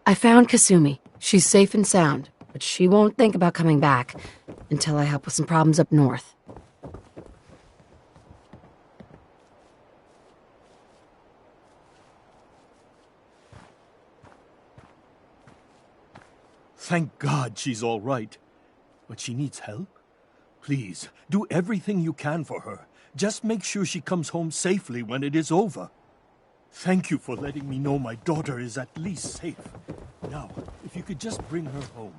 I found Kasumi. She's safe and sound, but she won't think about coming back until I help with some problems up north. Thank God she's all right. But she needs help. Please, do everything you can for her. Just make sure she comes home safely when it is over. Thank you for letting me know my daughter is at least safe. Now, if you could just bring her home.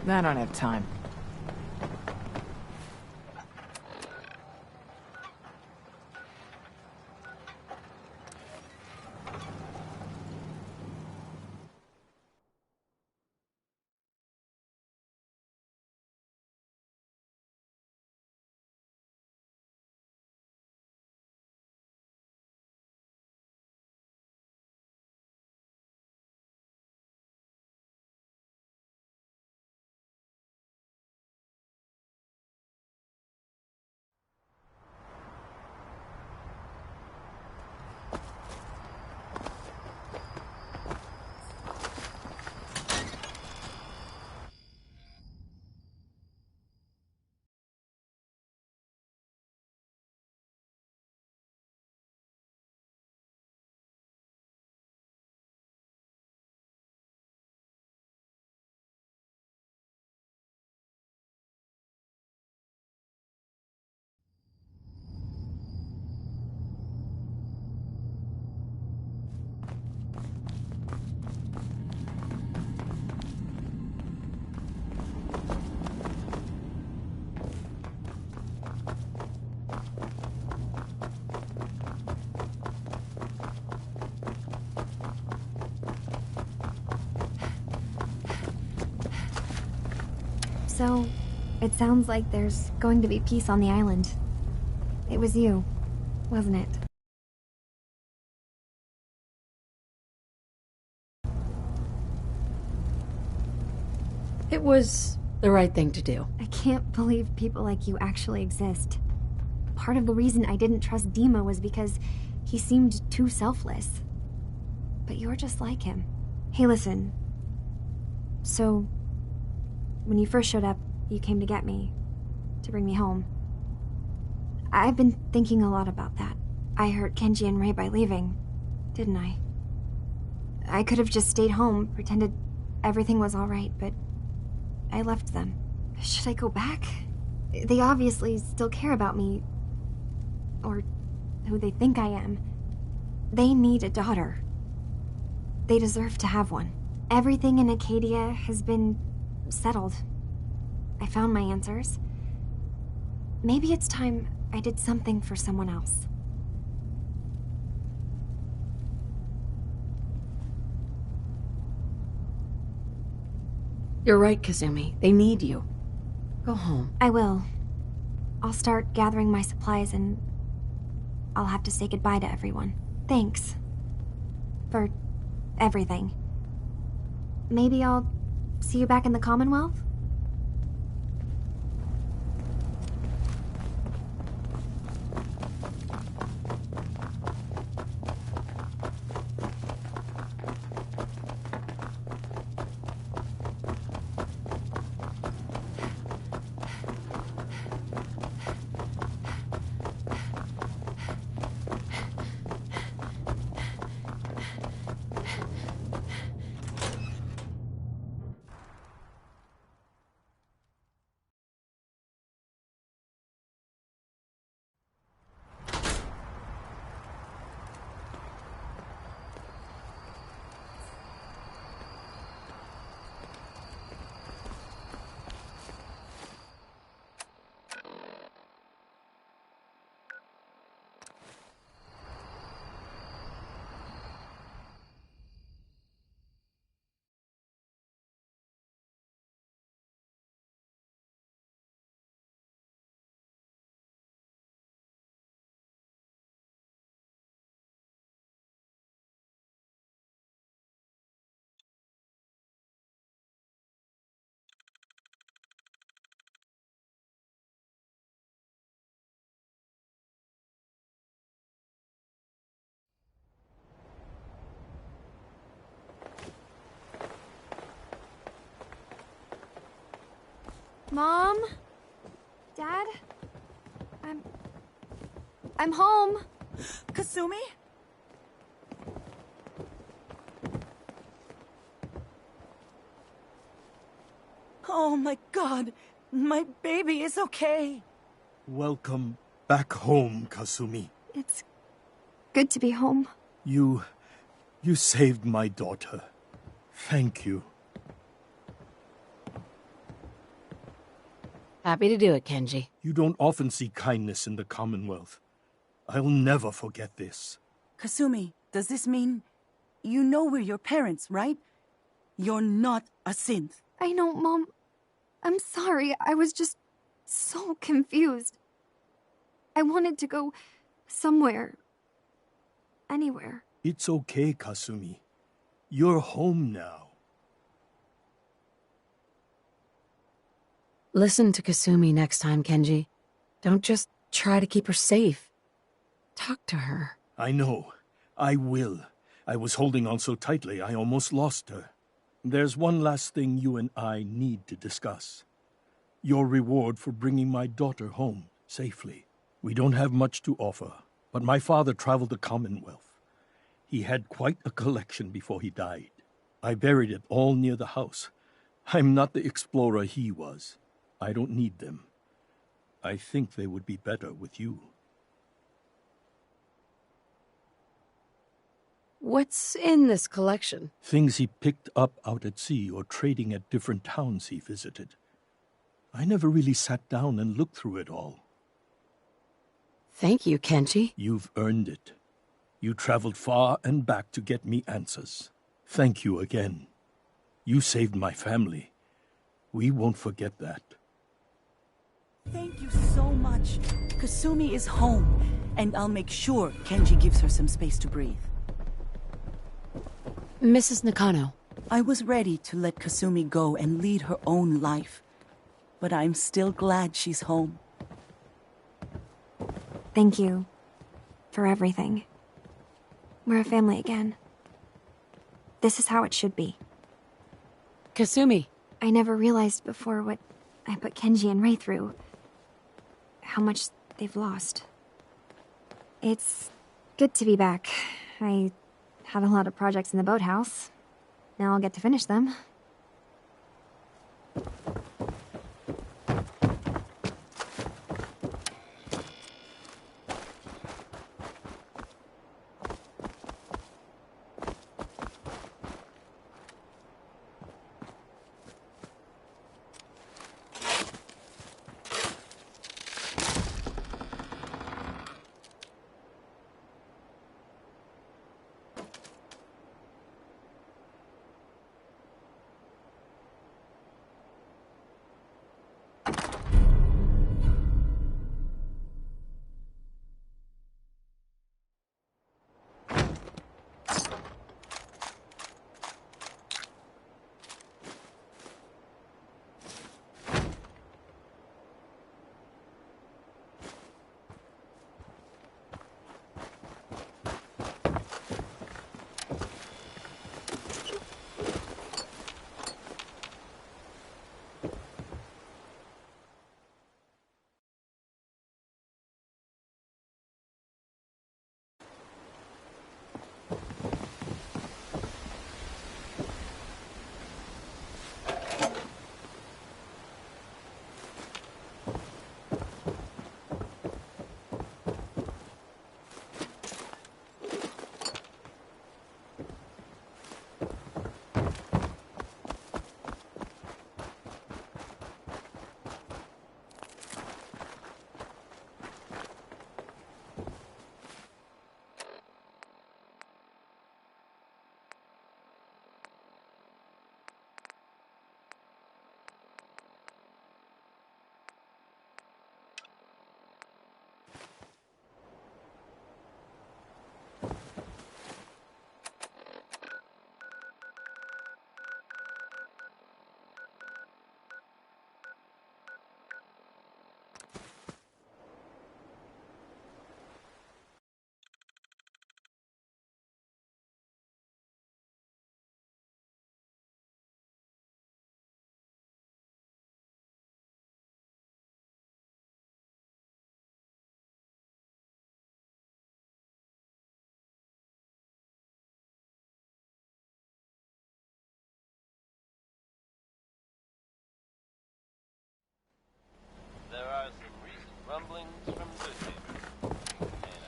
I don't have time. So, it sounds like there's going to be peace on the island. It was you, wasn't it? It was the right thing to do. I can't believe people like you actually exist. Part of the reason I didn't trust Dima was because he seemed too selfless. But you're just like him. Hey, listen. So, when you first showed up, you came to get me, to bring me home. I've been thinking a lot about that. I hurt Kenji and Rei by leaving, didn't I? I could have just stayed home, pretended everything was alright, but I left them. Should I go back? They obviously still care about me, or who they think I am. They need a daughter. They deserve to have one. Everything in Acadia has been settled. I found my answers. Maybe it's time I did something for someone else. You're right, Kasumi. They need you. Go home. I will. I'll start gathering my supplies and I'll have to say goodbye to everyone. Thanks. For everything. Maybe I'll see you back in the Commonwealth? Mom? Dad? I'm home. Kasumi? Oh my god, my baby is okay. Welcome back home, Kasumi. It's good to be home. You saved my daughter. Thank you. Happy to do it, Kenji. You don't often see kindness in the Commonwealth. I'll never forget this. Kasumi, does this mean you know we're your parents, right? You're not a synth. I know, Mom. I'm sorry. I was just so confused. I wanted to go somewhere. Anywhere. It's okay, Kasumi. You're home now. Listen to Kasumi next time, Kenji. Don't just try to keep her safe. Talk to her. I know. I will. I was holding on so tightly I almost lost her. There's one last thing you and I need to discuss. Your reward for bringing my daughter home safely. We don't have much to offer, but my father traveled the Commonwealth. He had quite a collection before he died. I buried it all near the house. I'm not the explorer he was. I don't need them. I think they would be better with you. What's in this collection? Things he picked up out at sea or trading at different towns he visited. I never really sat down and looked through it all. Thank you, Kenji. You've earned it. You traveled far and back to get me answers. Thank you again. You saved my family. We won't forget that. Thank you so much. Kasumi is home, and I'll make sure Kenji gives her some space to breathe. Mrs. Nakano. I was ready to let Kasumi go and lead her own life, but I'm still glad she's home. Thank you for everything. We're a family again. This is how it should be. Kasumi. I never realized before what I put Kenji and Rei through. How much they've lost. It's good to be back. I had a lot of projects in the boathouse. Now I'll get to finish them.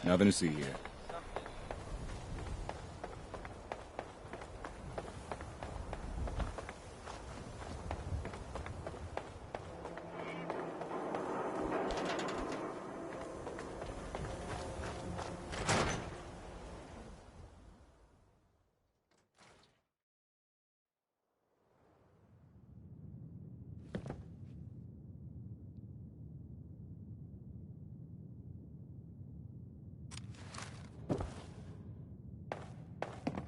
Nothing to see here.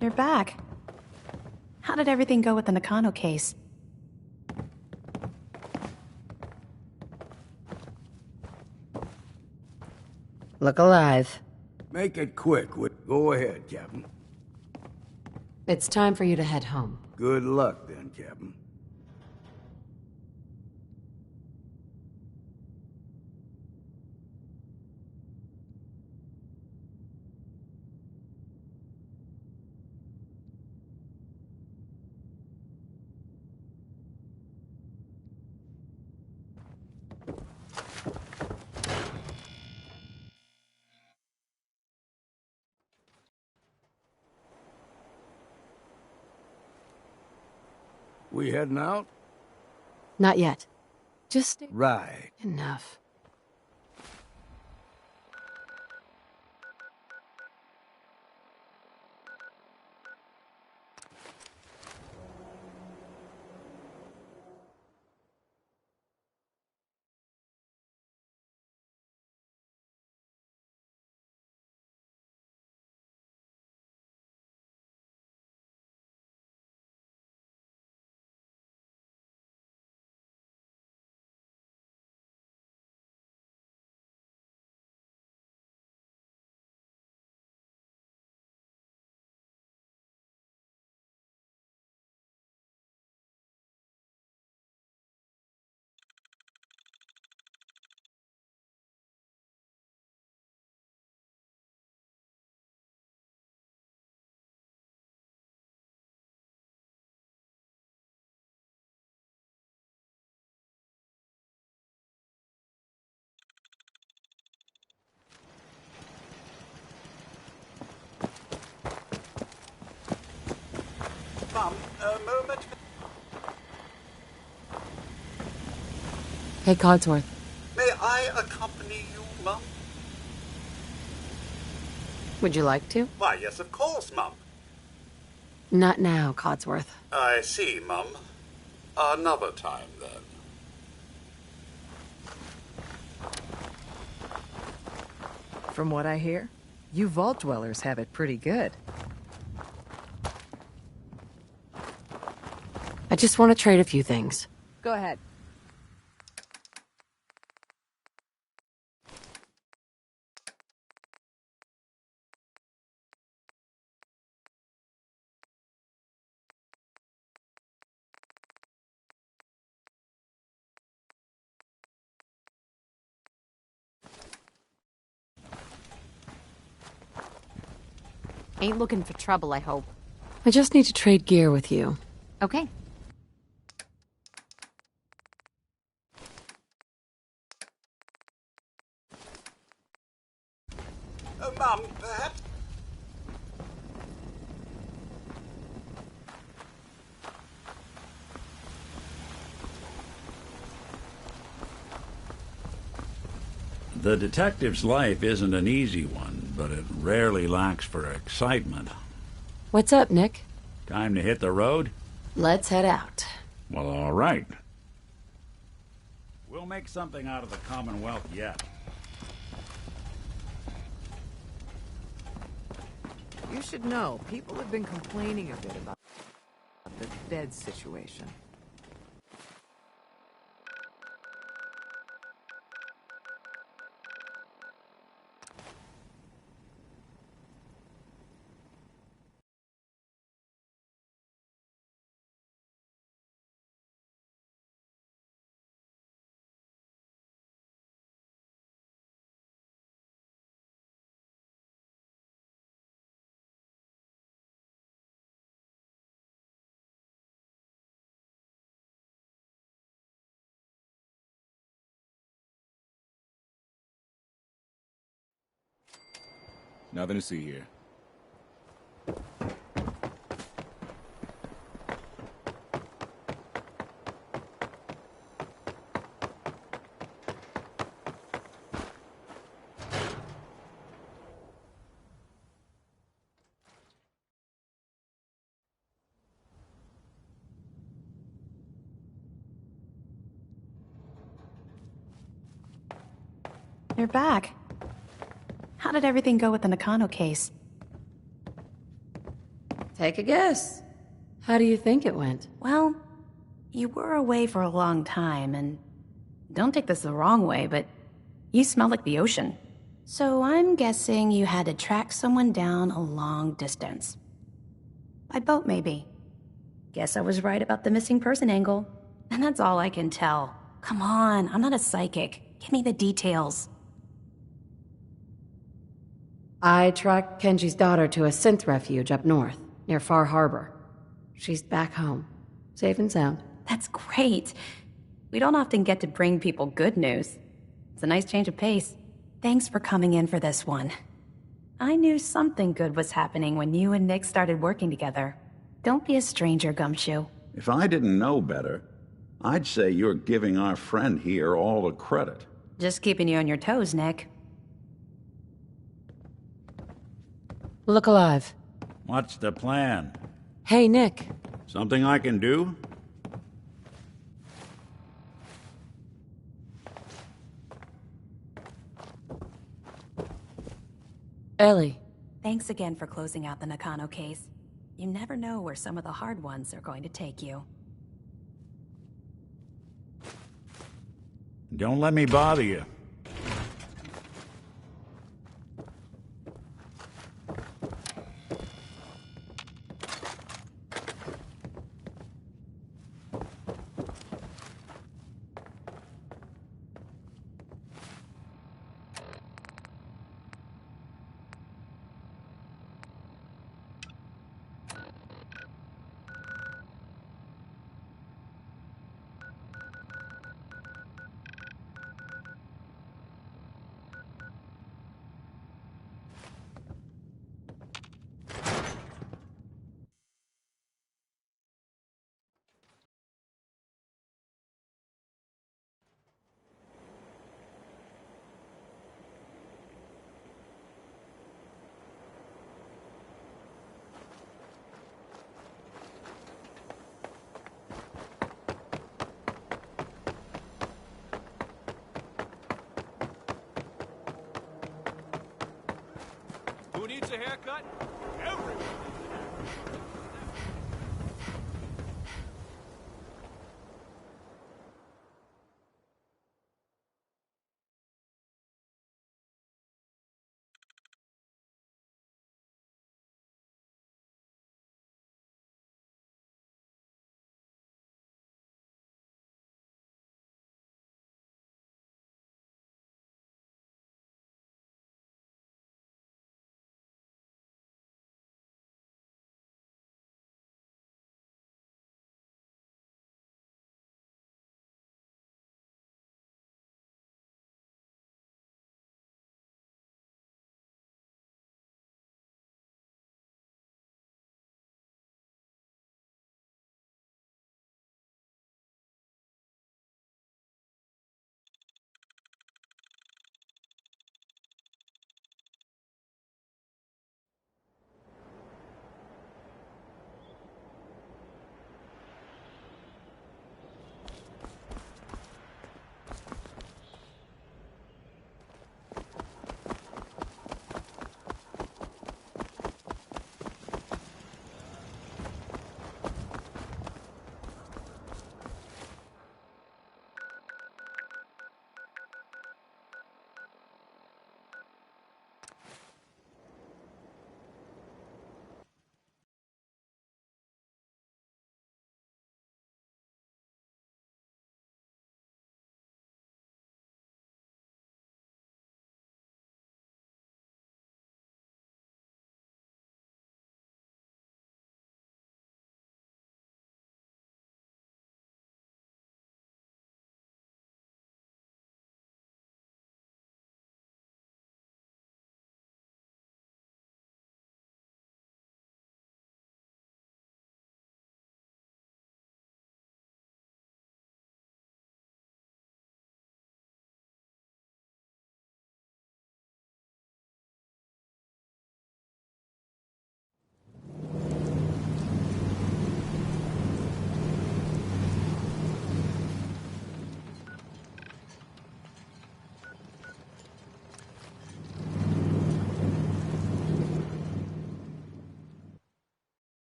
You're back. How did everything go with the Nakano case? Look alive. Make it quick. Go ahead, Captain. It's time for you to head home. Good luck then, Captain. We heading out? Not yet. Just Right. enough. Mum, a moment. Hey, Codsworth. May I accompany you, Mum? Would you like to? Why, yes, of course, Mum. Not now, Codsworth. I see, Mum. Another time, then. From what I hear, you Vault Dwellers have it pretty good. I just want to trade a few things. Go ahead. Ain't looking for trouble, I hope. I just need to trade gear with you. Okay. Mum, perhaps... The detective's life isn't an easy one, but it rarely lacks for excitement. What's up, Nick? Time to hit the road? Let's head out. Well, all right. We'll make something out of the Commonwealth yet. You should know, people have been complaining a bit about the bed situation. Nothing to see here. You're back. How did everything go with the Nakano case? Take a guess. How do you think it went? Well, you were away for a long time, and don't take this the wrong way, but you smell like the ocean. So I'm guessing you had to track someone down a long distance. By boat, maybe. Guess I was right about the missing person angle. And that's all I can tell. Come on, I'm not a psychic. Give me the details. I tracked Kenji's daughter to a synth refuge up north, near Far Harbor. She's back home, safe and sound. That's great. We don't often get to bring people good news. It's a nice change of pace. Thanks for coming in for this one. I knew something good was happening when you and Nick started working together. Don't be a stranger, Gumshoe. If I didn't know better, I'd say you're giving our friend here all the credit. Just keeping you on your toes, Nick. Look alive. What's the plan? Hey, Nick. Something I can do? Ellie. Thanks again for closing out the Nakano case. You never know where some of the hard ones are going to take you. Don't let me bother you. Who needs a haircut? Everyone.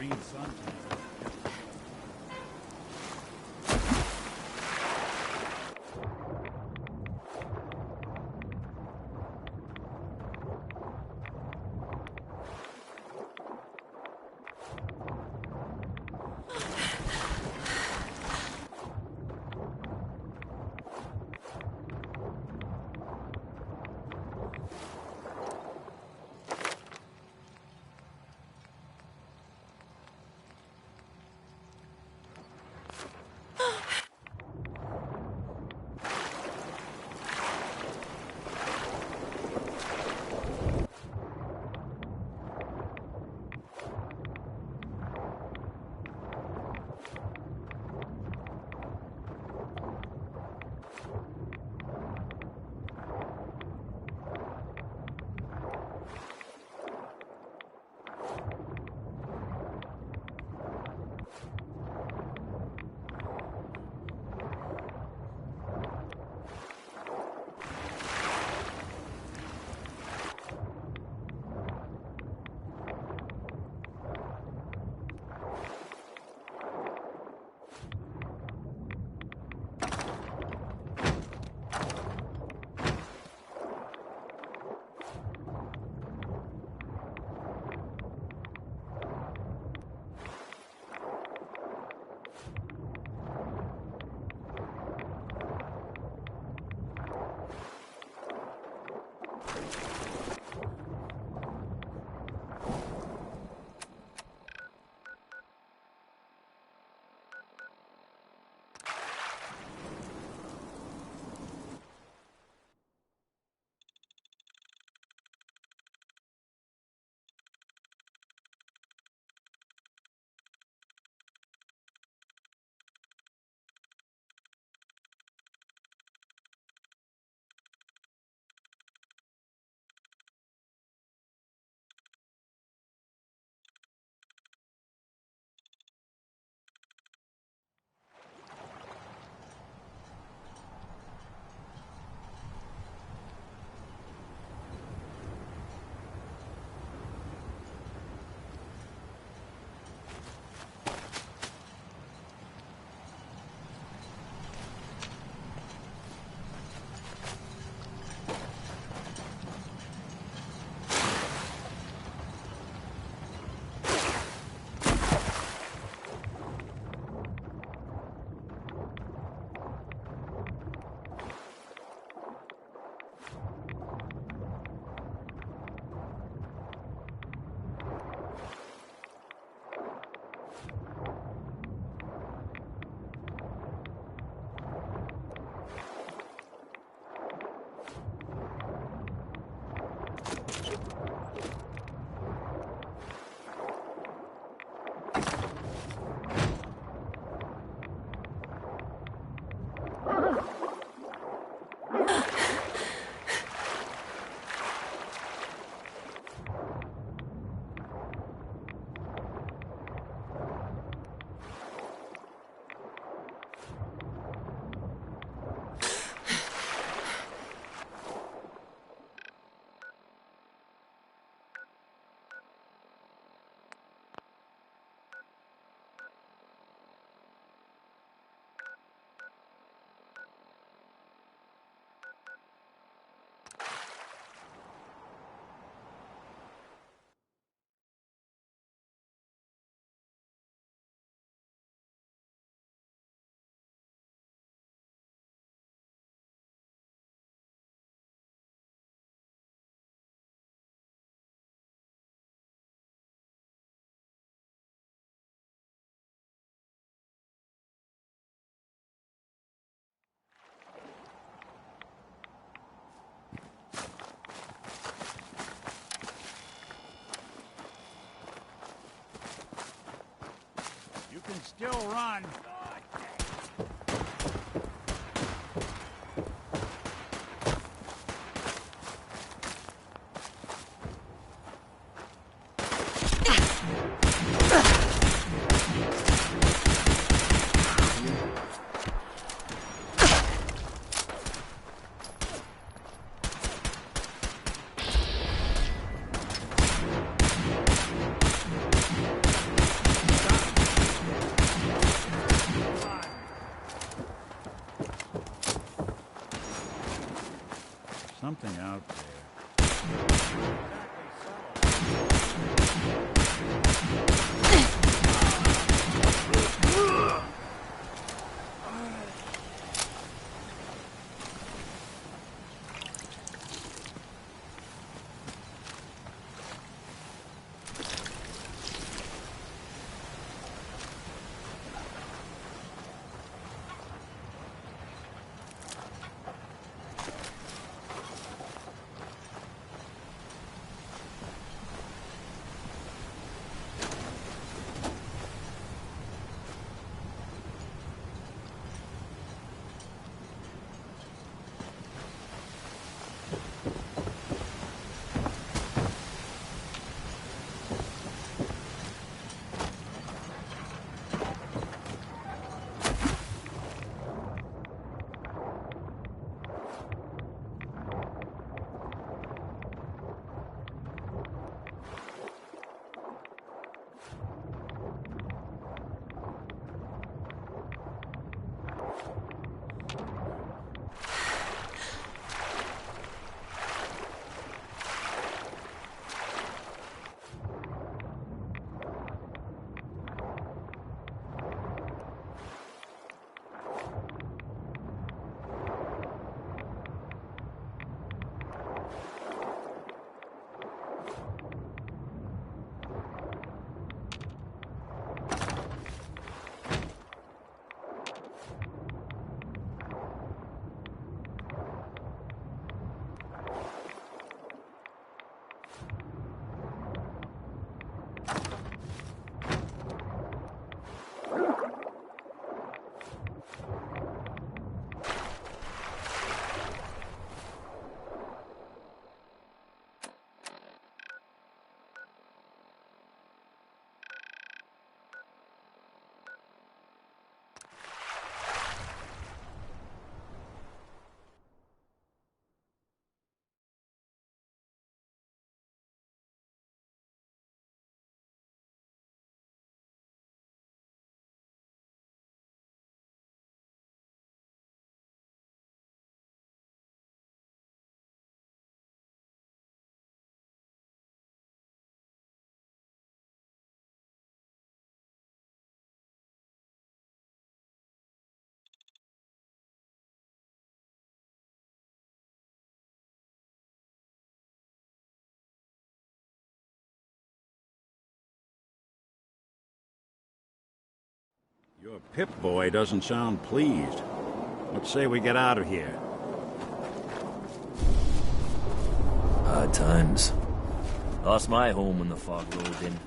green suntan. can still run. Your Pip-Boy doesn't sound pleased. Let's say we get out of here. Odd times. Lost my home when the fog rolled in.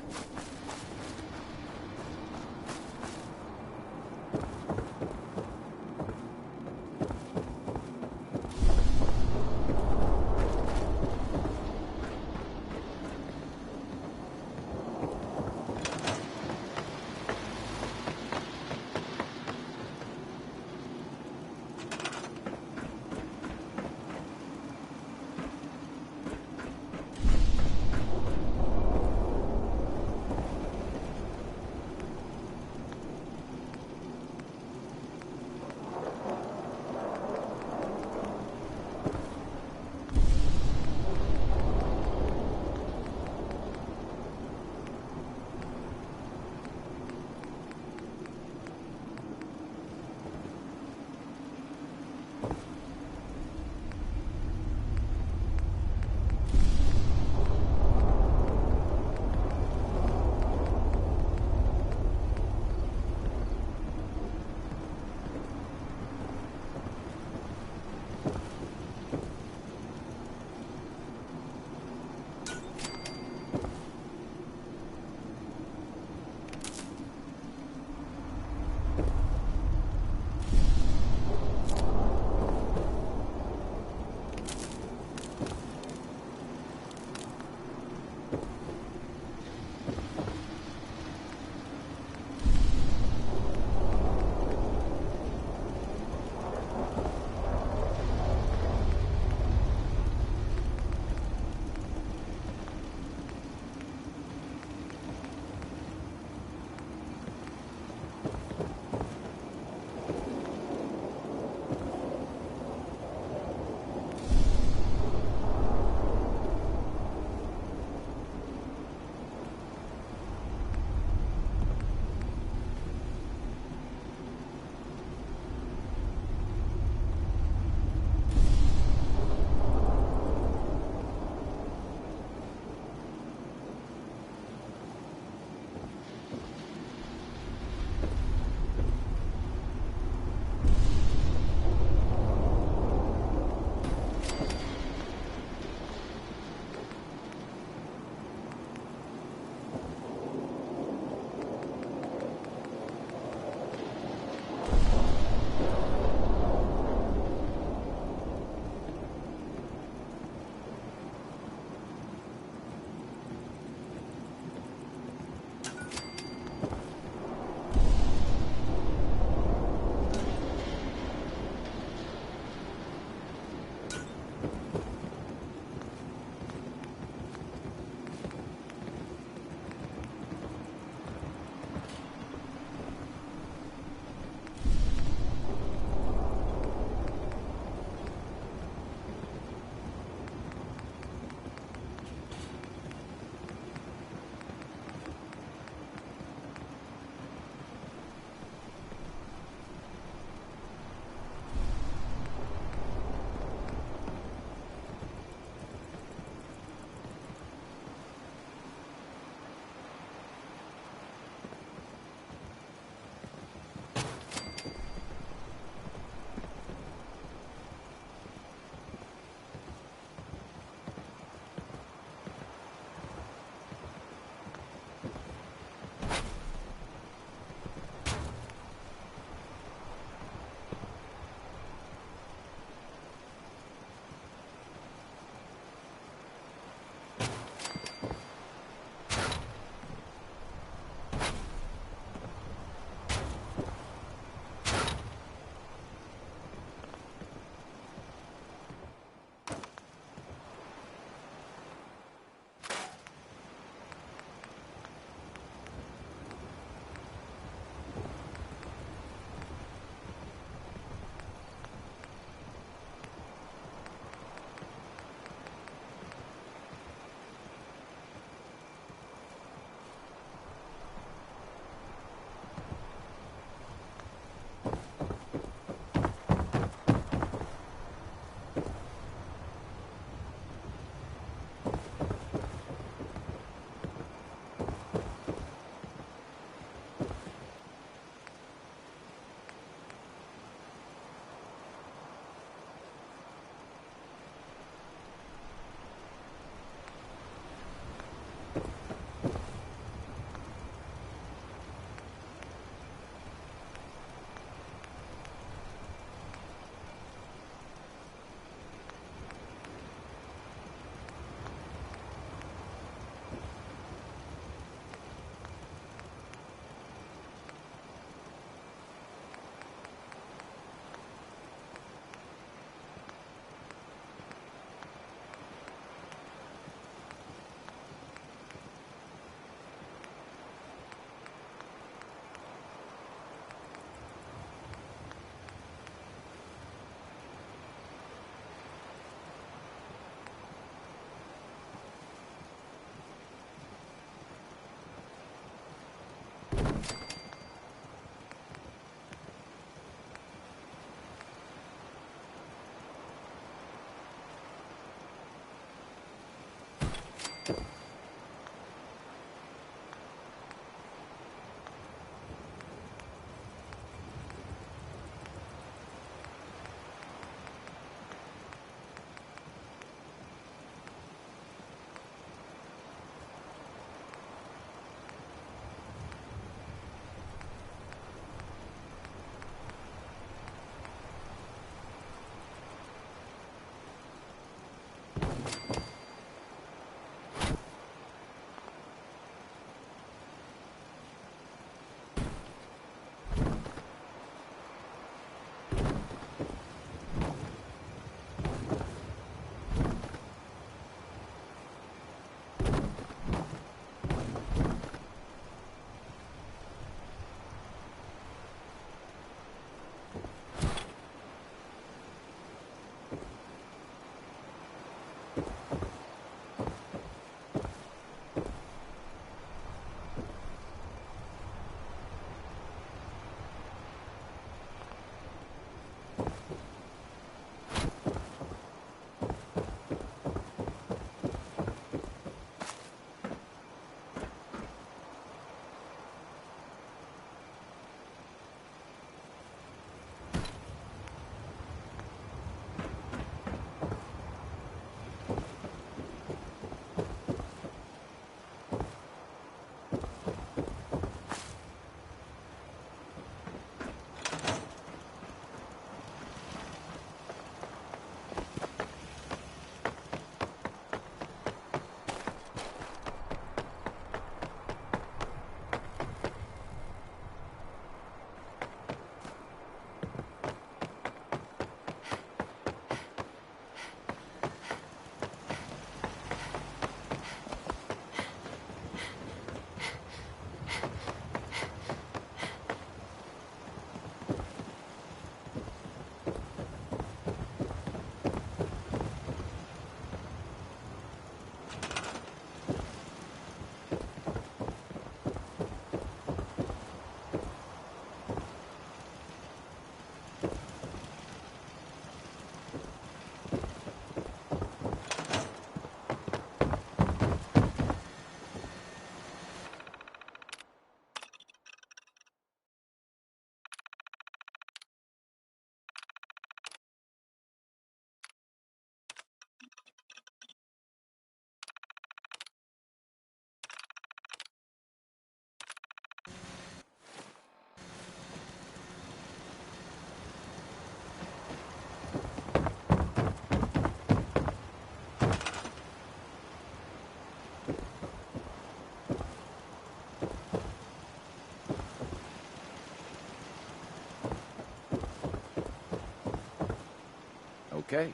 Okay.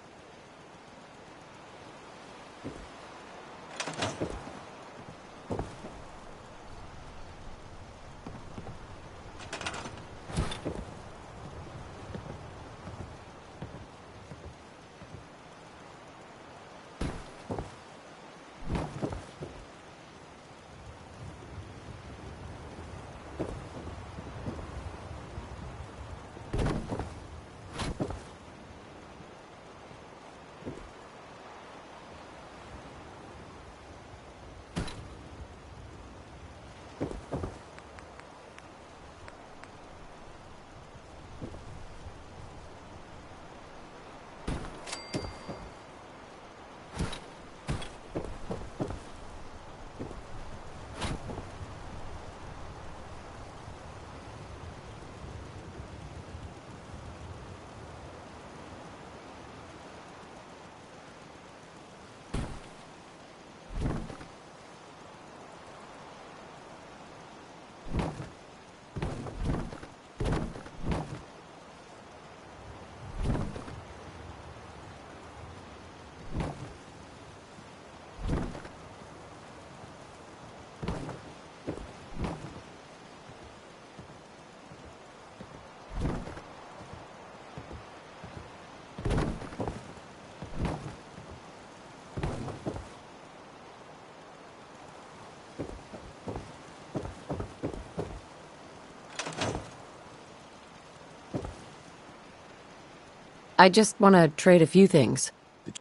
I just want to trade a few things. The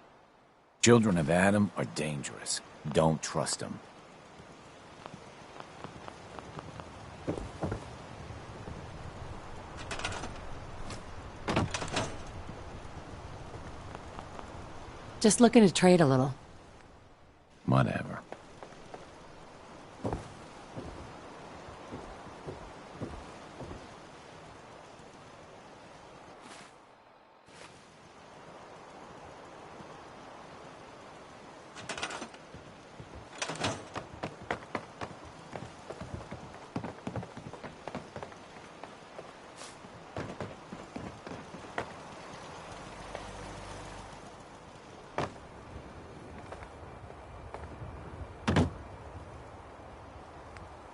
children of Adam are dangerous. Don't trust them. Just looking to trade a little. Whatever.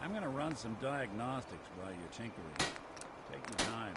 I'm gonna run some diagnostics while you're tinkering. Take your time.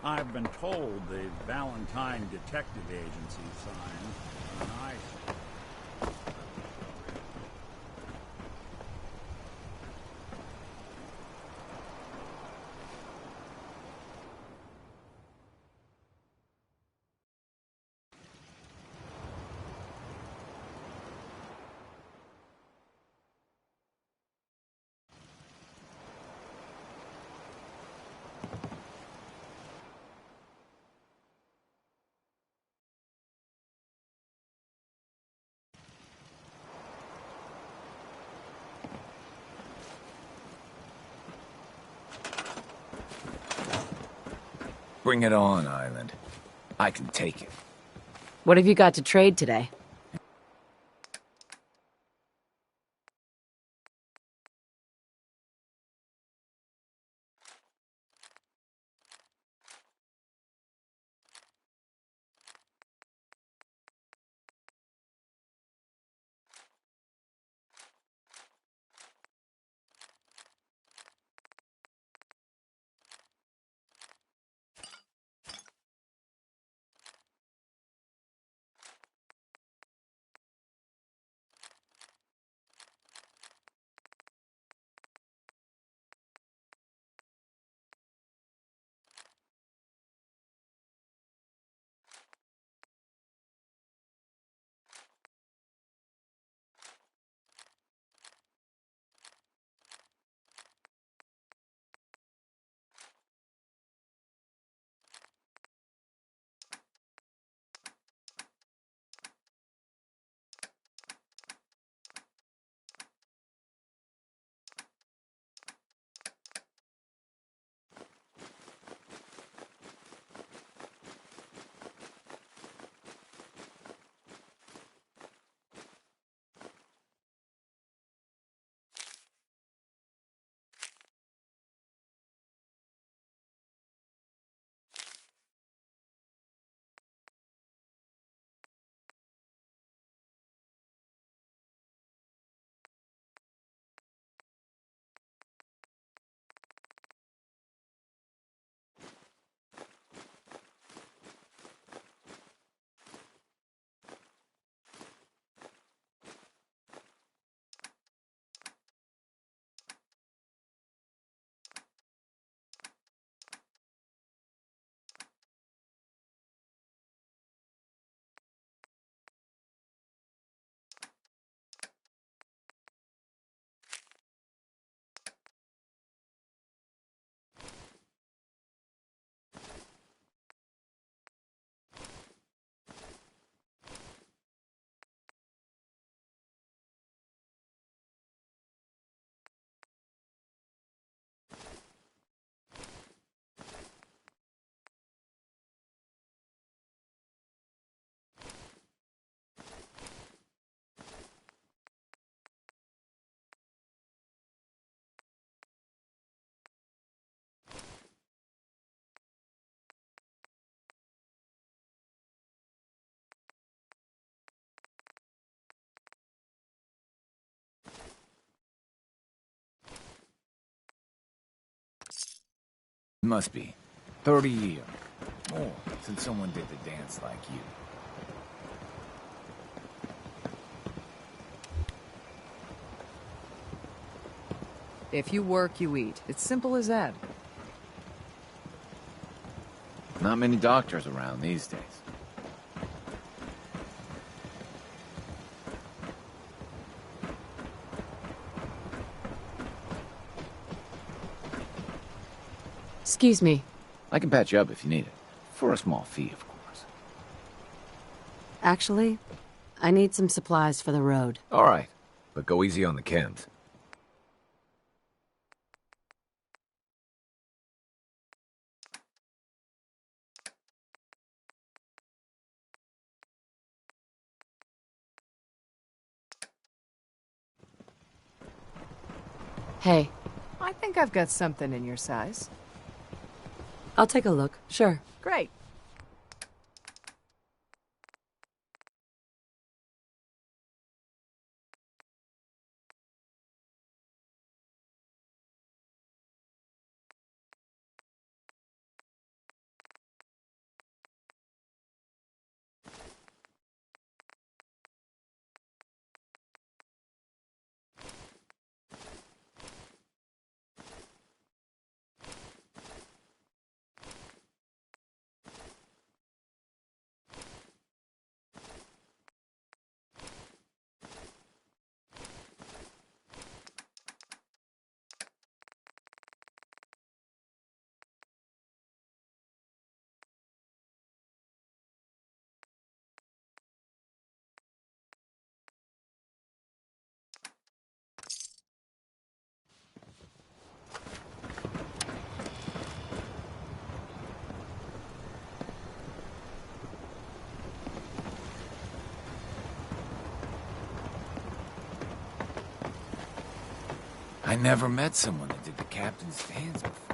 I've been told the Valentine Detective Agency signs are nice. Bring it on, Island. I can take it. What have you got to trade today? Must be 30 years. More since someone did the dance like you. If you work, you eat. It's simple as that. Not many doctors around these days. Excuse me. I can patch you up if you need it. For a small fee, of course. Actually, I need some supplies for the road. All right, but go easy on the chems. Hey. I think I've got something in your size. I'll take a look, sure. Great. I never met someone that did the captain's dance before.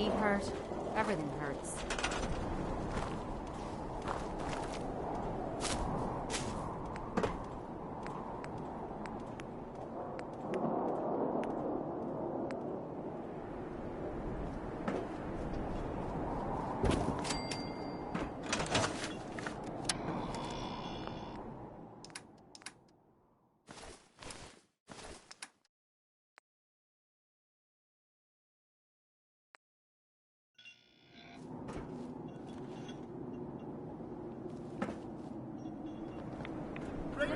feet hurt. Everything hurts.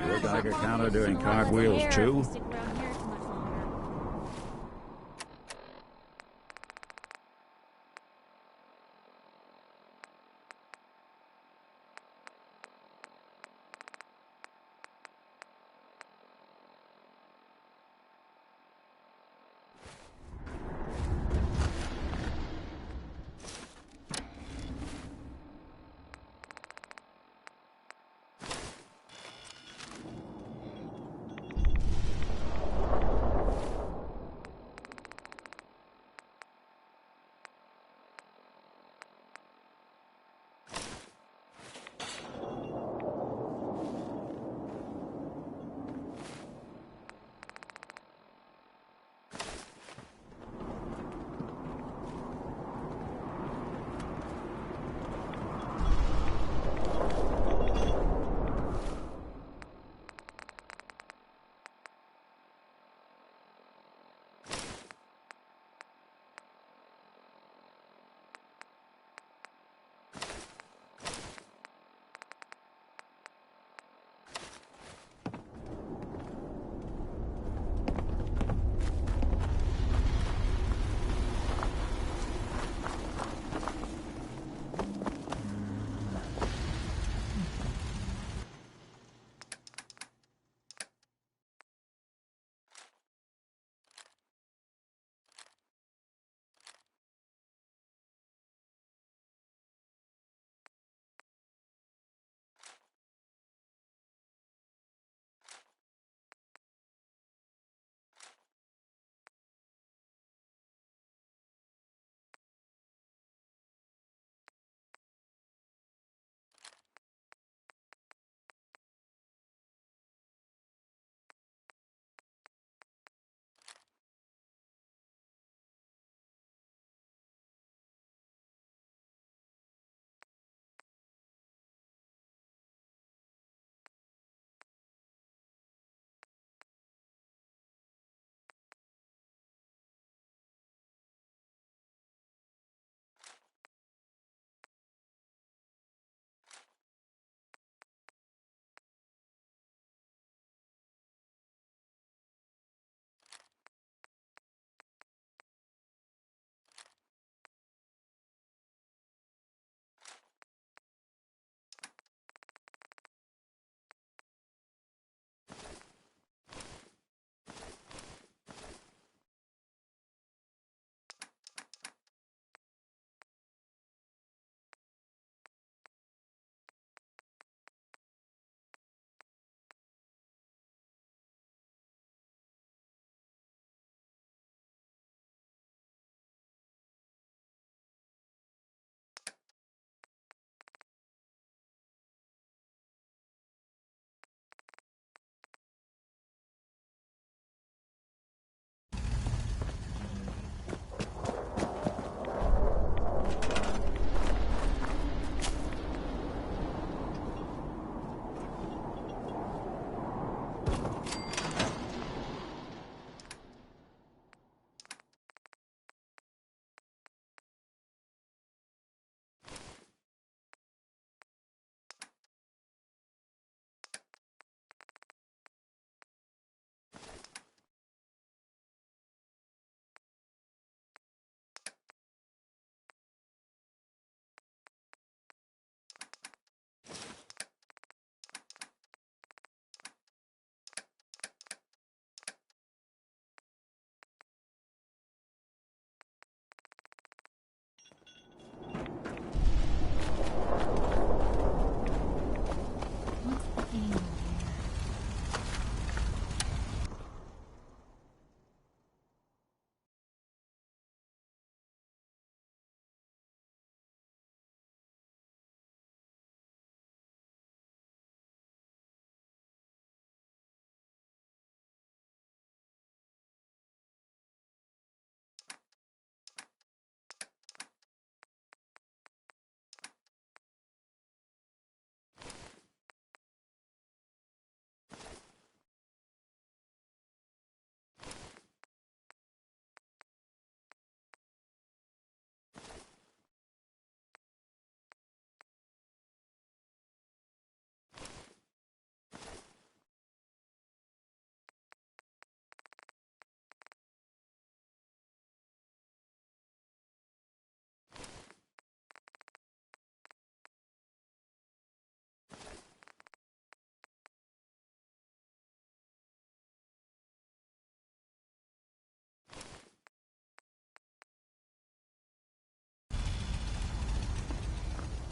Look like a counter doing cartwheels too.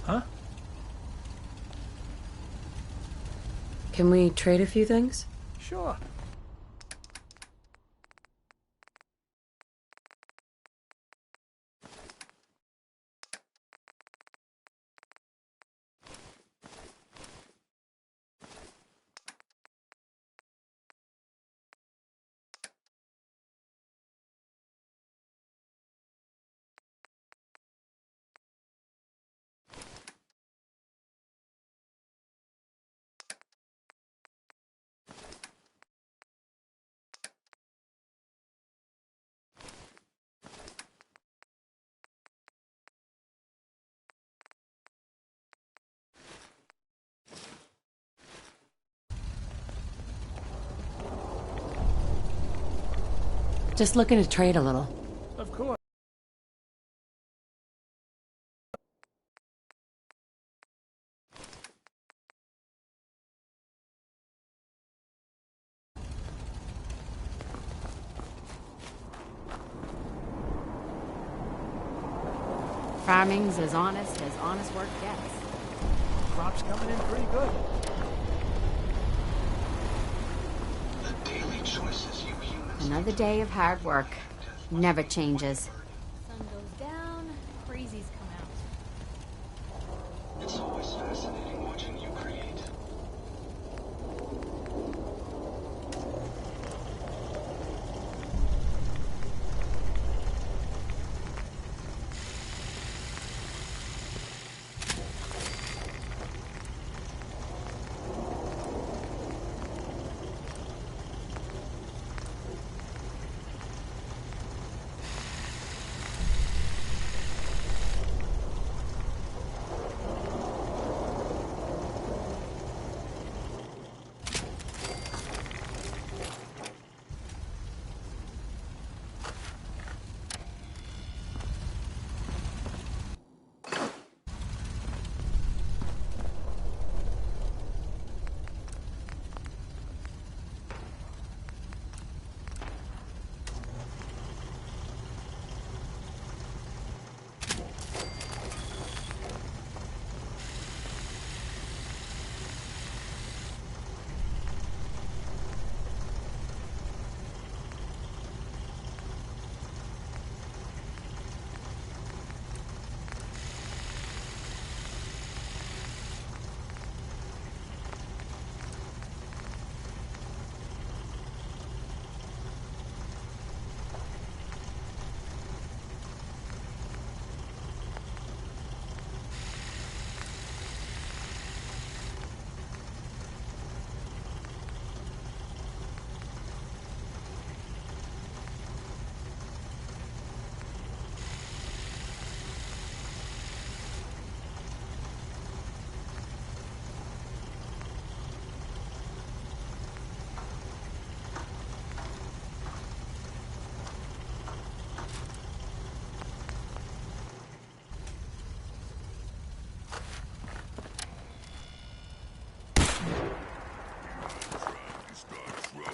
Huh? Can we trade a few things? Sure. Just looking to trade a little. Of course. Farming's as honest work gets. Crop's coming in pretty good. The daily choices you humans. Another day of hard work. Never changes. Sun goes down, crazies come out. It's always fascinating watching you create.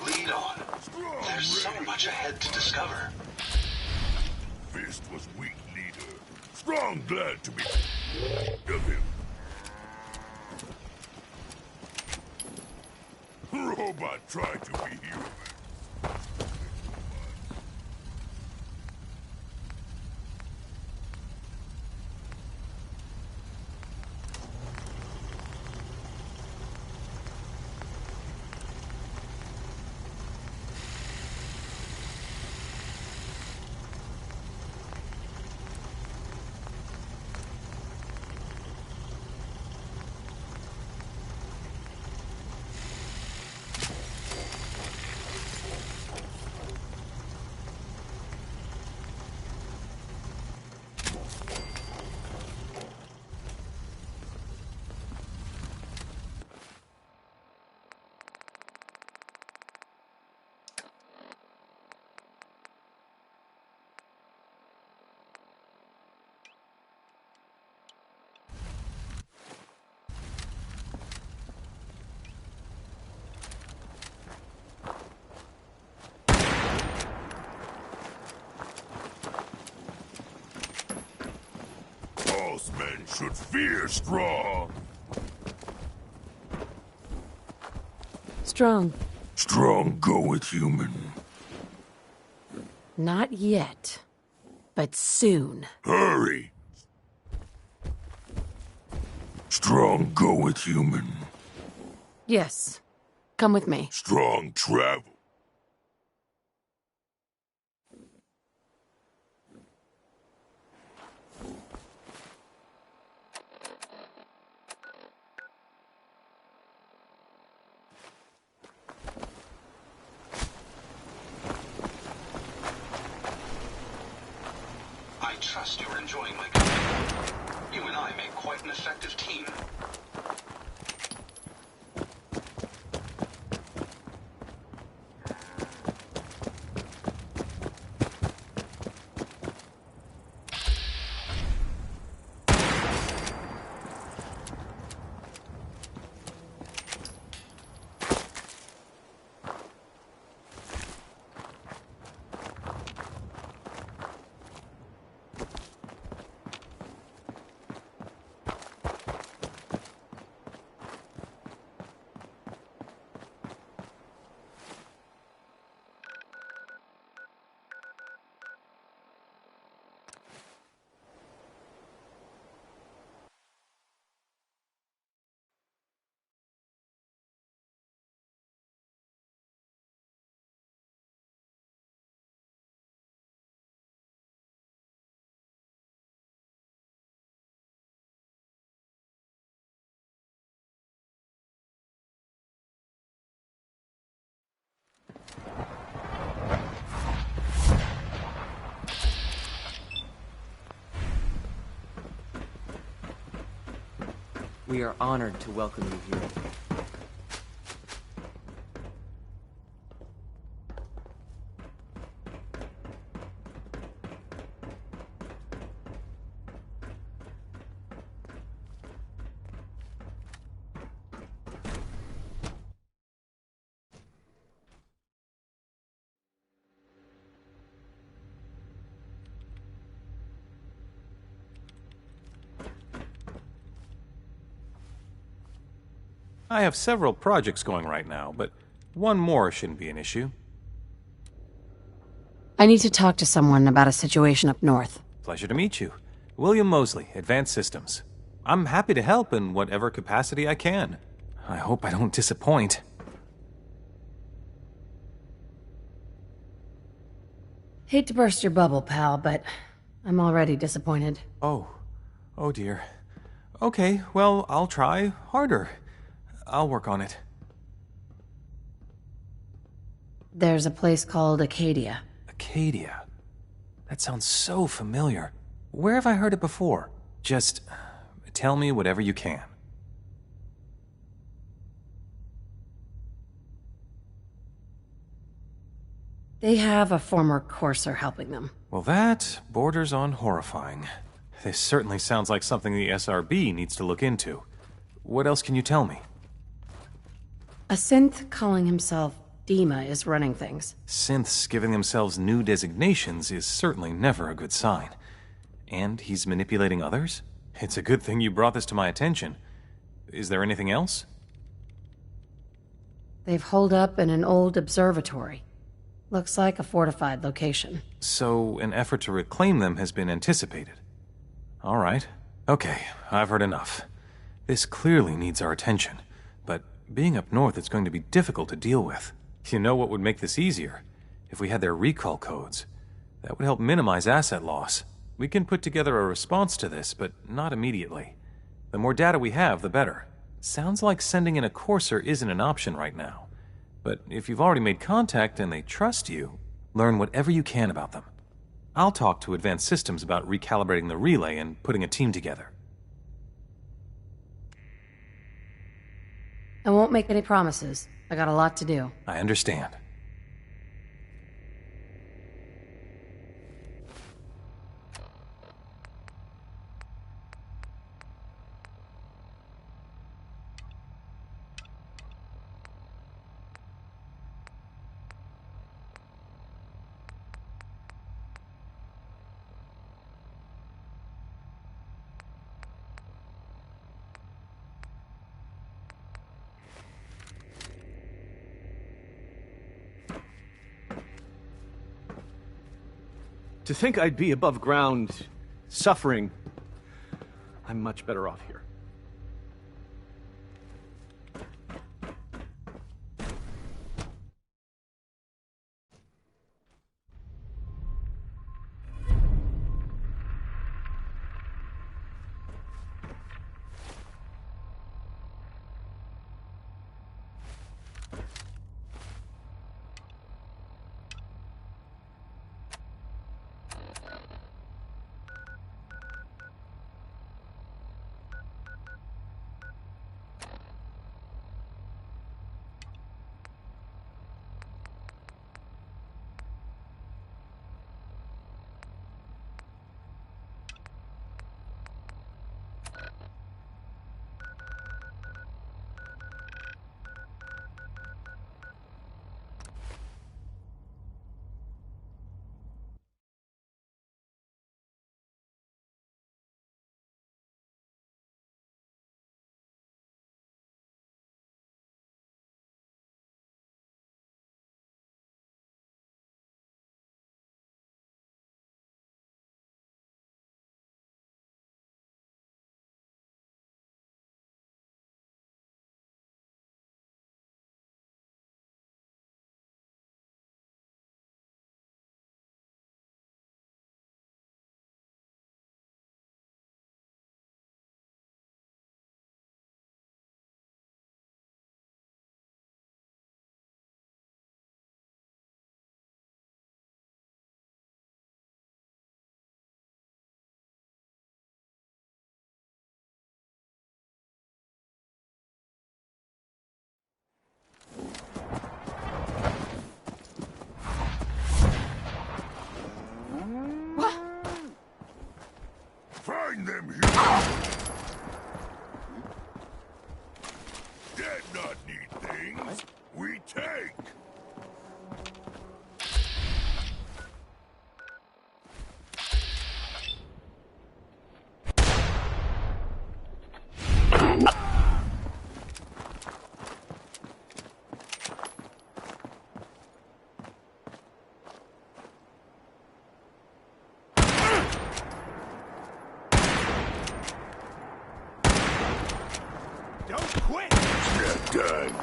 Lead on. There's so much ahead to discover. Fist was weak leader. Strong glad to be of him. Robot tried to be human. Most men should fear Strong. Strong. Strong go with human. Not yet, but soon. Hurry. Strong go with human. Yes. Come with me. Strong travel. I trust you're enjoying my company. You and I make quite an effective team. We are honored to welcome you here. I have several projects going right now, but one more shouldn't be an issue. I need to talk to someone about a situation up north. Pleasure to meet you. William Mosley, Advanced Systems. I'm happy to help in whatever capacity I can. I hope I don't disappoint. Hate to burst your bubble, pal, but I'm already disappointed. Oh dear. Okay, well, I'll try harder. I'll work on it. There's a place called Acadia. Acadia? That sounds so familiar. Where have I heard it before? Just tell me whatever you can. They have a former courser helping them. Well, that borders on horrifying. This certainly sounds like something the SRB needs to look into. What else can you tell me? A synth calling himself Dima is running things. Synths giving themselves new designations is certainly never a good sign. And he's manipulating others? It's a good thing you brought this to my attention. Is there anything else? They've holed up in an old observatory. Looks like a fortified location. So, an effort to reclaim them has been anticipated. All right. Okay, I've heard enough. This clearly needs our attention, but being up north is going to be difficult to deal with. You know what would make this easier? If we had their recall codes. That would help minimize asset loss. We can put together a response to this, but not immediately. The more data we have, the better. Sounds like sending in a courser isn't an option right now. But if you've already made contact and they trust you, learn whatever you can about them. I'll talk to Advanced Systems about recalibrating the relay and putting a team together. I won't make any promises. I got a lot to do. I understand. To think I'd be above ground, suffering. I'm much better off here. Find them here. Dead not need things. We take. Don't quit! Not done.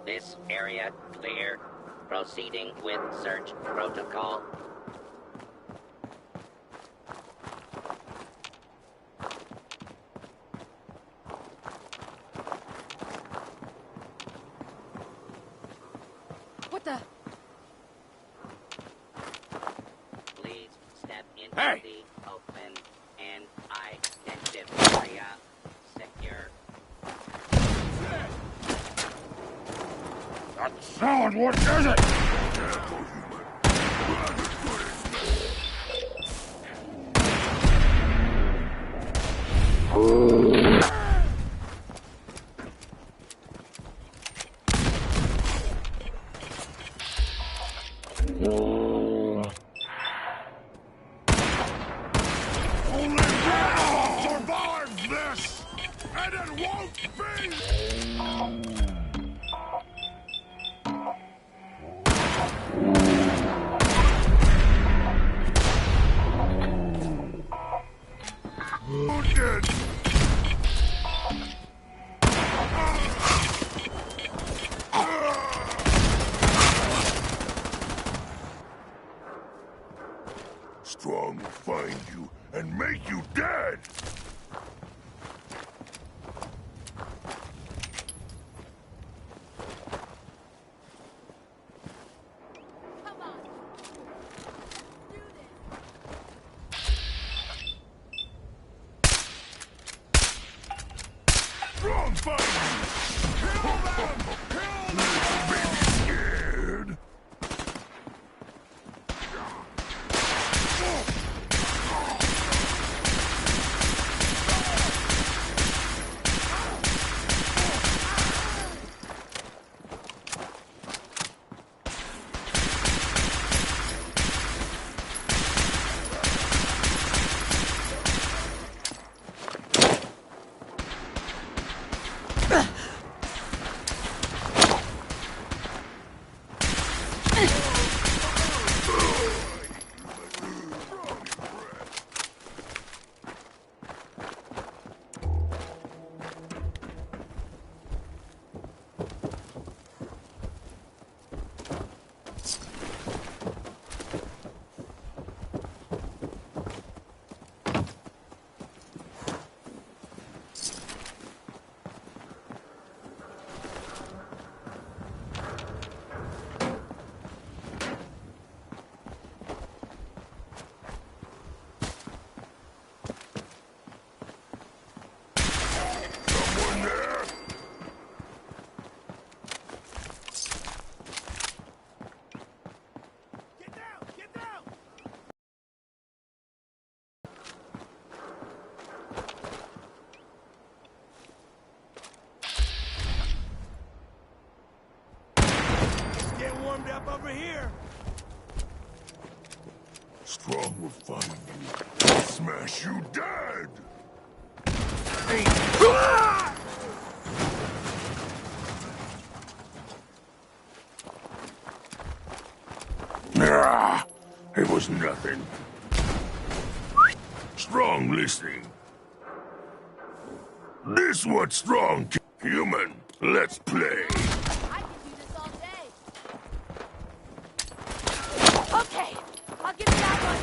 This area clear. Proceeding with search protocol. What the? Please step into Hey! the open and identify area. Secure. That sound, what is it? Only one survives this, and it won't be. Scared. Warmed up over here. Strong will find you. Smash you dead. Nah, it was nothing. Strong listening. This what Strong human. Let's play. Okay, I'll give you that one.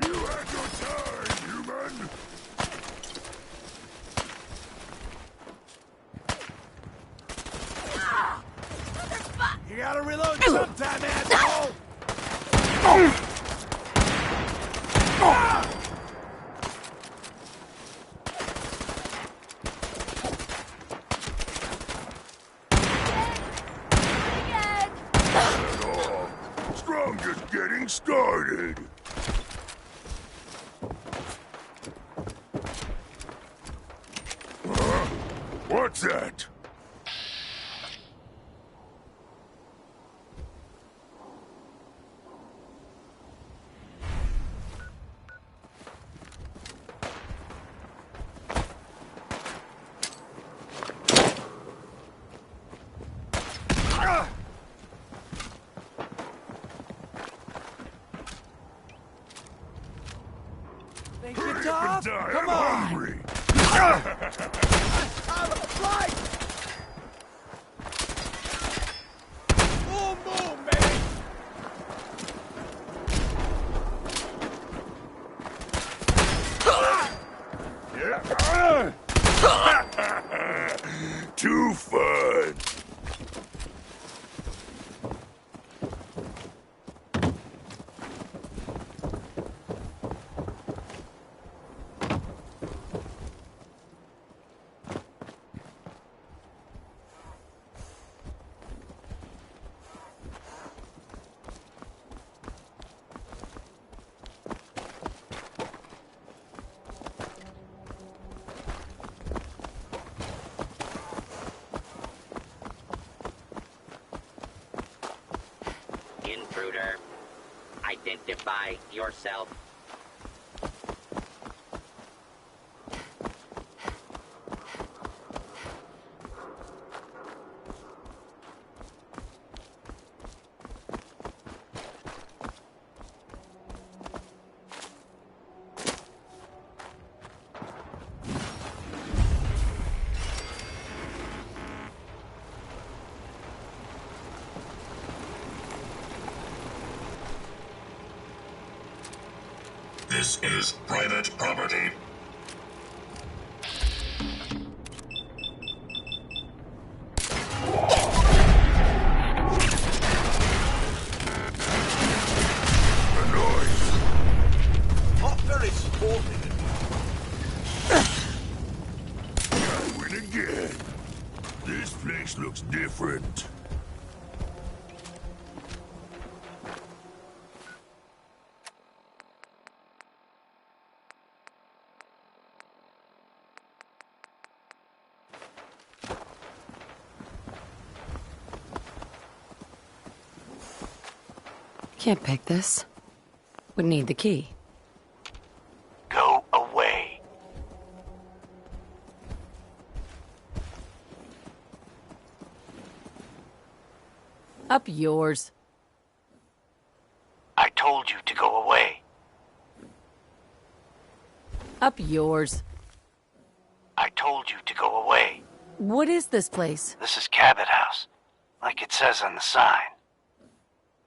You had your time, human. You gotta reload sometime, asshole. Strong just getting started. What's that? Think you're tough? Come I'm on. hungry. Right. Boom, boom, baby. Too fun. Intruder, identify yourself. This is private property. different. Can't pick this. Would need the key. Go away. Up yours. I told you to go away. Up yours. I told you to go away. What is this place? This is Cabot House, like it says on the sign.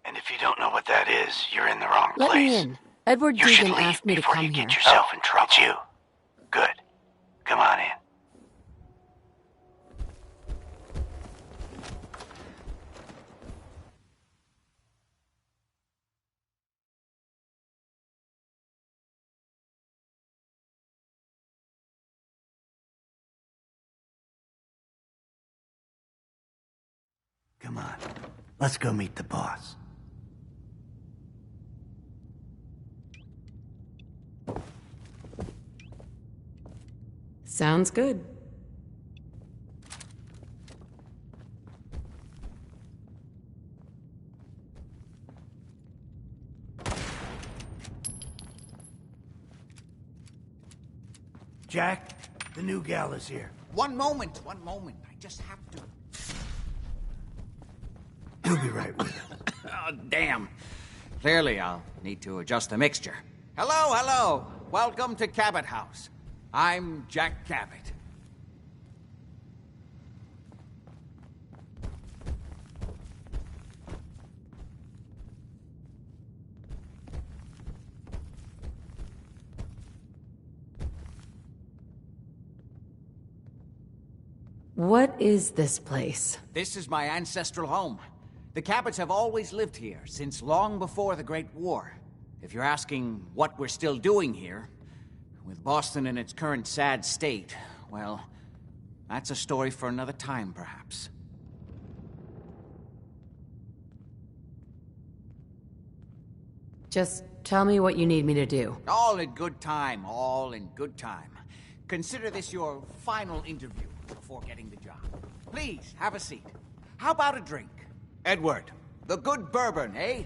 And if you don't know what that is, you're in the wrong place. Let me in. Edward You should Deegan leave asked me to before come you here. get yourself in trouble. It's you. Good. Come on in. Come on. Let's go meet the boss. Sounds good. Jack, the new gal is here. One moment. I just have to. He'll be right with you. Oh, damn. Clearly, I'll need to adjust the mixture. Hello. Welcome to Cabot House. I'm Jack Cabot. What is this place? This is my ancestral home. The Cabots have always lived here, since long before the Great War. If you're asking what we're still doing here, with Boston in its current sad state, well, that's a story for another time, perhaps. Just tell me what you need me to do. All in good time, Consider this your final interview before getting the job. Please, have a seat. How about a drink? Edward, the good bourbon, eh?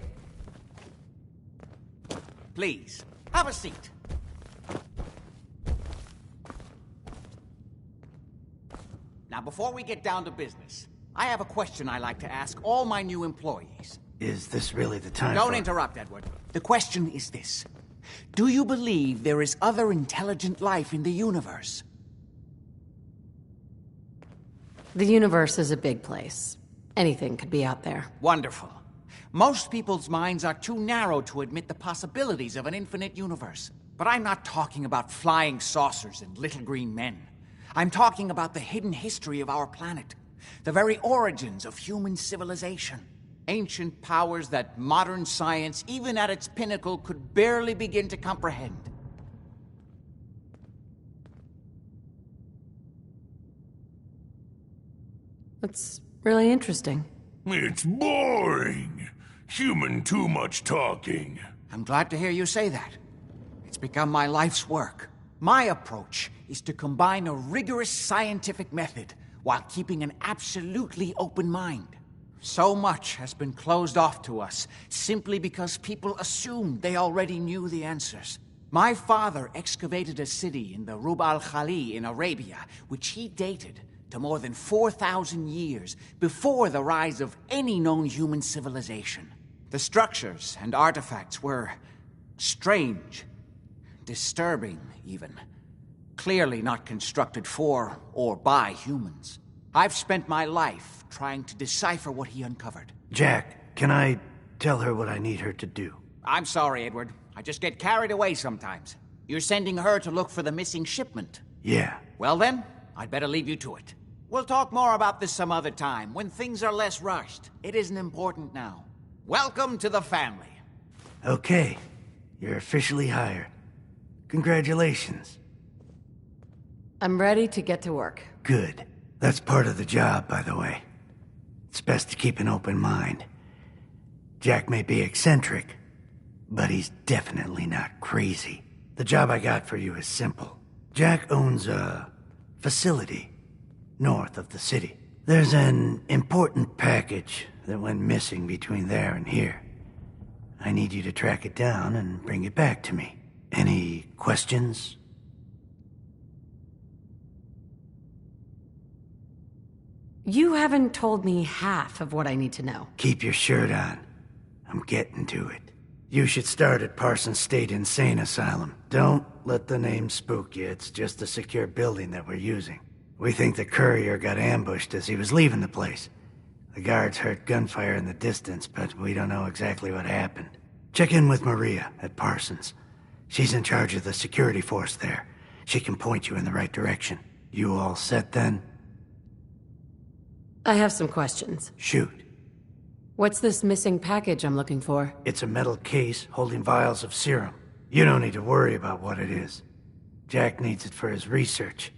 Please, have a seat. Now, before we get down to business, I have a question I like to ask all my new employees. Is this really the time Don't for... interrupt, Edward. The question is this. Do you believe there is other intelligent life in the universe? The universe is a big place. Anything could be out there. Wonderful. Most people's minds are too narrow to admit the possibilities of an infinite universe. But I'm not talking about flying saucers and little green men. I'm talking about the hidden history of our planet. The very origins of human civilization. Ancient powers that modern science, even at its pinnacle, could barely begin to comprehend. That's really interesting. It's boring. Human too much talking. I'm glad to hear you say that. It's become my life's work. My approach is to combine a rigorous scientific method while keeping an absolutely open mind. So much has been closed off to us simply because people assumed they already knew the answers. My father excavated a city in the Rub al-Khali in Arabia, which he dated to more than 4,000 years before the rise of any known human civilization. The structures and artifacts were strange, disturbing even. Clearly not constructed for or by humans. I've spent my life trying to decipher what he uncovered. Jack, can I tell her what I need her to do? I'm sorry, Edward. I just get carried away sometimes. You're sending her to look for the missing shipment? Yeah. Well then, I'd better leave you to it. We'll talk more about this some other time, when things are less rushed. It isn't important now. Welcome to the family. Okay. You're officially hired. Congratulations. I'm ready to get to work. Good. That's part of the job, by the way. It's best to keep an open mind. Jack may be eccentric, but he's definitely not crazy. The job I got for you is simple. Jack owns a facility north of the city. There's an important package that went missing between there and here. I need you to track it down and bring it back to me. Any questions? You haven't told me half of what I need to know. Keep your shirt on. I'm getting to it. You should start at Parsons State Insane Asylum. Don't let the name spook you. It's just a secure building that we're using. We think the courier got ambushed as he was leaving the place. The guards heard gunfire in the distance, but we don't know exactly what happened. Check in with Maria at Parsons. She's in charge of the security force there. She can point you in the right direction. You all set then? I have some questions. Shoot. What's this missing package I'm looking for? It's a metal case holding vials of serum. You don't need to worry about what it is. Jack needs it for his research.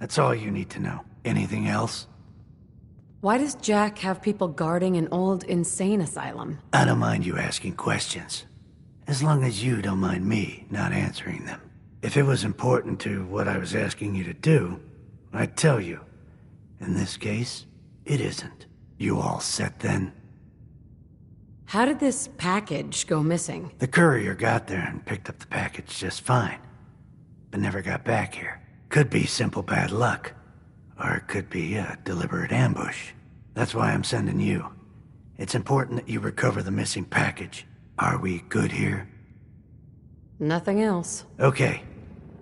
That's all you need to know. Anything else? Why does Jack have people guarding an old insane asylum? I don't mind you asking questions. As long as you don't mind me not answering them. If it was important to what I was asking you to do, I'd tell you. In this case, it isn't. You all set then? How did this package go missing? The courier got there and picked up the package just fine, but never got back here. Could be simple bad luck, or it could be a deliberate ambush. That's why I'm sending you. It's important that you recover the missing package. Are we good here? Nothing else. Okay.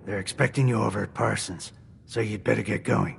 They're expecting you over at Parsons, so you'd better get going.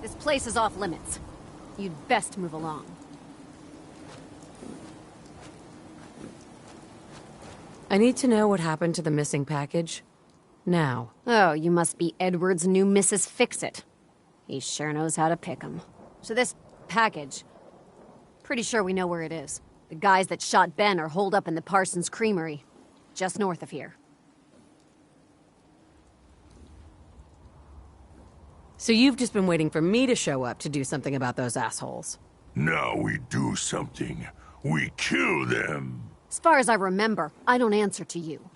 This place is off limits. You'd best move along. I need to know what happened to the missing package. Now. Oh, you must be Edward's new Mrs. Fix-It. He sure knows how to pick 'em. So this package... Pretty sure we know where it is. The guys that shot Ben are holed up in the Parsons Creamery, just north of here. So you've just been waiting for me to show up to do something about those assholes. Now we do something. We kill them. As far as I remember, I don't answer to you.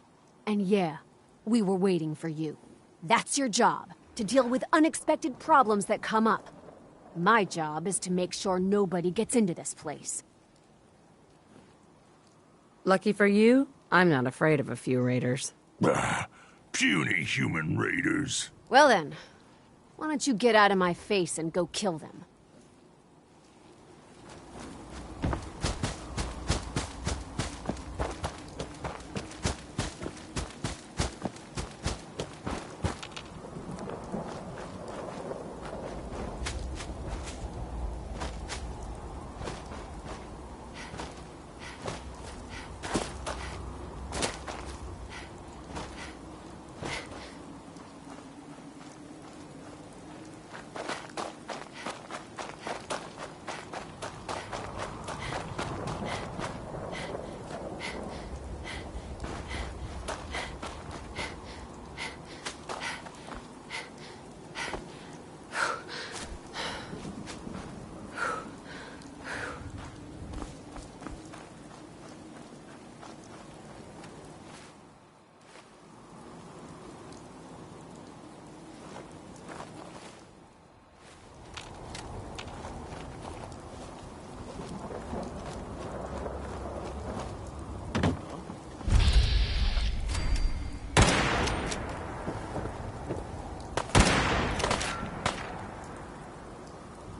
And yeah, we were waiting for you. That's your job, to deal with unexpected problems that come up. My job is to make sure nobody gets into this place. Lucky for you, I'm not afraid of a few raiders. Puny human raiders. Well then, why don't you get out of my face and go kill them?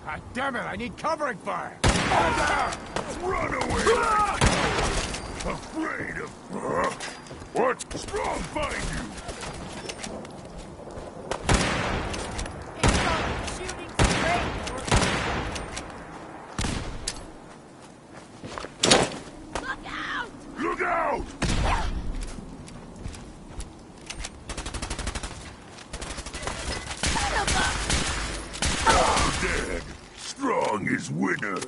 God damn it, I need covering fire! Run away! Afraid of... What? Strong find you! Look out! Look out! Dead. Strong is winner.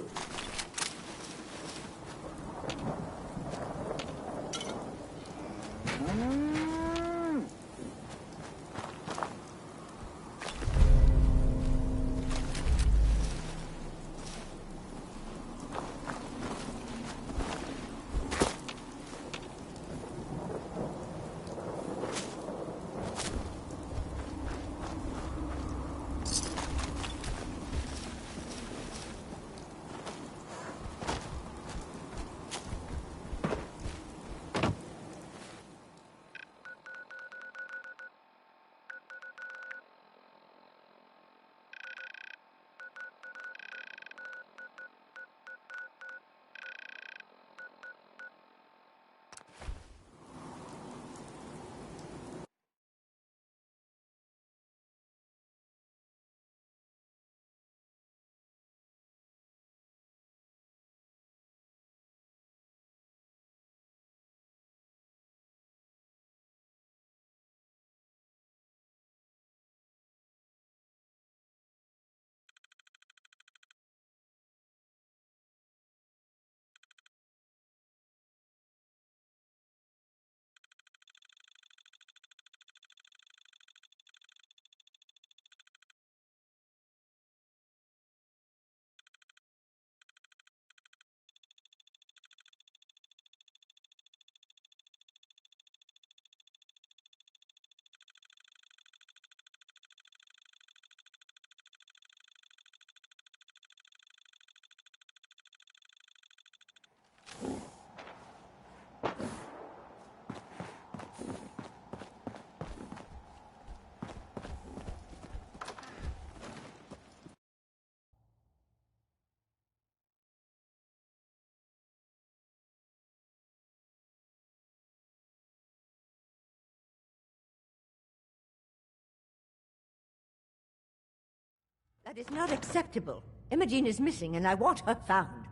That is not acceptable. Imogene is missing, and I want her found.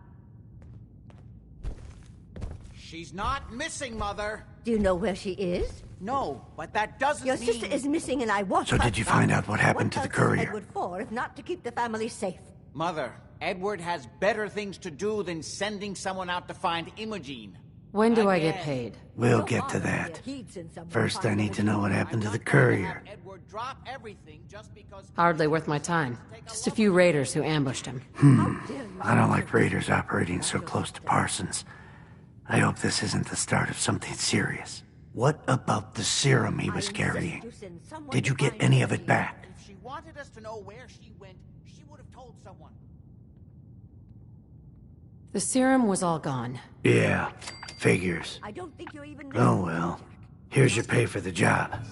She's not missing, Mother. Do you know where she is? No, but that doesn't Your mean... sister is missing, and I want So her did you found. find out what happened to the courier? Edward for, if not to keep the family safe? Mother, Edward has better things to do than sending someone out to find Imogene. When do I get paid? We'll get to that. First, I need to know what happened to the courier. Edward drop everything just because... Hardly worth my time. Just a few raiders who ambushed him. I don't like raiders operating so close to Parsons. I hope this isn't the start of something serious. What about the serum he was carrying? Did you get any of it back? If she wanted us to know where she went, she would have told someone. The serum was all gone. Yeah. Figures. I don't think you're even Oh well. Here's your pay for the job.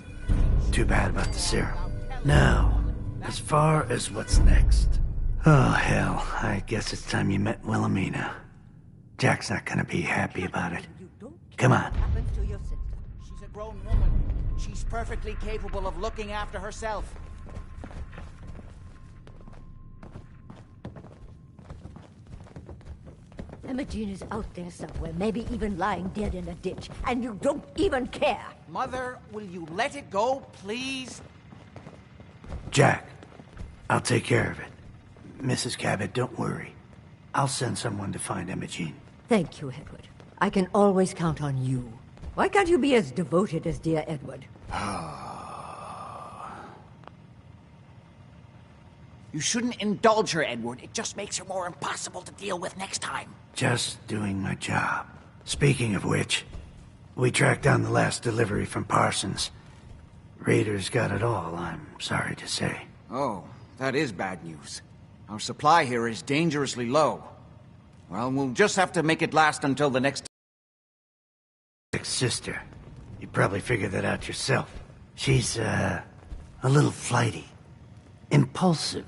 Too bad about the serum. Now, as far as what's next. Oh, hell. I guess it's time you met Wilhelmina. Jack's not gonna be happy about it. Come on. Happens to your sister. She's a grown woman. She's perfectly capable of looking after herself. Imogene is out there somewhere, maybe even lying dead in a ditch, and you don't even care. Mother, will you let it go, please? Jack, I'll take care of it. Mrs. Cabot, don't worry. I'll send someone to find Imogene. Thank you, Edward. I can always count on you. Why can't you be as devoted as dear Edward? You shouldn't indulge her, Edward. It just makes her more impossible to deal with next time. Just doing my job. Speaking of which, we tracked down the last delivery from Parsons. Raiders got it all, I'm sorry to say. Oh, that is bad news. Our supply here is dangerously low. Well, we'll just have to make it last until the next... Sister. You probably figured that out yourself. She's, a little flighty. Impulsive.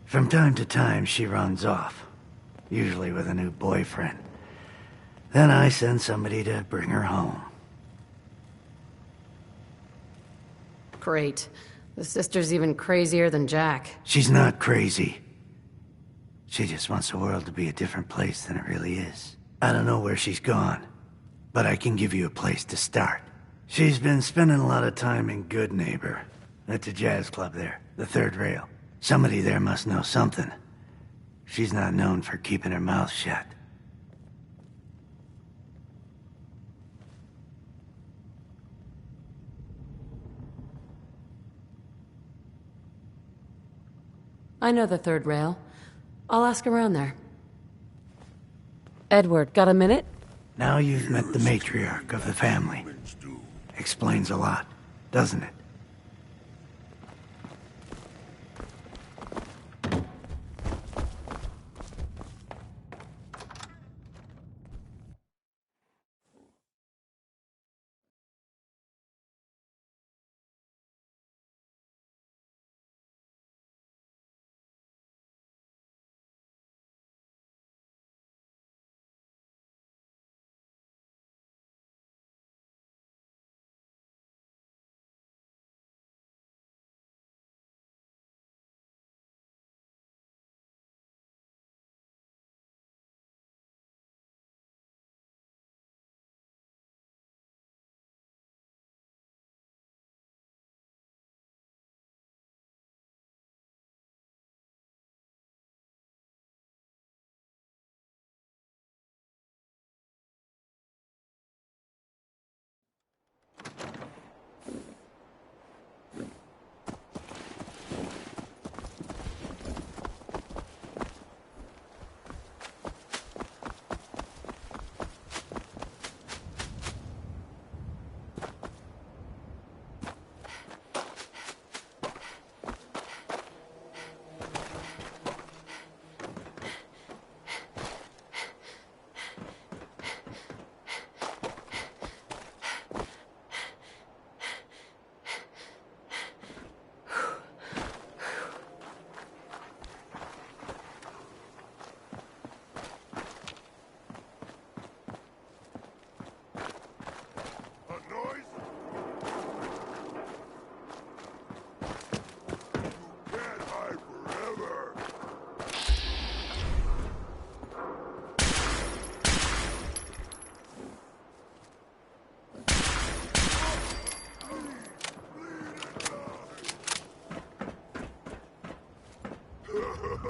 From time to time, she runs off. Usually with a new boyfriend. Then I send somebody to bring her home. Great. The sister's even crazier than Jack. She's not crazy. She just wants the world to be a different place than it really is. I don't know where she's gone, but I can give you a place to start. She's been spending a lot of time in Good Neighbor. At the jazz club there, the third rail. Somebody there must know something. She's not known for keeping her mouth shut. I know the third rail. I'll ask around there. Edward, got a minute? Now you've met the matriarch of the family. Explains a lot, doesn't it?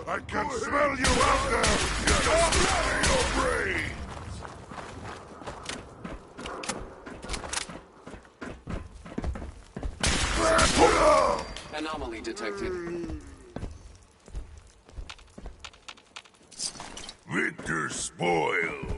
I can smell you out there! Get your brains! Anomaly detected. Victor spoils.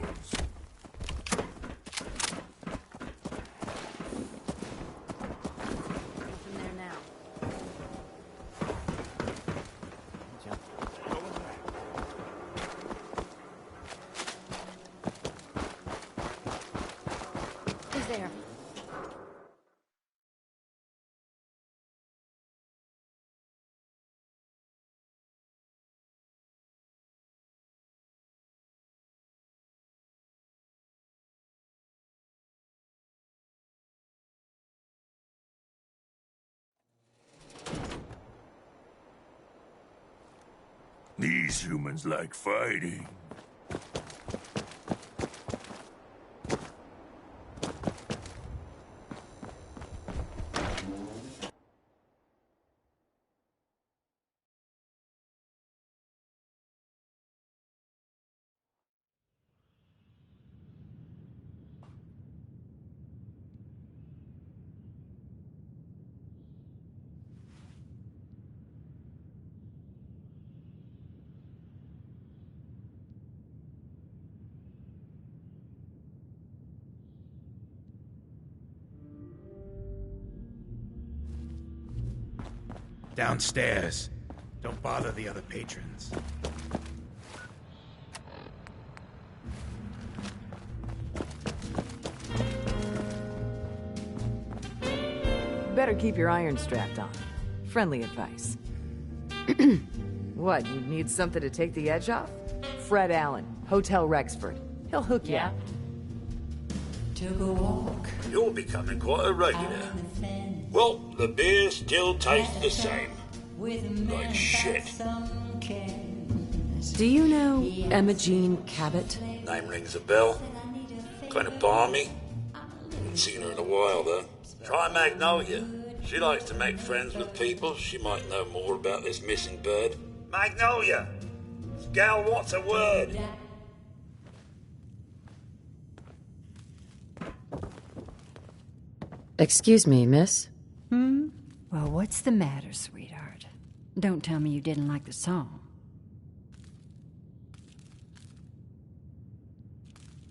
These humans like fighting. Downstairs. Don't bother the other patrons. Better keep your iron strapped on. Friendly advice. What, you need something to take the edge off? Fred Allen, Hotel Rexford. He'll hook you up. You're becoming quite a regular. Well, the beer still tastes the same. Like shit. Do you know Emma Jean Cabot? Name rings a bell. Kind of balmy. Haven't seen her in a while, though. Try Magnolia. She likes to make friends with people. She might know more about this missing bird. Magnolia! Gal, what's a word? Excuse me, miss? Well, what's the matter, sweetheart? Don't tell me you didn't like the song.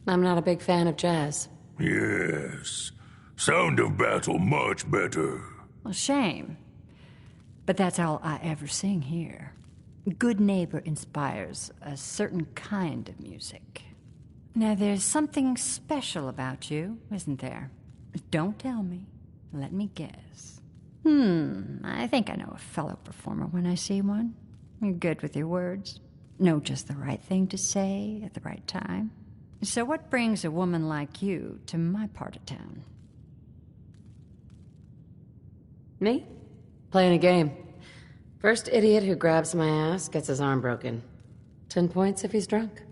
I'm not a big fan of jazz. Yes. Sound of battle much better. Well, shame. But that's all I ever sing here. Good Neighbor inspires a certain kind of music. Now, there's something special about you, isn't there? Don't tell me. Let me guess. I think I know a fellow performer when I see one. You're good with your words. Know just the right thing to say at the right time. So what brings a woman like you to my part of town? Me? Playing a game. First idiot who grabs my ass gets his arm broken. 10 points if he's drunk.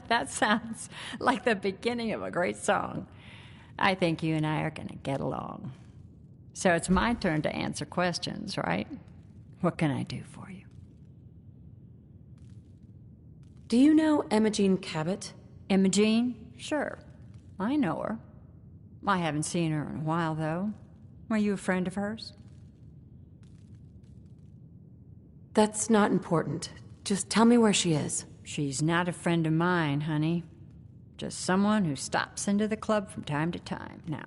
That sounds like the beginning of a great song. I think you and I are gonna get along. So it's my turn to answer questions, right? What can I do for you? Do you know Emma Jean Cabot? Emma Jean? Sure. I know her. I haven't seen her in a while, though. Were you a friend of hers? That's not important. Just tell me where she is. She's not a friend of mine, honey. Just someone who stops into the club from time to time. Now,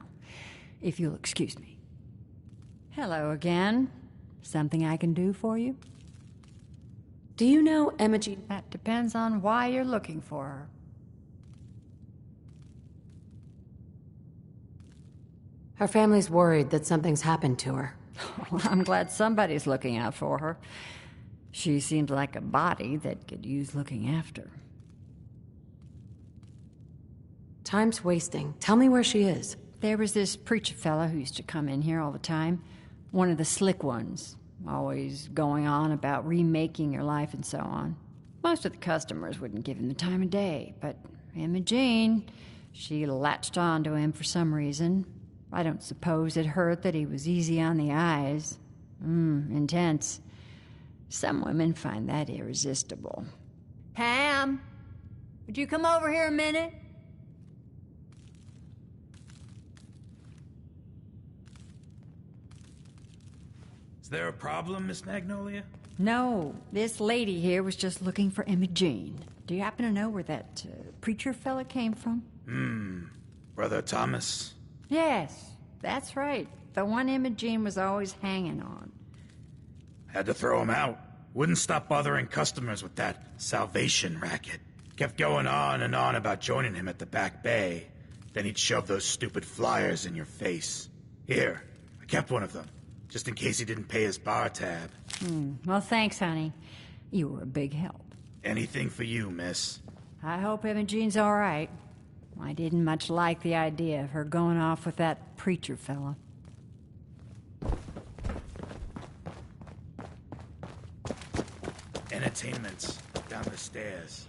if you'll excuse me. Hello again. Something I can do for you? Do you know Emma Jean? That depends on why you're looking for her. Her family's worried that something's happened to her. Well, I'm glad somebody's looking out for her. She seems like a body that could use looking after. Time's wasting. Tell me where she is. There was this preacher fella who used to come in here all the time. One of the slick ones. Always going on about remaking your life and so on. Most of the customers wouldn't give him the time of day, but Emma Jean, she latched on to him for some reason. I don't suppose it hurt that he was easy on the eyes. Intense. Some women find that irresistible. Pam, would you come over here a minute? Is there a problem, Miss Magnolia? No, this lady here was just looking for Emma Jean. Do you happen to know where that preacher fella came from? Brother Thomas? Yes, that's right. The one Emma Jean was always hanging on. Had to throw him out. Wouldn't stop bothering customers with that salvation racket. Kept going on and on about joining him at the back bay. Then he'd shove those stupid flyers in your face. Here, I kept one of them, just in case he didn't pay his bar tab. Well, thanks, honey. You were a big help. Anything for you, miss. I hope Emma Jean's all right. I didn't much like the idea of her going off with that preacher fella. And Entertainment. Down the stairs.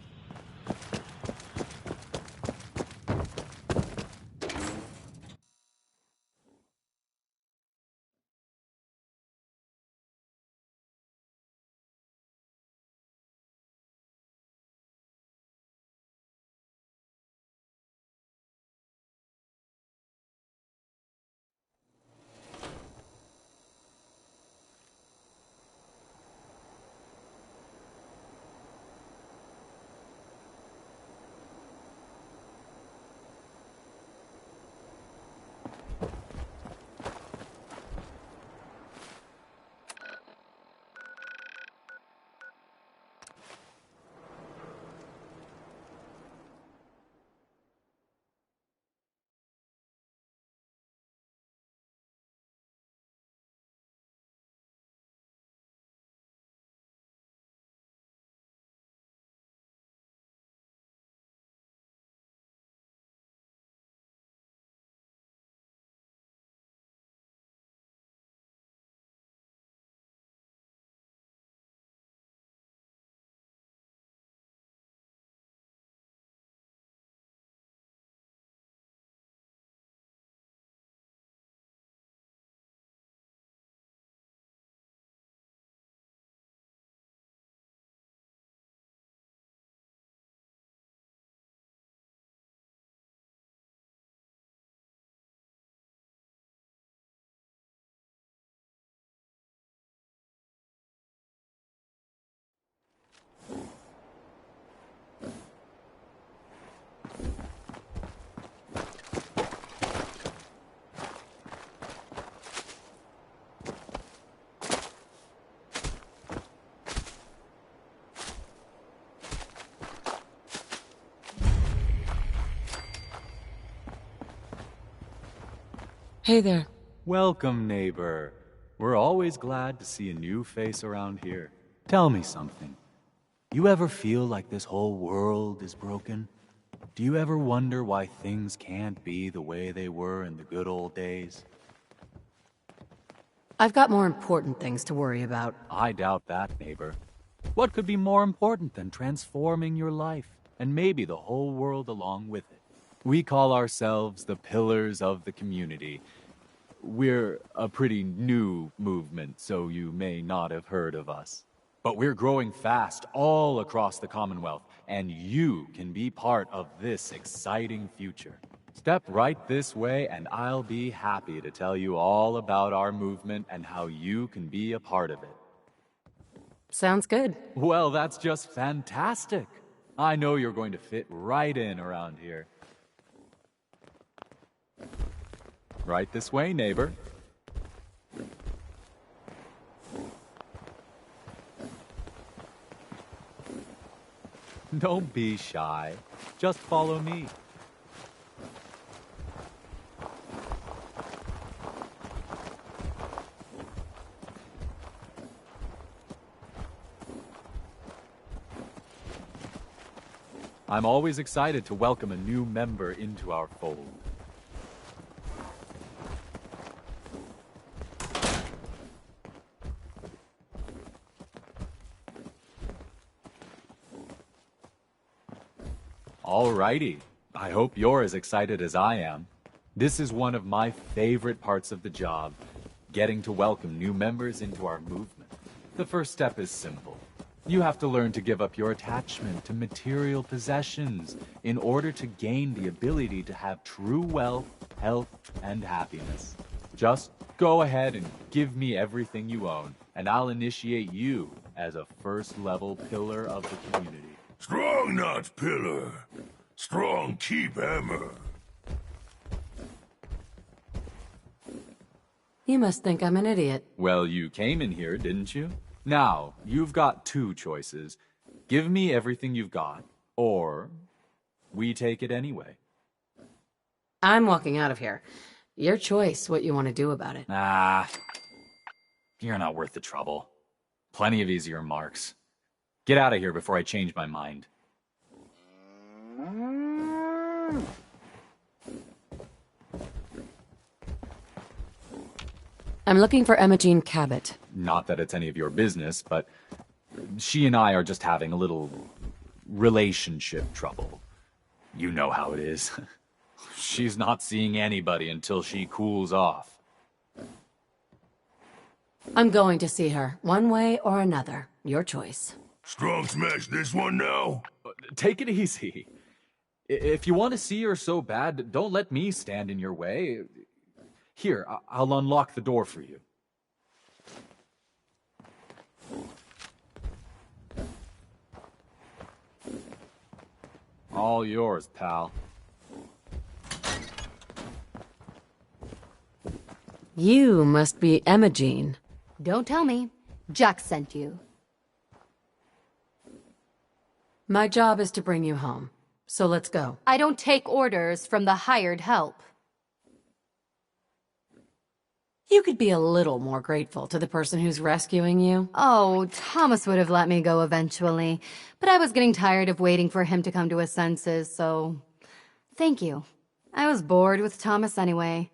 Hey there. Welcome, neighbor. We're always glad to see a new face around here. Tell me something. You ever feel like this whole world is broken? Do you ever wonder why things can't be the way they were in the good old days? I've got more important things to worry about. I doubt that, neighbor. What could be more important than transforming your life, and maybe the whole world along with it? We call ourselves the Pillars of the Community. We're a pretty new movement, so you may not have heard of us. But we're growing fast all across the Commonwealth, and you can be part of this exciting future. Step right this way, and I'll be happy to tell you all about our movement and how you can be a part of it. Sounds good. Well, that's just fantastic. I know you're going to fit right in around here. Right this way, neighbor. Don't be shy. Just follow me. I'm always excited to welcome a new member into our fold. Alrighty. I hope you're as excited as I am. This is one of my favorite parts of the job, getting to welcome new members into our movement. The first step is simple. You have to learn to give up your attachment to material possessions in order to gain the ability to have true wealth, health, and happiness. Just go ahead and give me everything you own, and I'll initiate you as a first-level pillar of the community. Strong not pillar. Strong keep hammer. You must think I'm an idiot. Well, you came in here, didn't you? Now, you've got two choices. Give me everything you've got, or we take it anyway. I'm walking out of here. Your choice what you want to do about it. Ah, you're not worth the trouble. Plenty of easier marks. Get out of here before I change my mind. I'm looking for Emma Jean Cabot. Not that it's any of your business, but She and I are just having a little relationship trouble. You know how it is. She's not seeing anybody until she cools off. I'm going to see her, one way or another. Your choice. Strong smash this one now? Take it easy. If you want to see her so bad, don't let me stand in your way. Here, I'll unlock the door for you. All yours, pal. You must be Emma-Jean. Don't tell me. Jack sent you. My job is to bring you home. So let's go. I don't take orders from the hired help. You could be a little more grateful to the person who's rescuing you. Oh, Thomas would have let me go eventually, but I was getting tired of waiting for him to come to his senses, so thank you. I was bored with Thomas anyway.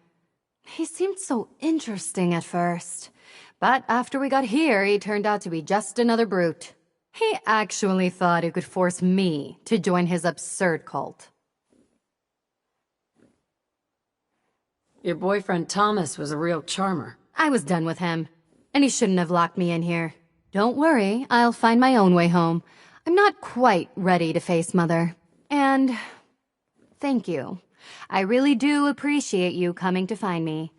He seemed so interesting at first, but after we got here, he turned out to be just another brute. He actually thought he could force me to join his absurd cult. Your boyfriend Thomas was a real charmer. I was done with him, and he shouldn't have locked me in here. Don't worry, I'll find my own way home. I'm not quite ready to face Mother. And thank you. I really do appreciate you coming to find me,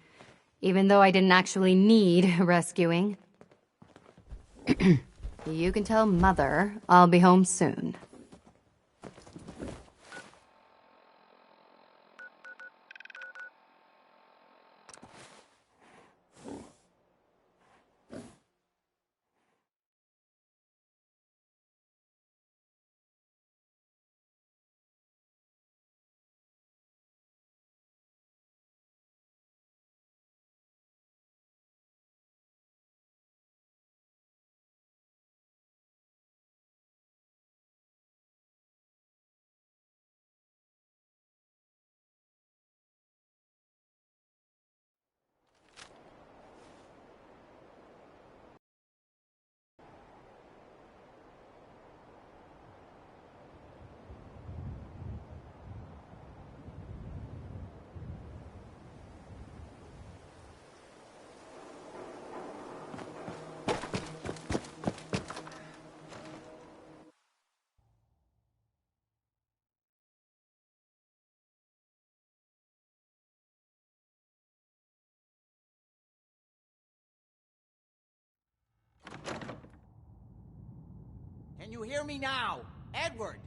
even though I didn't actually need rescuing. You can tell Mother I'll be home soon. Can you hear me now? Edward!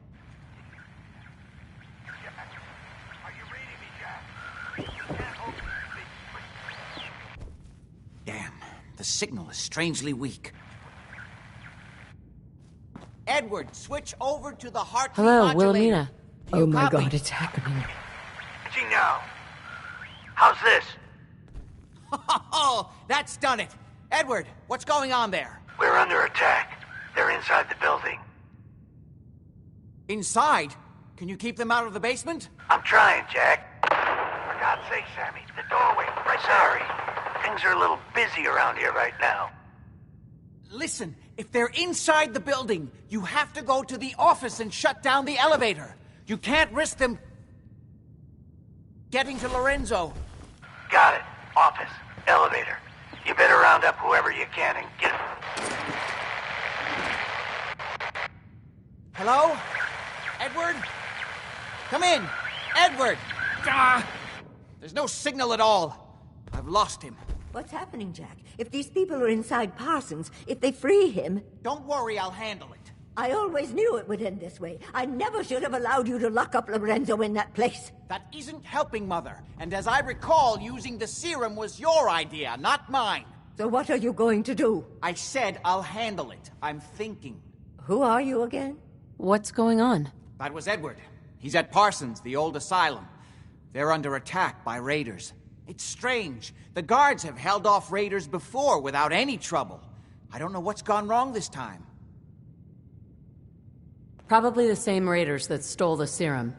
Are you reading me, Jack? You can't hold me. Damn, the signal is strangely weak. Edward, switch over to the heart Hello, modulator. Wilhelmina. Oh my copy? god, it's happening. Gee, now. How's this? Oh, that's done it. Edward, what's going on there? We're under attack. They're inside the building. Inside? Can you keep them out of the basement? I'm trying, Jack. For God's sake, Sammy, the doorway. Right, sorry. Things are a little busy around here right now. Listen, if they're inside the building, you have to go to the office and shut down the elevator. You can't risk them getting to Lorenzo. Got it. Office. Elevator. You better round up whoever you can and get... Hello? Edward? Come in! Edward! Ah! There's no signal at all. I've lost him. What's happening, Jack? If these people are inside Parsons, if they free him... Don't worry, I'll handle it. I always knew it would end this way. I never should have allowed you to lock up Lorenzo in that place. That isn't helping, Mother. And as I recall, using the serum was your idea, not mine. So what are you going to do? I said I'll handle it. I'm thinking. Who are you again? What's going on? That was Edward. He's at Parsons, the old asylum. They're under attack by raiders. It's strange. The guards have held off raiders before without any trouble. I don't know what's gone wrong this time. Probably the same raiders that stole the serum.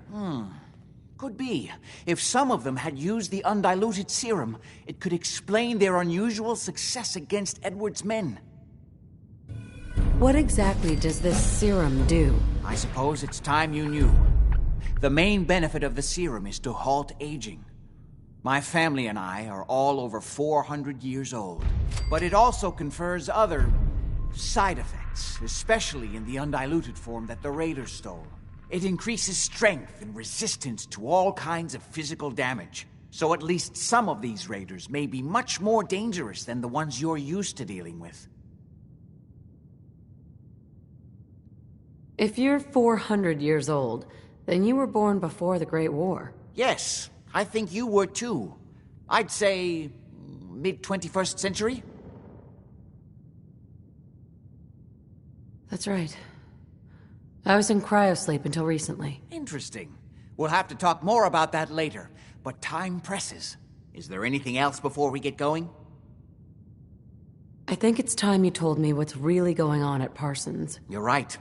Could be. If some of them had used the undiluted serum, it could explain their unusual success against Edward's men. What exactly does this serum do? I suppose it's time you knew. The main benefit of the serum is to halt aging. My family and I are all over 400 years old. But it also confers other side effects, especially in the undiluted form that the Raiders stole. It increases strength and resistance to all kinds of physical damage. So at least some of these Raiders may be much more dangerous than the ones you're used to dealing with. If you're 400 years old, then you were born before the Great War. Yes, I think you were too. I'd say mid-21st century? That's right. I was in cryosleep until recently. Interesting. We'll have to talk more about that later, but time presses. Is there anything else before we get going? I think it's time you told me what's really going on at Parsons. You're right.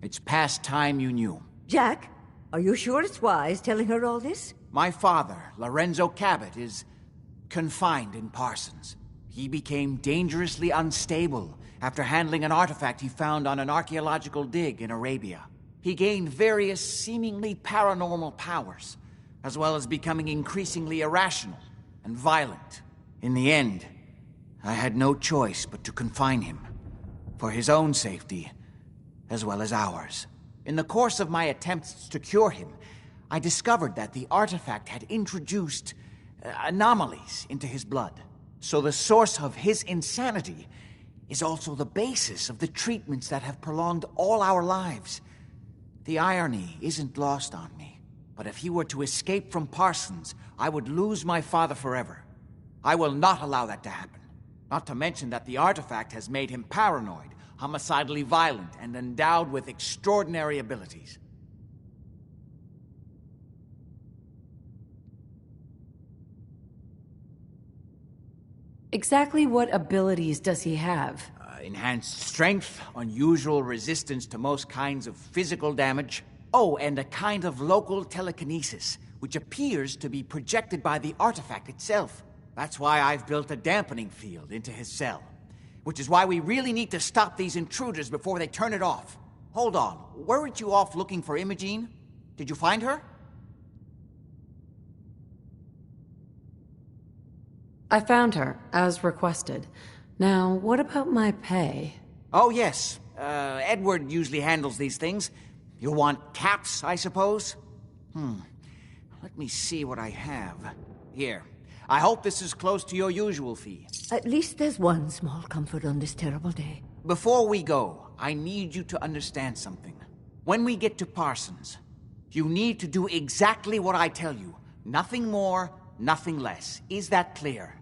It's past time you knew. Jack, are you sure it's wise telling her all this? My father, Lorenzo Cabot, is confined in Parsons. He became dangerously unstable after handling an artifact he found on an archaeological dig in Arabia. He gained various seemingly paranormal powers, as well as becoming increasingly irrational and violent. In the end, I had no choice but to confine him, for his own safety, as well as ours. In the course of my attempts to cure him, I discovered that the artifact had introduced anomalies into his blood. So the source of his insanity is also the basis of the treatments that have prolonged all our lives. The irony isn't lost on me, but if he were to escape from Parsons, I would lose my father forever. I will not allow that to happen. Not to mention that the artifact has made him paranoid, homicidally violent, and endowed with extraordinary abilities. Exactly what abilities does he have? Enhanced strength, unusual resistance to most kinds of physical damage. Oh, and a kind of local telekinesis, which appears to be projected by the artifact itself. That's why I've built a dampening field into his cell. Which is why we really need to stop these intruders before they turn it off. Hold on, weren't you off looking for Imogene? Did you find her? I found her, as requested. Now, what about my pay? Oh, yes. Edward usually handles these things. You'll want caps, I suppose? Let me see what I have. Here. I hope this is close to your usual fee. At least there's one small comfort on this terrible day. Before we go, I need you to understand something. When we get to Parsons, you need to do exactly what I tell you. Nothing more, nothing less. Is that clear?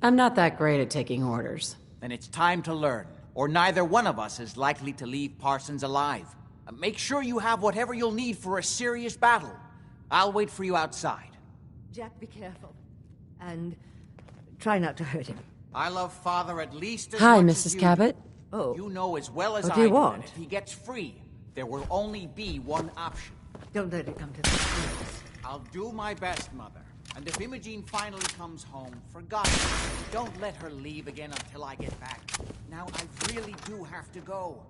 I'm not that great at taking orders. Then it's time to learn, or neither one of us is likely to leave Parsons alive. Make sure you have whatever you'll need for a serious battle. I'll wait for you outside. Jack, be careful. And try not to hurt him. I love Father at least as Hi, much Mrs. as you Cabot. do. Oh. You know as well as What I do you do want? that if he gets free, there will only be one option. Don't let it come to this. I'll do my best, Mother. And if Imogene finally comes home, for God's sake, don't let her leave again until I get back. Now I really do have to go.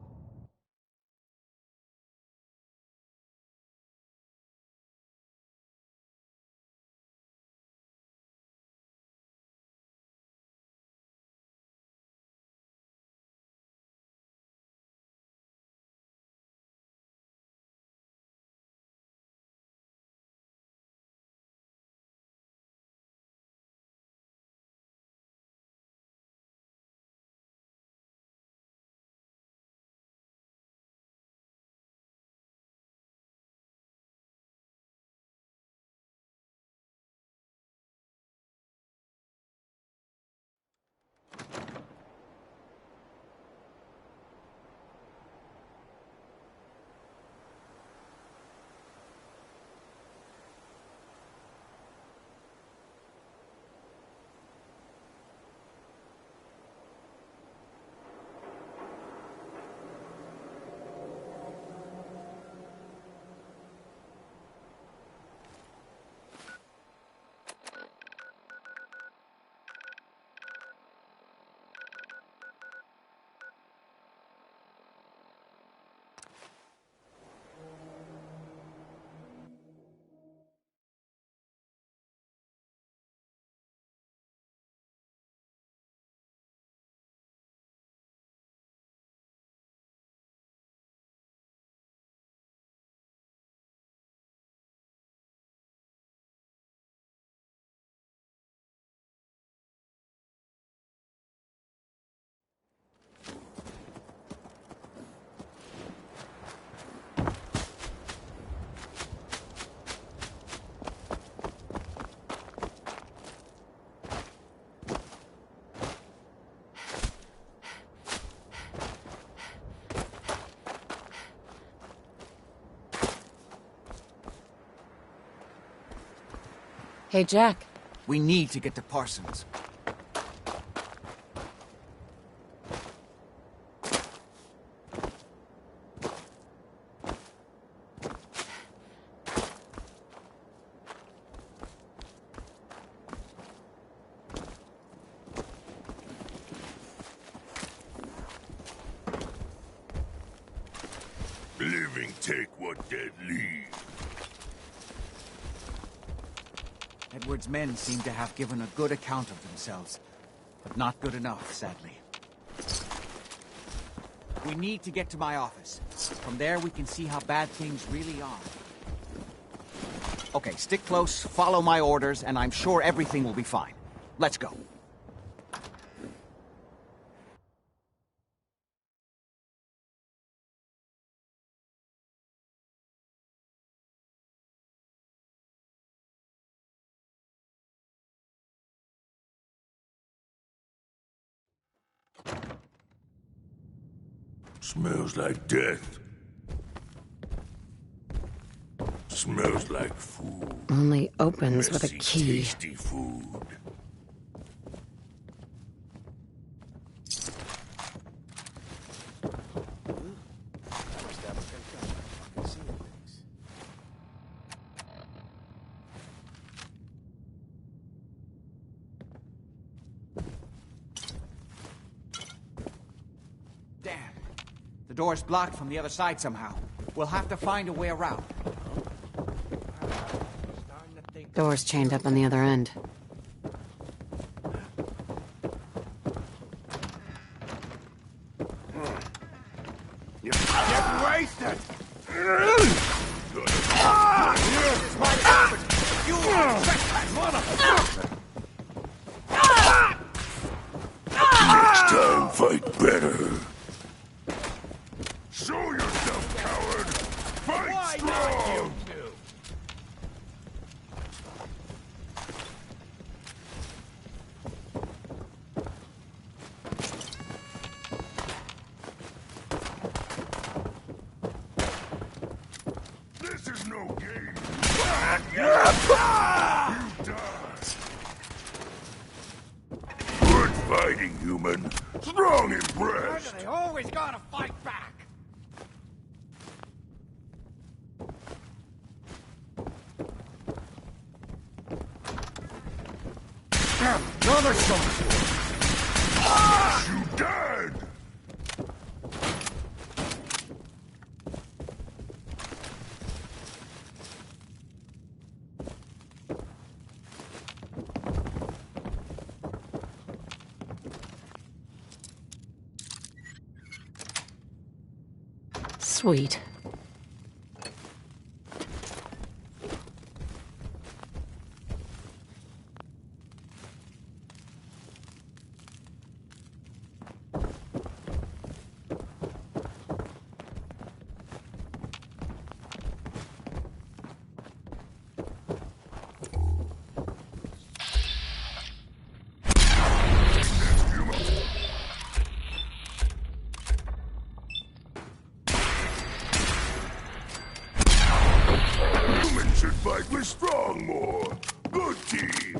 Hey, Jack. We need to get to Parsons. Living take what dead leave. Edward's men seem to have given a good account of themselves, but not good enough, sadly. We need to get to my office. From there, we can see how bad things really are. Okay, stick close, follow my orders, and I'm sure everything will be fine. Let's go. Smells like death. Smells like food. Only opens with a Messy, key. tasty food. Damn. The door's blocked from the other side somehow. We'll have to find a way around. Door's chained up on the other end. You're getting wasted! Next time, fight better. Show yourself, coward! Fight strong! This is no game. You die. Good fighting, human. Strong impressed. They always gotta fight back! Another soldier! You dead! Sweet. Human should fight with strong more. Good team.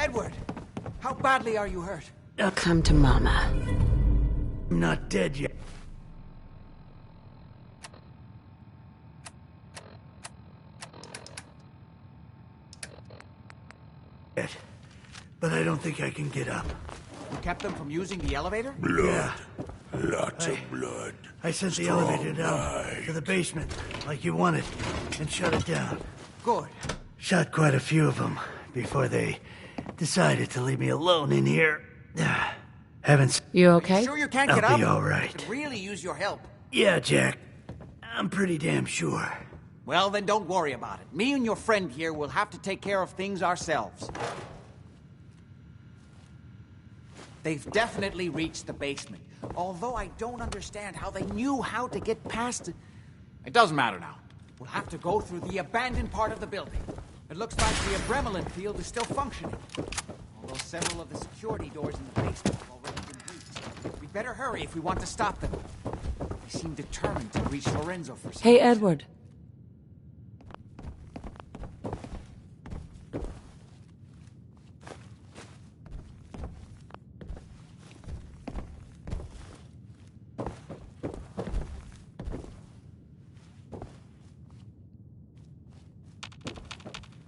Edward, how badly are you hurt? I'll come to Mama. I'm not dead yet. But I don't think I can get up. You kept them from using the elevator? Blood. Yeah. Lots of blood. I sent the Strong elevator down mind. to the basement, like you wanted, and shut it down. Good. Shot quite a few of them before they decided to leave me alone in here. Haven't... You okay? Sure you can't get up? I'll be all right. Could really use your help. Yeah, Jack. I'm pretty damn sure. Well, then don't worry about it. Me and your friend here will have to take care of things ourselves. They've definitely reached the basement. Although I don't understand how they knew how to get past it. It doesn't matter now. We'll have to go through the abandoned part of the building. It looks like the Abremelin field is still functioning. Although several of the security doors in the basement have already been breached. We'd better hurry if we want to stop them. They seem determined to reach Lorenzo for some Hey, reason. Edward.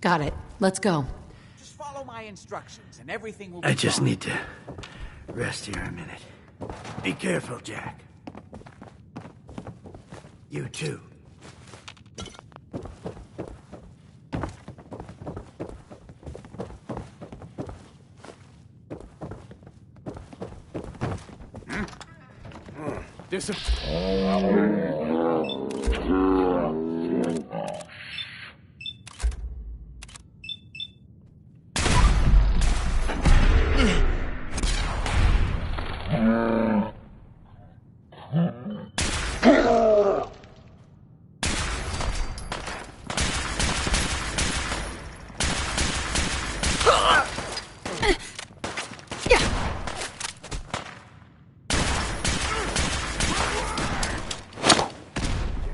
Got it. Let's go. Just follow my instructions and everything will be I just fine. need to rest here a minute. Be careful, Jack. You too.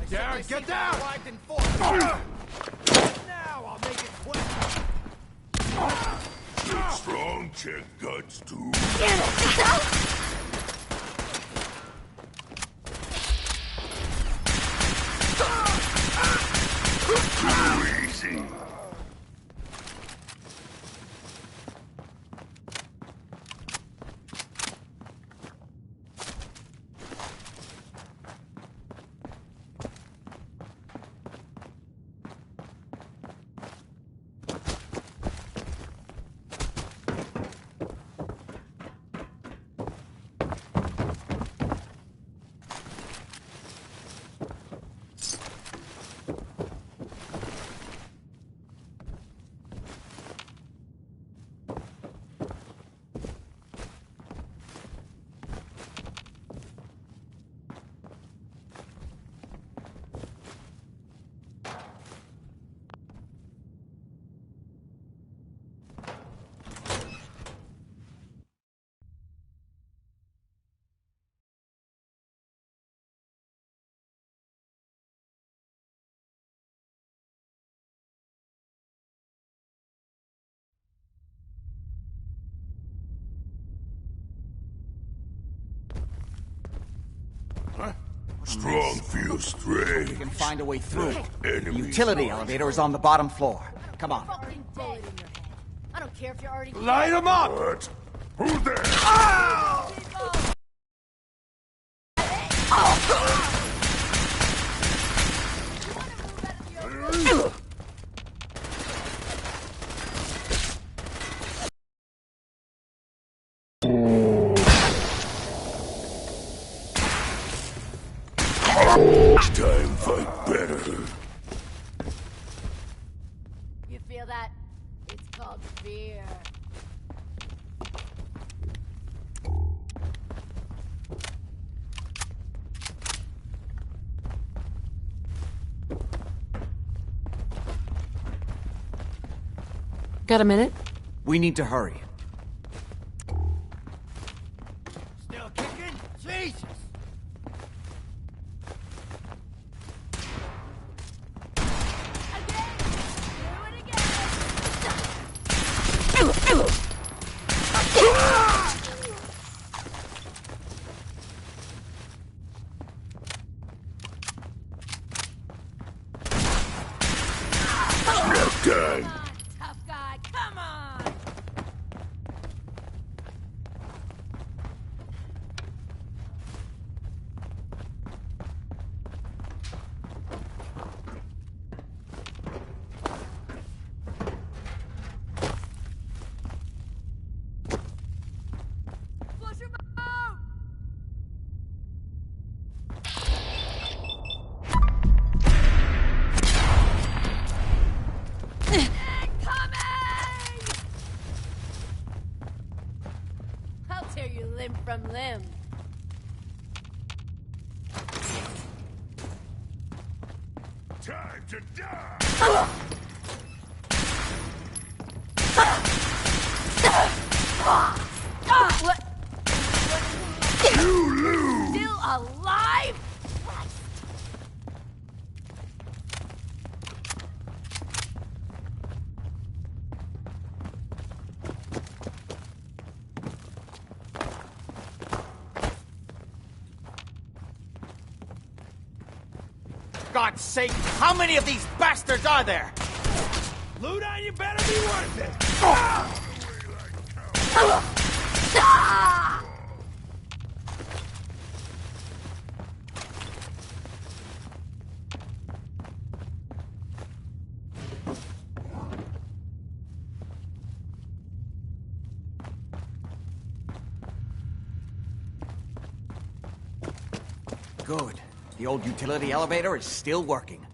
Darren, get down! Now I'll make it quick. Strong check guts too. Too easy. Strong feels strange. We can find a way through it. The Enemies utility elevator is on the bottom floor. Come on. Fucking bullet in your head. I don't care if you're already Light him up! What? Who's there? Time fight better. You feel that? It's called fear. Got a minute? We need to hurry. Still kicking? Jesus! Time. Tough guy, come on! Push him up! to die! You lose! Still alive? God's sake, how many of these bastards are there? Luda, you better be worth it! Good. The old utility elevator is still working.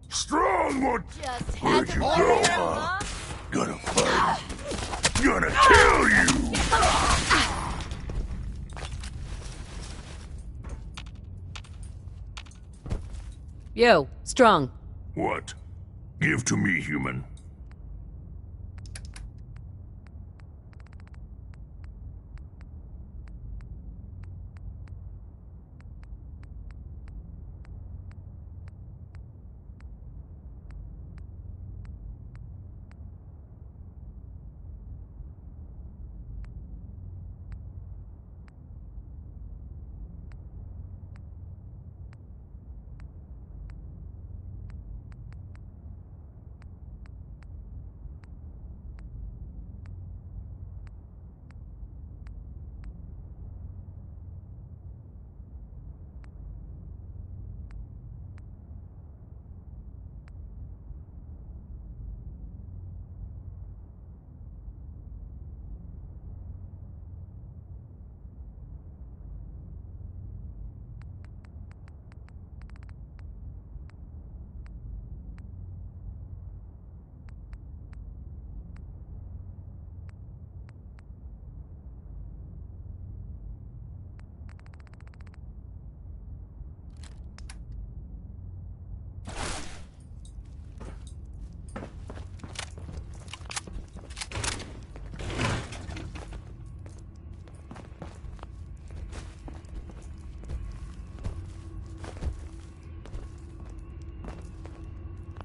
Strong one! Just Where'd had you to go, warn you, huh? huh? Gonna fight. Gonna kill you! Yo, Strong. What? Give to me, human.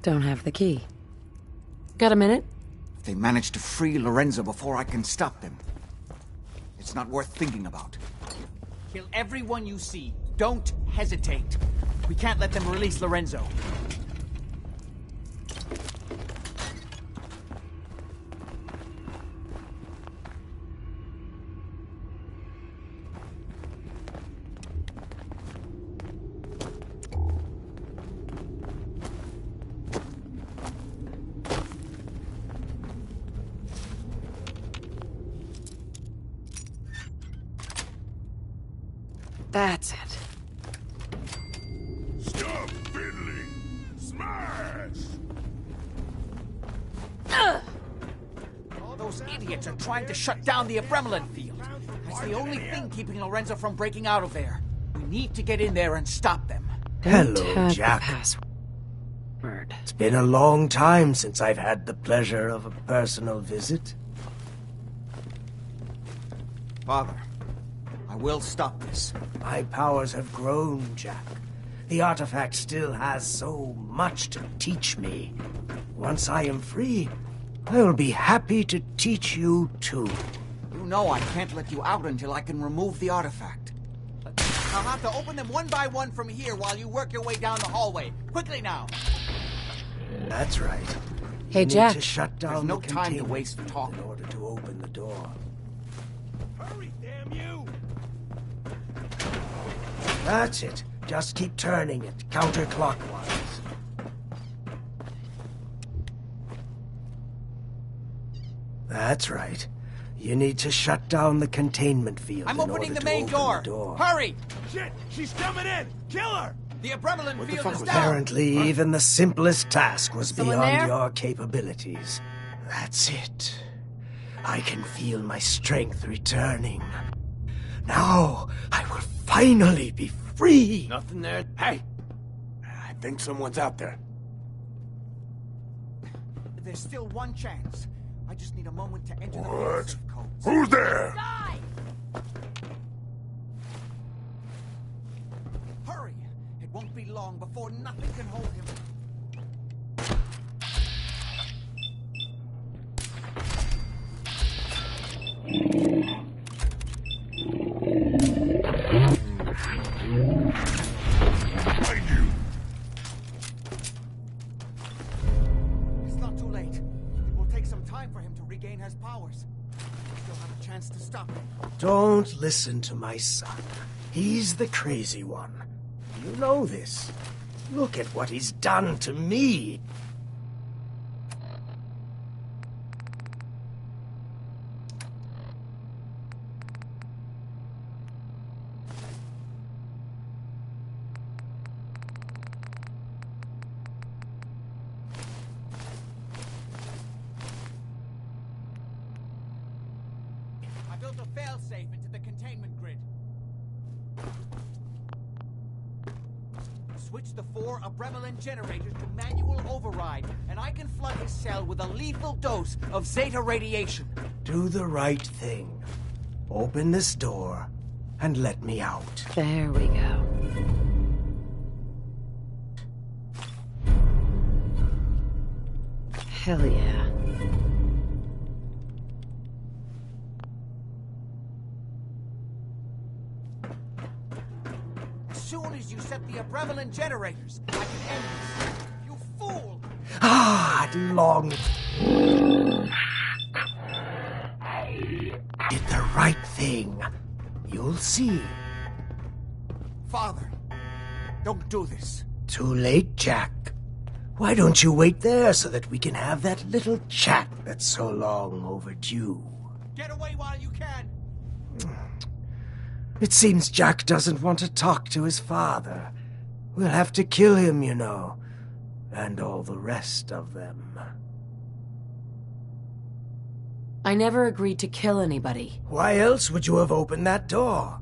Don't have the key. Got a minute? If they manage to free Lorenzo before I can stop them, it's not worth thinking about. Kill everyone you see. Don't hesitate. We can't let them release Lorenzo. That's it. Stop fiddling! Smash! All those idiots are trying to shut down the Abramelin field. That's the only thing keeping Lorenzo from breaking out of there. We need to get in there and stop them. Hello, Jack. Word. It's been a long time since I've had the pleasure of a personal visit. Father, I will stop this. My powers have grown, Jack. The artifact still has so much to teach me. Once I am free, I will be happy to teach you too. You know I can't let you out until I can remove the artifact. I'll have to open them one by one from here while you work your way down the hallway. Quickly now. That's right. Hey, You need Jack. to shut down There's no the time to containment waste talk. in order to open the door. Hurry, damn you! That's it. Just keep turning it counterclockwise. That's right. You need to shut down the containment field. I'm in opening order the to main open door. the door. Hurry! Shit! She's coming in! Kill her! The Abremelin field is down. Apparently, even the simplest task was Someone beyond there? your capabilities. That's it. I can feel my strength returning. Now, I will finally be free! Nothing there. Hey! I think someone's out there. There's still one chance. I just need a moment to enter the What? safe codes. Who's there? Hurry! It won't be long before nothing can hold him. Behind you. It's not too late. It will take some time for him to regain his powers. Still have a chance to stop him. Don't listen to my son. He's the crazy one. You know this. Look at what he's done to me. I built a failsafe into the containment grid. Switch the 4 Abremelin generators to manual override, and I can flood his cell with a lethal dose of Zeta radiation. Do the right thing. Open this door and let me out. There we go. Hell yeah. As soon as you set the Abremelin generators, I can end this. You fool! Ah, at long. Did the right thing. You'll see. Father, don't do this. Too late, Jack. Why don't you wait there so that we can have that little chat that's so long overdue? Get away while you can! It seems Jack doesn't want to talk to his father. We'll have to kill him, you know. And all the rest of them. I never agreed to kill anybody. Why else would you have opened that door?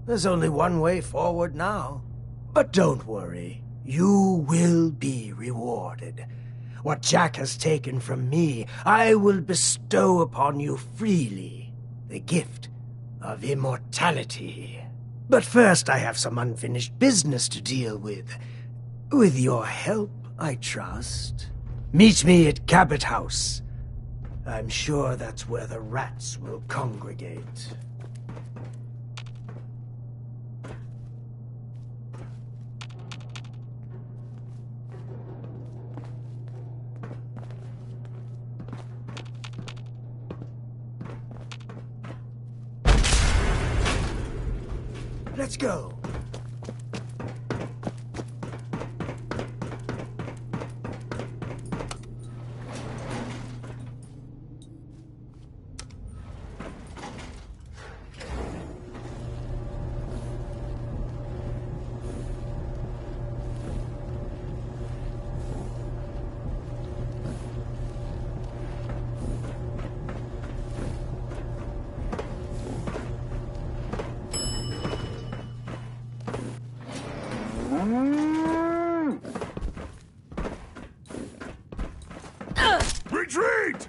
There's only one way forward now. But don't worry. You will be rewarded. What Jack has taken from me, I will bestow upon you freely. The gift of immortality. But first I have some unfinished business to deal with. With your help, I trust. Meet me at Cabot House. I'm sure that's where the rats will congregate. Let's go. Retreat!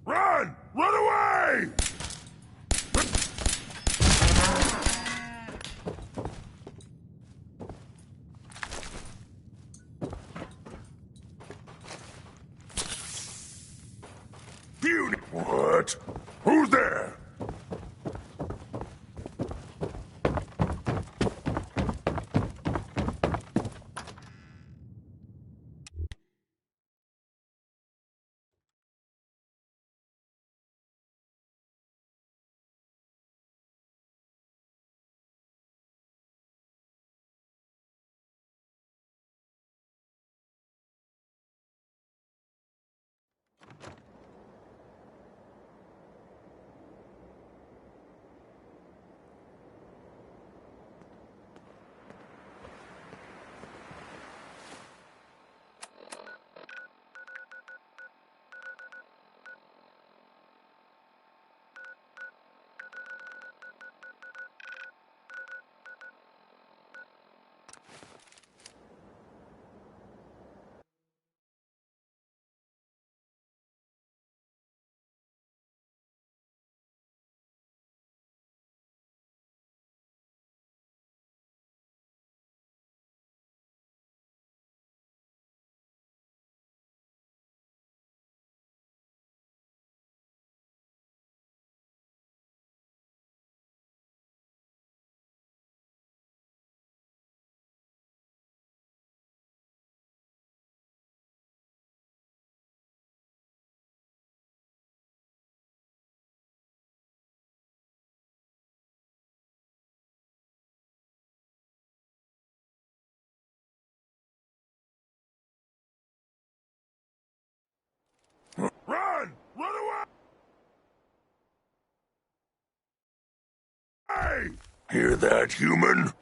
Run! Run away! Beauty! What? Who's there? Hear that, human?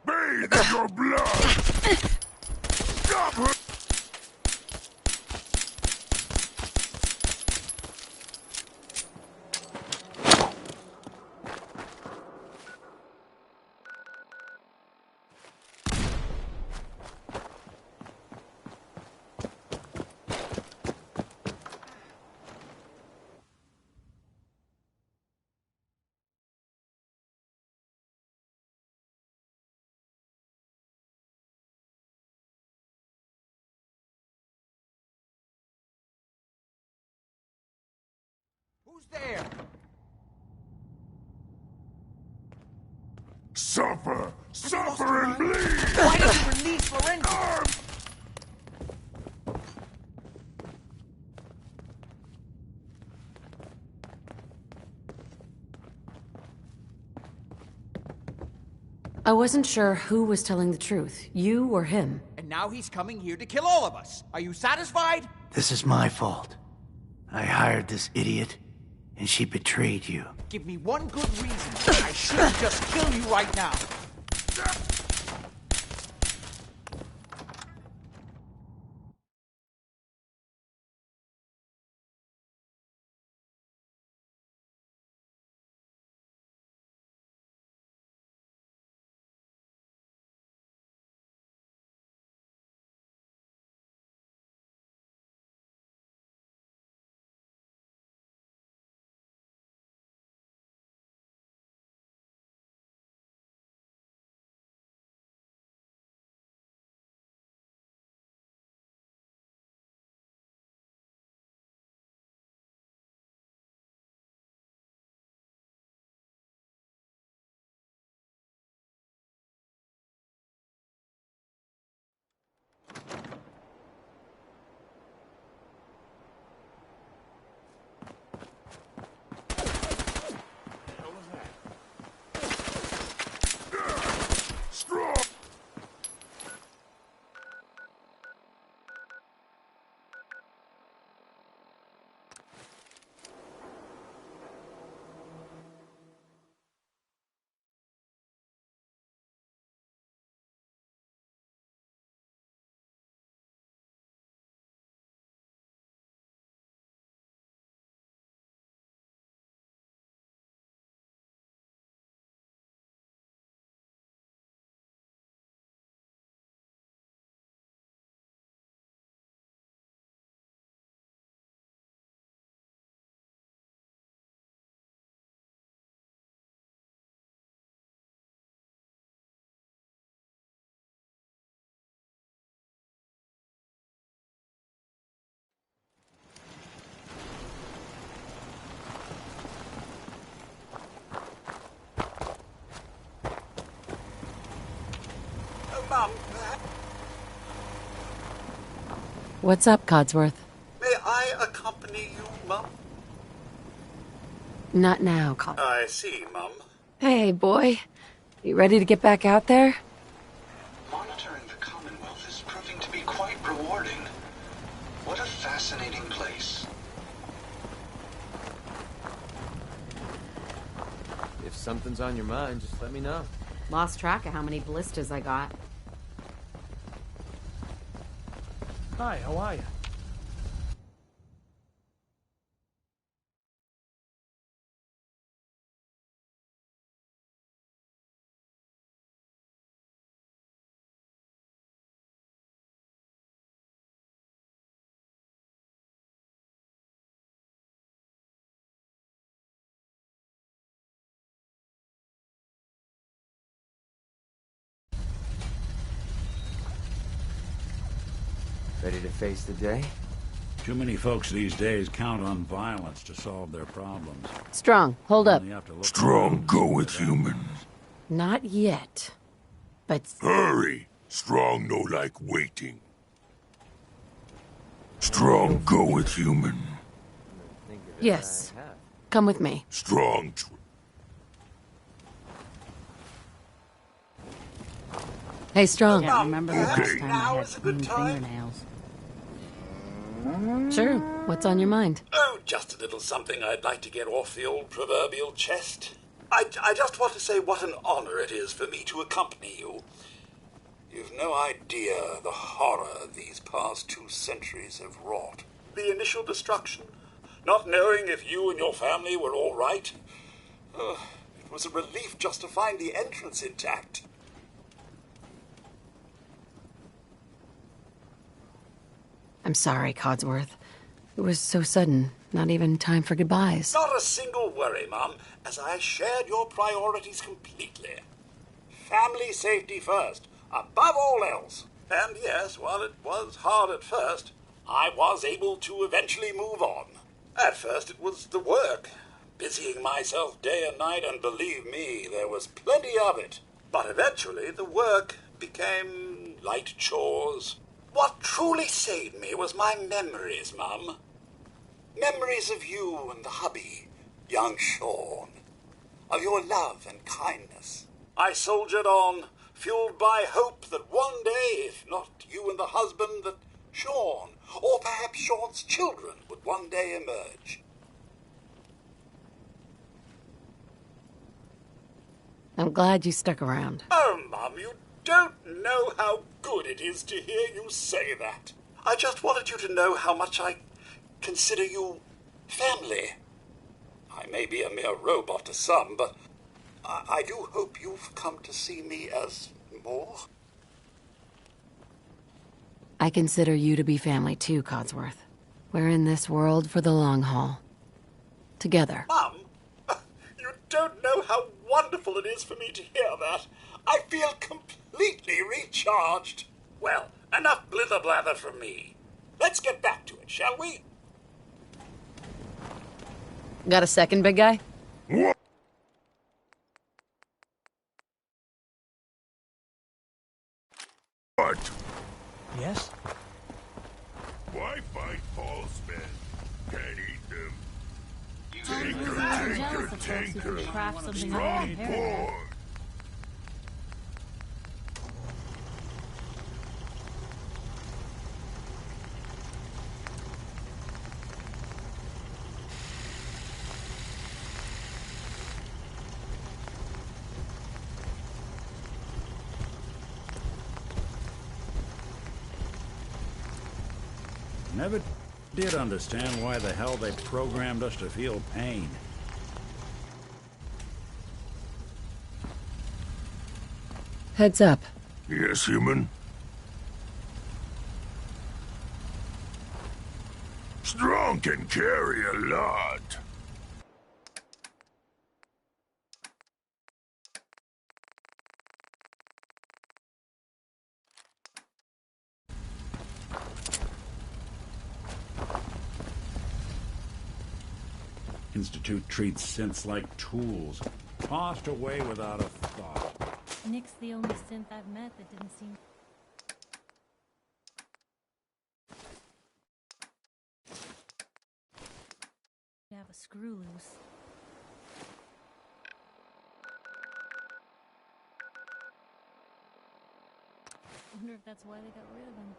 Bathe in your blood! Stop her! Who's there? Suffer! Suffer and bleed! Why did you release Lorenzo? I wasn't sure who was telling the truth, you or him. And now he's coming here to kill all of us. Are you satisfied? This is my fault. I hired this idiot, and she betrayed you. Give me one good reason why I shouldn't just kill you right now. Mum, What's up, Codsworth? may I accompany you, Mum? Not now, Cod. I see, Mum. Hey, boy. You ready to get back out there? Monitoring the Commonwealth is proving to be quite rewarding. What a fascinating place. If something's on your mind, just let me know. Lost track of how many blisters I got. Hi, how are you? Ready to face the day? Too many folks these days count on violence to solve their problems. Strong, hold up. Strong, go with humans. Not yet. But... Hurry! Strong no like waiting. Strong, go with human. Yes. Come with me. Strong. Hey, Strong. Can't remember the last time I had clean fingernails. Sure. What's on your mind? Oh, just a little something I'd like to get off the old proverbial chest. I just want to say what an honor it is for me to accompany you. You've no idea the horror these past 2 centuries have wrought. The initial destruction, not knowing if you and your family were all right. It was a relief just to find the entrance intact. I'm sorry, Codsworth. It was so sudden. Not even time for goodbyes. Not a single worry, Mum, as I shared your priorities completely. Family safety first, above all else. And yes, while it was hard at first, I was able to eventually move on. At first it was the work, busying myself day and night, and believe me, there was plenty of it. But eventually the work became light chores. What truly saved me was my memories, Mum. Memories of you and the hubby, young Sean. Of your love and kindness. I soldiered on, fueled by hope that one day, if not you and the husband, that Sean, or perhaps Sean's children, would one day emerge. I'm glad you stuck around. Oh, Mum, you don't know how good it is to hear you say that. I just wanted you to know how much I consider you family. I may be a mere robot to some, but I do hope you've come to see me as more. I consider you to be family too, Codsworth. We're in this world for the long haul. Together. Mum, you don't know how wonderful it is for me to hear that. I feel completely recharged. Well, enough blither-blather from me. Let's get back to it, shall we? Got a second, big guy? What? Yes? Why fight false men? Can't eat them. Tinker. Strong boy. Never did understand why the hell they programmed us to feel pain. Heads up. Yes, human? Strong can carry a lot. Institute treats synths like tools, tossed away without a thought. Nick's the only synth I've met that didn't seem... to have a screw loose. Wonder if that's why they got rid of him.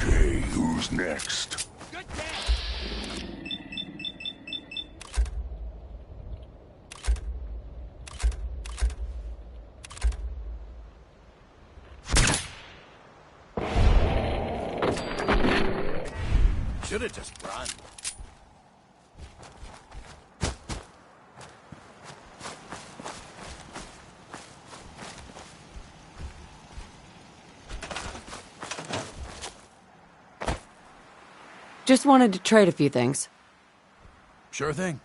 Okay, who's next? Should have just run. Just wanted to trade a few things. Sure thing.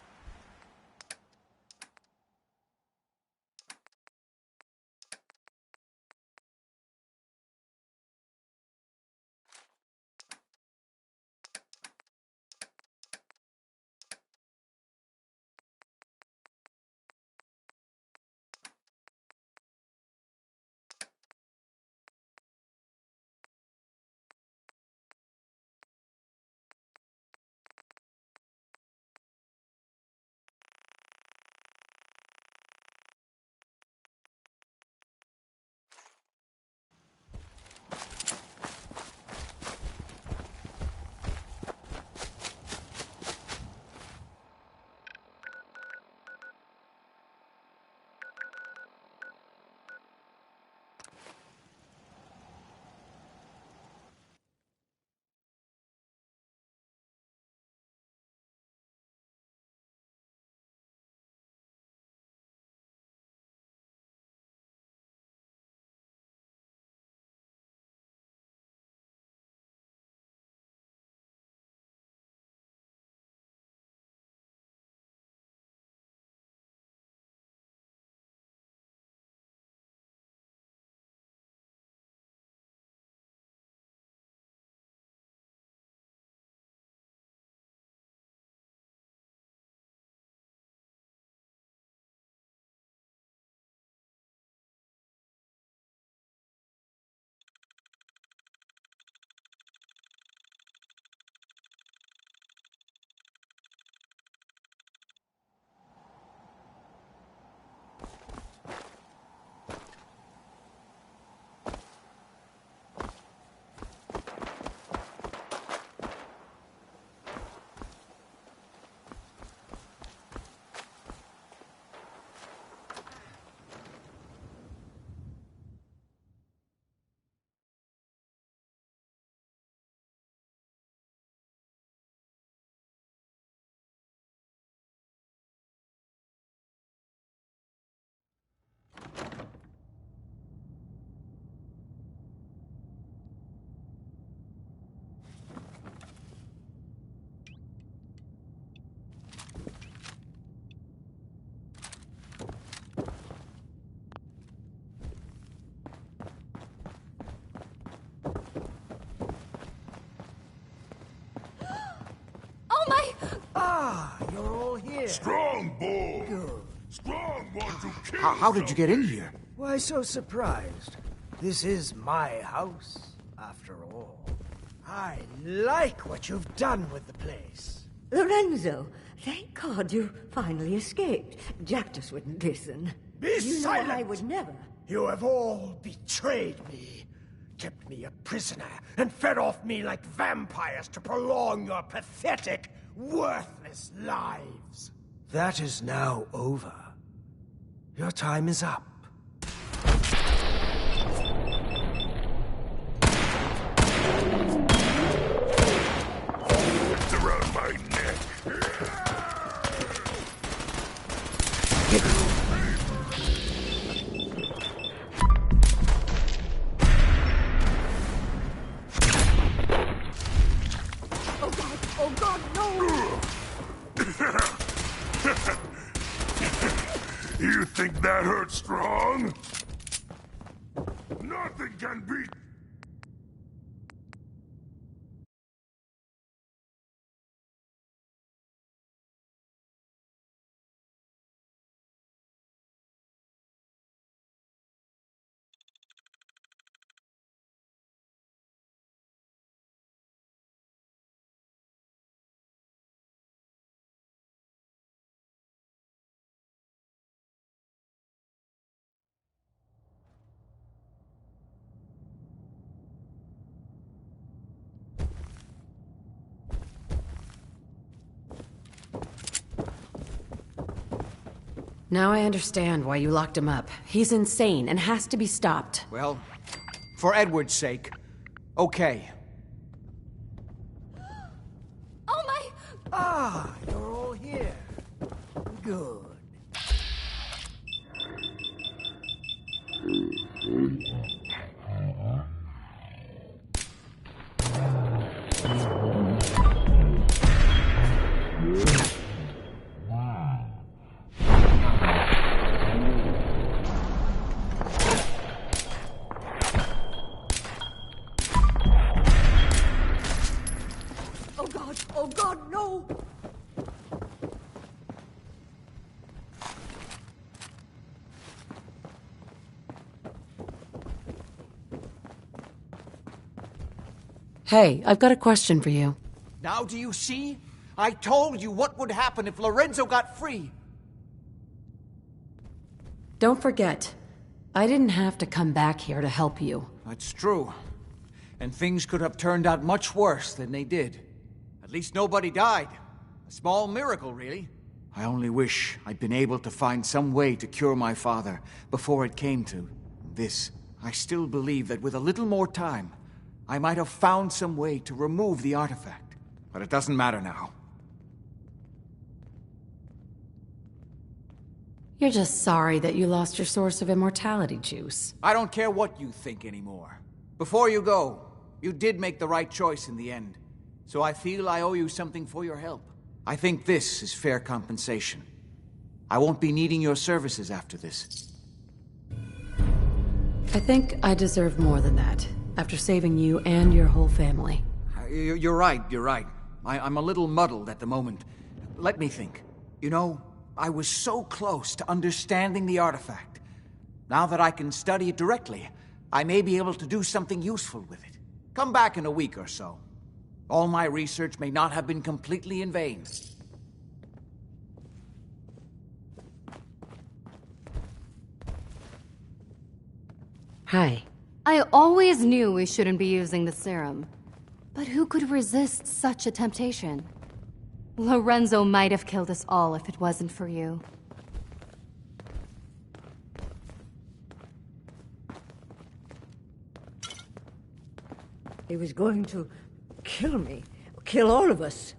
You're all here. Strong boy. Good. Strong want to kill. How did you get in here? Why so surprised? This is my house, after all. I like what you've done with the place. Lorenzo, thank God you finally escaped. Jack just wouldn't listen. Be you silent! know I would never. You have all betrayed me. Kept me a prisoner and fed off me like vampires to prolong your pathetic, worthless lives. That is now over. Your time is up. It's around my neck. Oh God, no! You think that hurts strong? Nothing can beat. Now I understand why you locked him up. He's insane and has to be stopped. Well, for Edward's sake, okay. Oh my! Ah, you're all here. Good. Oh, God, no! Hey, I've got a question for you. Now do you see? I told you what would happen if Lorenzo got free. Don't forget, I didn't have to come back here to help you. That's true. And things could have turned out much worse than they did. At least nobody died. A small miracle, really. I only wish I'd been able to find some way to cure my father before it came to this. I still believe that with a little more time, I might have found some way to remove the artifact. But it doesn't matter now. You're just sorry that you lost your source of immortality juice. I don't care what you think anymore. Before you go, you did make the right choice in the end. So I feel I owe you something for your help. I think this is fair compensation. I won't be needing your services after this. I think I deserve more than that, after saving you and your whole family. You're right. I'm a little muddled at the moment. Let me think. You know, I was so close to understanding the artifact. Now that I can study it directly, I may be able to do something useful with it. Come back in a week or so. All my research may not have been completely in vain. Hi. I always knew we shouldn't be using the serum. But who could resist such a temptation? Lorenzo might have killed us all if it wasn't for you. He was going to kill me. Kill all of us.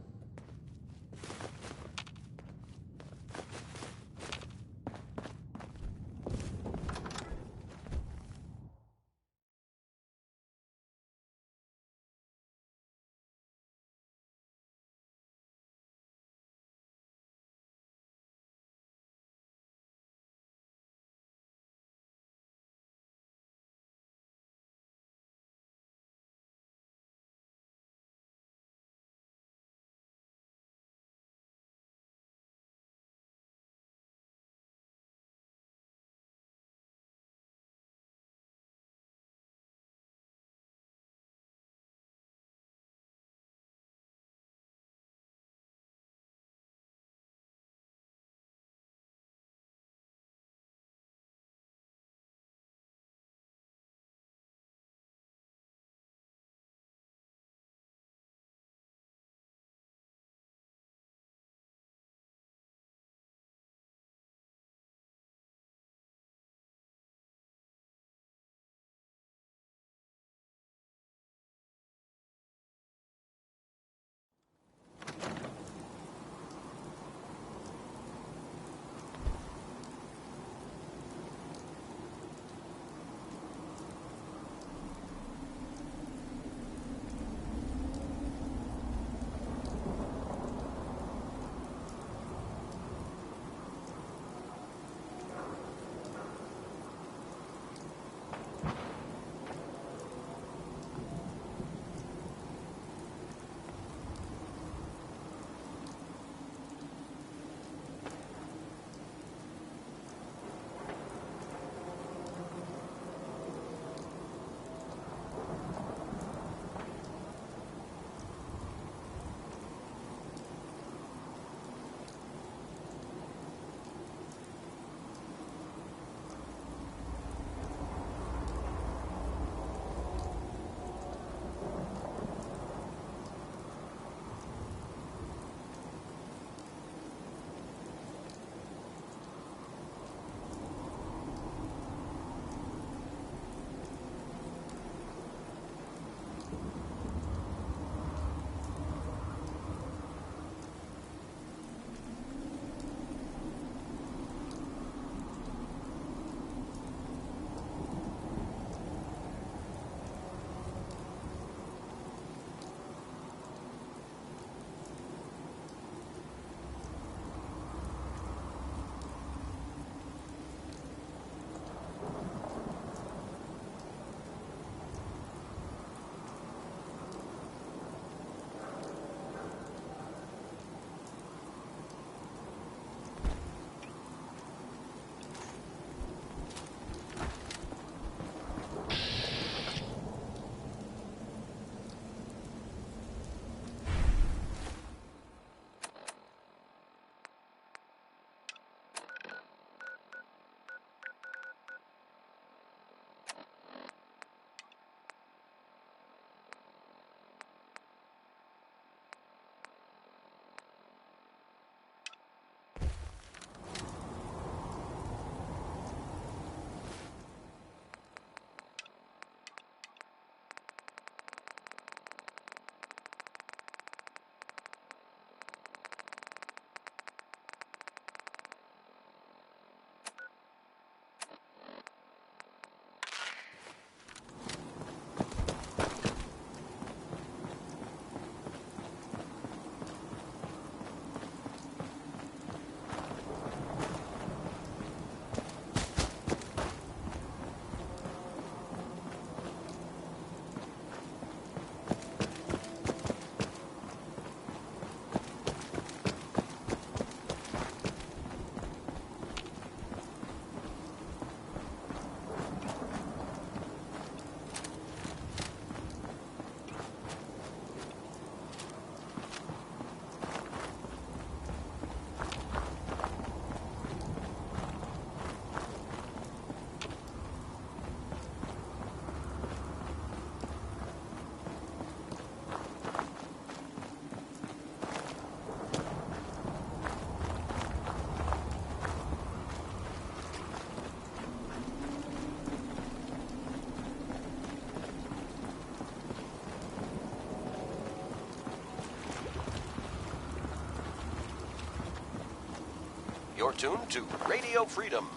You're tuned to Radio Freedom.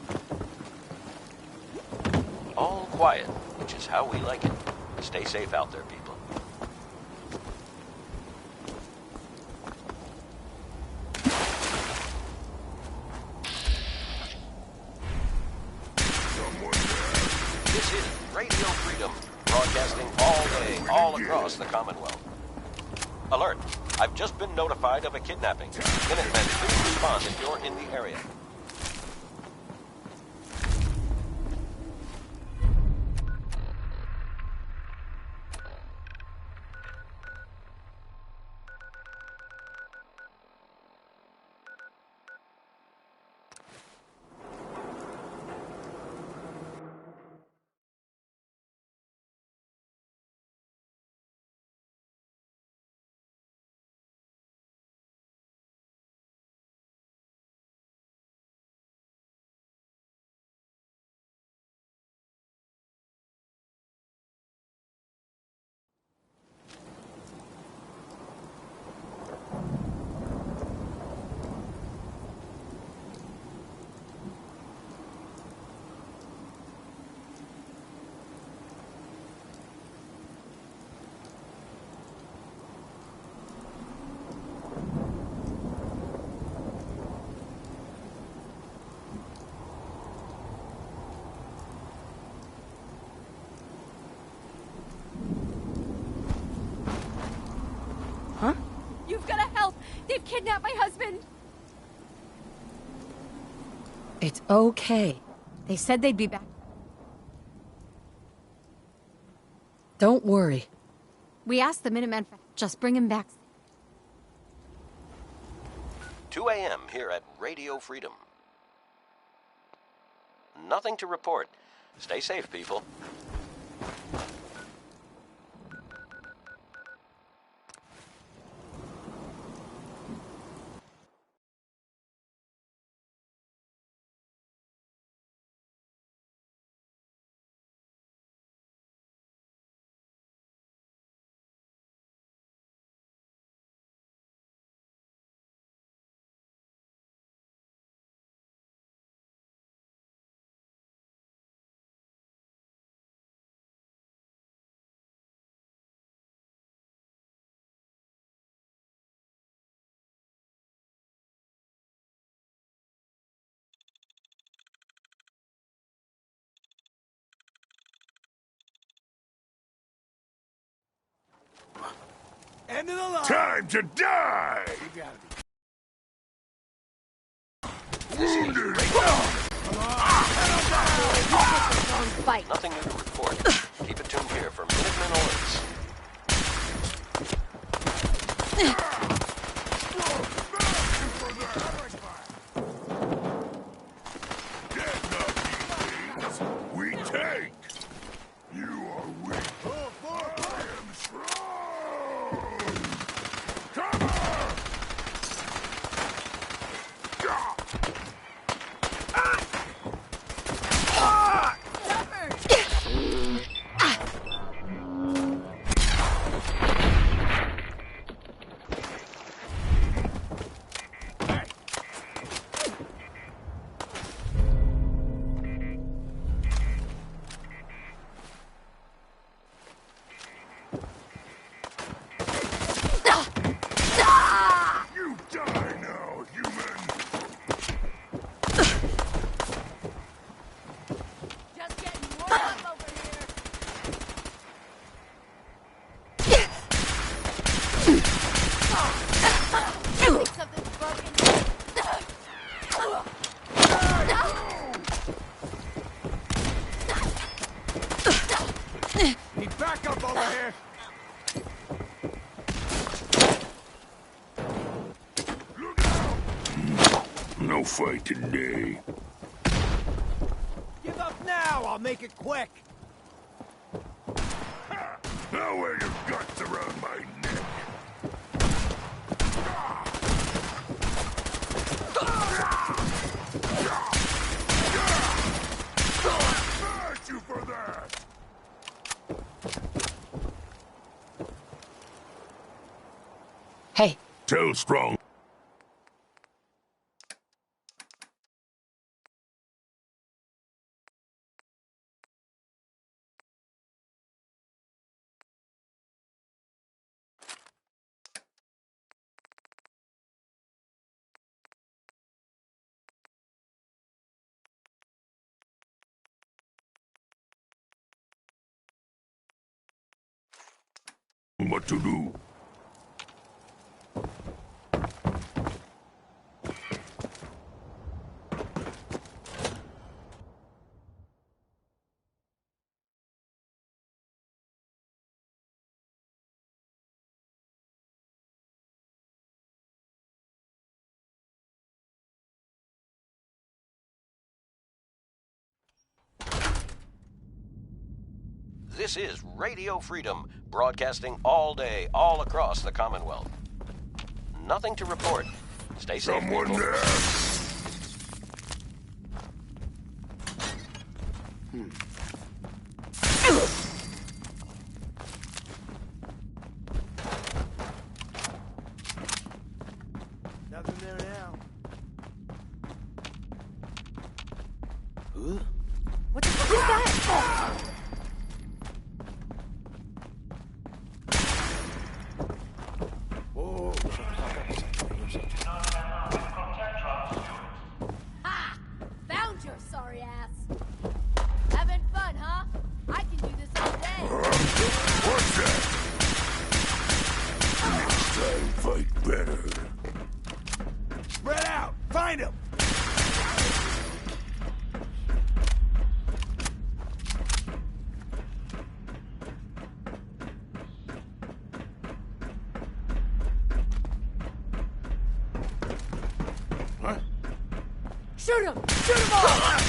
All quiet, which is how we like it. Stay safe out there, people. This is Radio Freedom, broadcasting all day, all across the Commonwealth. Alert! I've just been notified of a kidnapping. Minutemen, please respond if you're in the area. You've got to help! They've kidnapped my husband! It's okay. They said they'd be back. Don't worry. We asked the Minutemen, just bring him back. 2 a.m. here at Radio Freedom. Nothing to report. Stay safe, people. End of the line. Time to die! You gotta be. Wounded! Fight. Nothing new to report. Keep it tuned here for Minutemen alerts. We take! You are weak. I am strong! Cover! You die now, human! Just getting warmed up over here. Something's broken. Need backup over here! No fight today. Give up now! I'll make it quick! Now wear your guts around my neck. Thank you for that! Hey. Tell Strong What to do? This is Radio Freedom, broadcasting all day, all across the Commonwealth. Nothing to report. Stay safe, Someone people. there! Nothing there now. What the fuck is that? Whoa. Ha! Found your sorry ass. Having fun, huh? I can do this all day. What's that? Next time, fight better. Spread out! Find him! Shoot him! Shoot him all!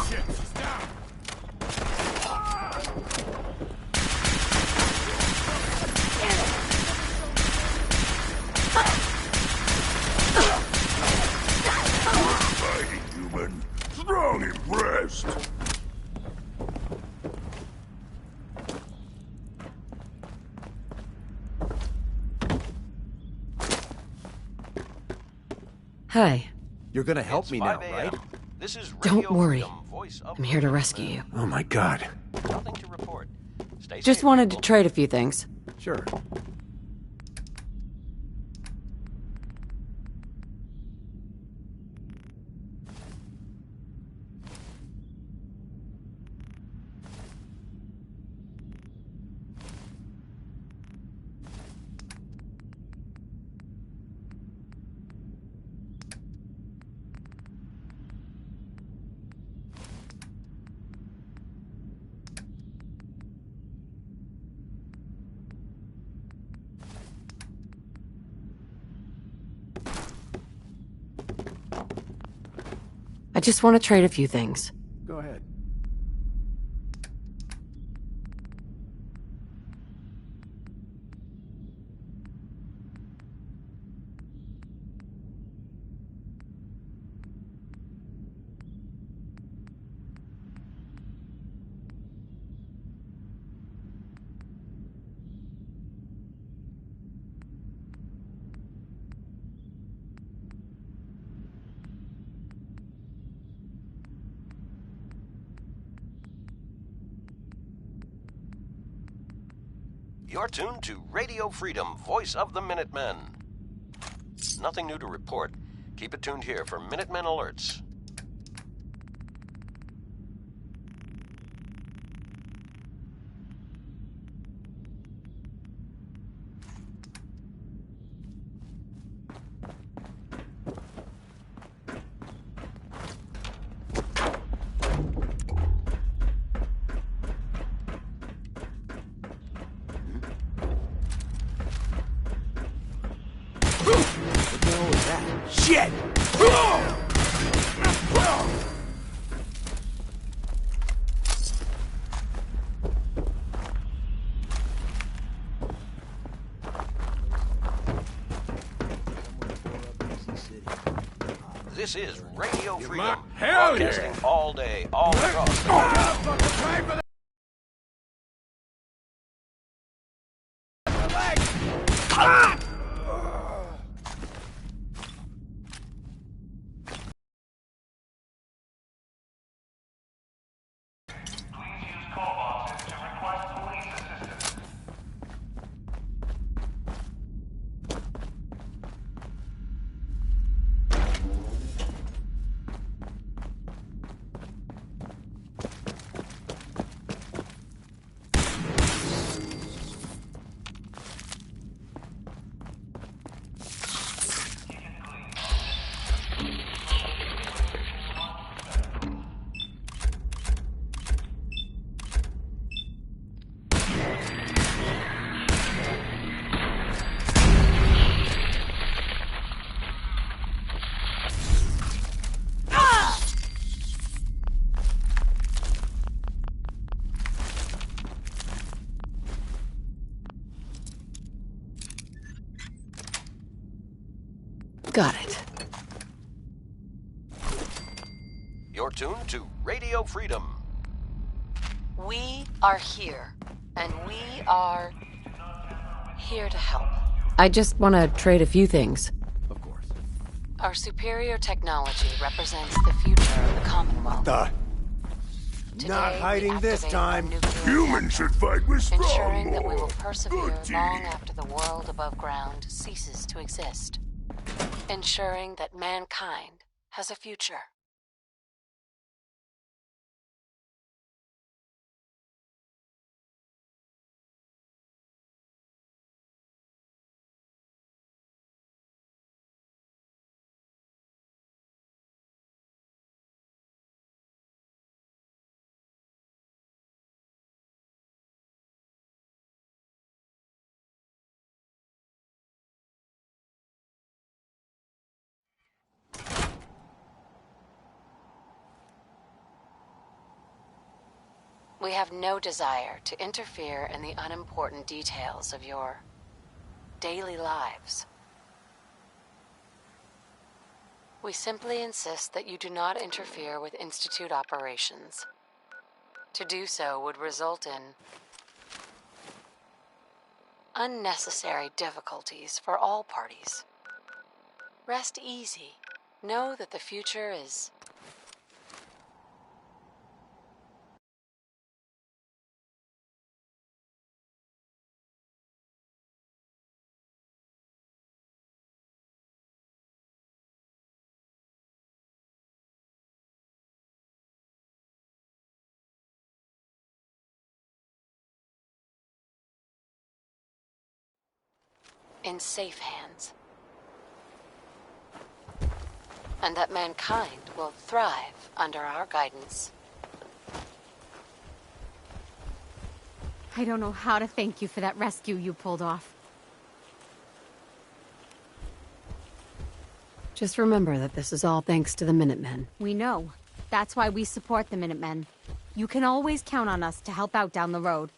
Shit, she's down. Fighting human. Strong impressed. Hi. You're gonna help me now, 5 right? a.m. This is Don't Radio worry. Freedom, voice of I'm here to rescue you. Oh my god. Nothing to report. Stay Just safe, wanted to people. trade a few things. Sure. I just want to trade a few things. Go ahead. You're tuned to Radio Freedom, voice of the Minutemen. Nothing new to report. Keep it tuned here for Minutemen alerts. What the hell was that? Shit! This is Radio Freedom, hell yeah. broadcasting all day, all across the Got it. You're tuned to Radio Freedom. We are here, and we are here to help. I just want to trade a few things. Of course. Our superior technology represents the future of the Commonwealth. Today, Not hiding we this activate time. our nuclear Humans should fight with strong ensuring that we will more. persevere Good long team. after the world above ground ceases to exist. Ensuring that mankind has a future. We have no desire to interfere in the unimportant details of your daily lives. We simply insist that you do not interfere with Institute operations. To do so would result in unnecessary difficulties for all parties. Rest easy. Know that the future is in safe hands. And that mankind will thrive under our guidance. I don't know how to thank you for that rescue you pulled off. Just remember that this is all thanks to the Minutemen. We know. That's why we support the Minutemen. You can always count on us to help out down the road.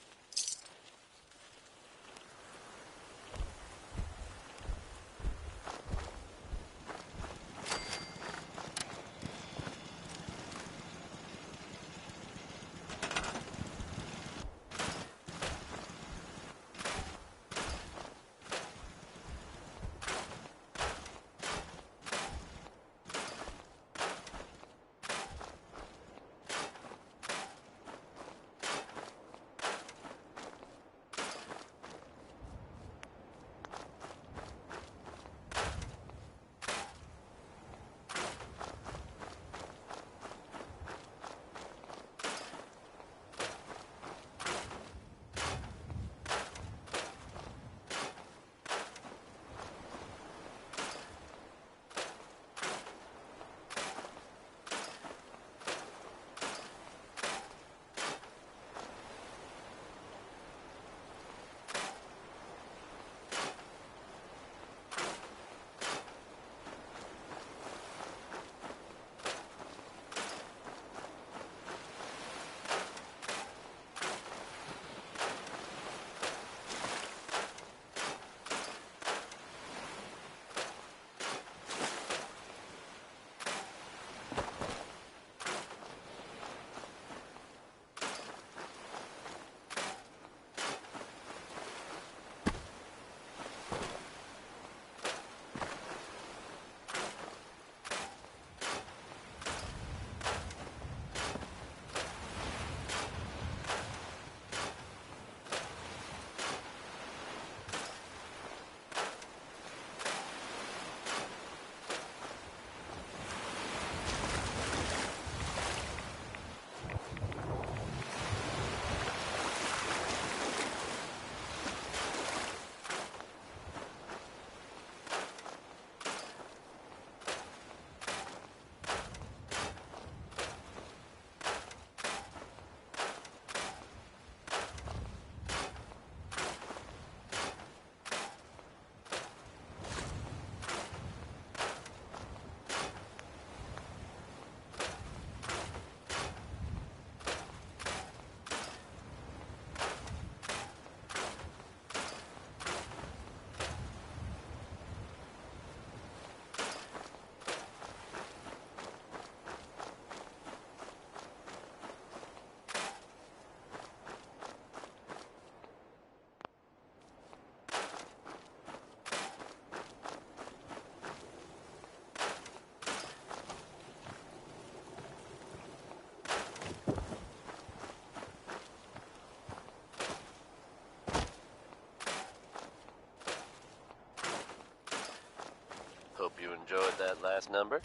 enjoyed that last number.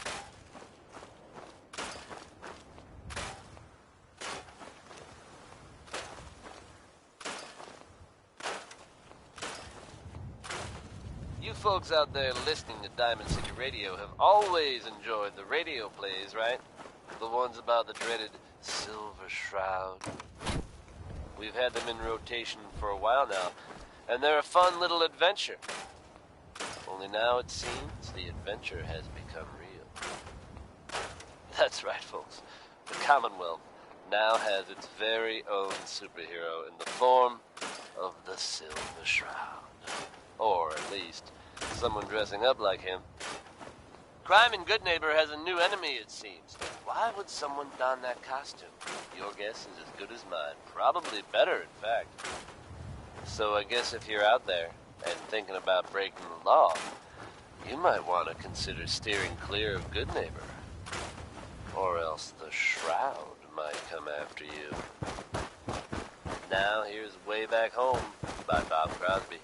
You folks out there listening to Diamond City Radio have always enjoyed the radio plays, right? The ones about the dreaded Silver Shroud. We've had them in rotation for a while now, and they're a fun little adventure. Only now it seems the adventure has become real. That's right, folks. The Commonwealth now has its very own superhero in the form of the Silver Shroud. Or, at least, someone dressing up like him. Crime in Goodneighbor has a new enemy, it seems. Why would someone don that costume? Your guess is as good as mine. Probably better, in fact. So I guess if you're out there and thinking about breaking the law, you might want to consider steering clear of Goodneighbor. Or else the Shroud might come after you. Now here's Way Back Home by Bob Crosby.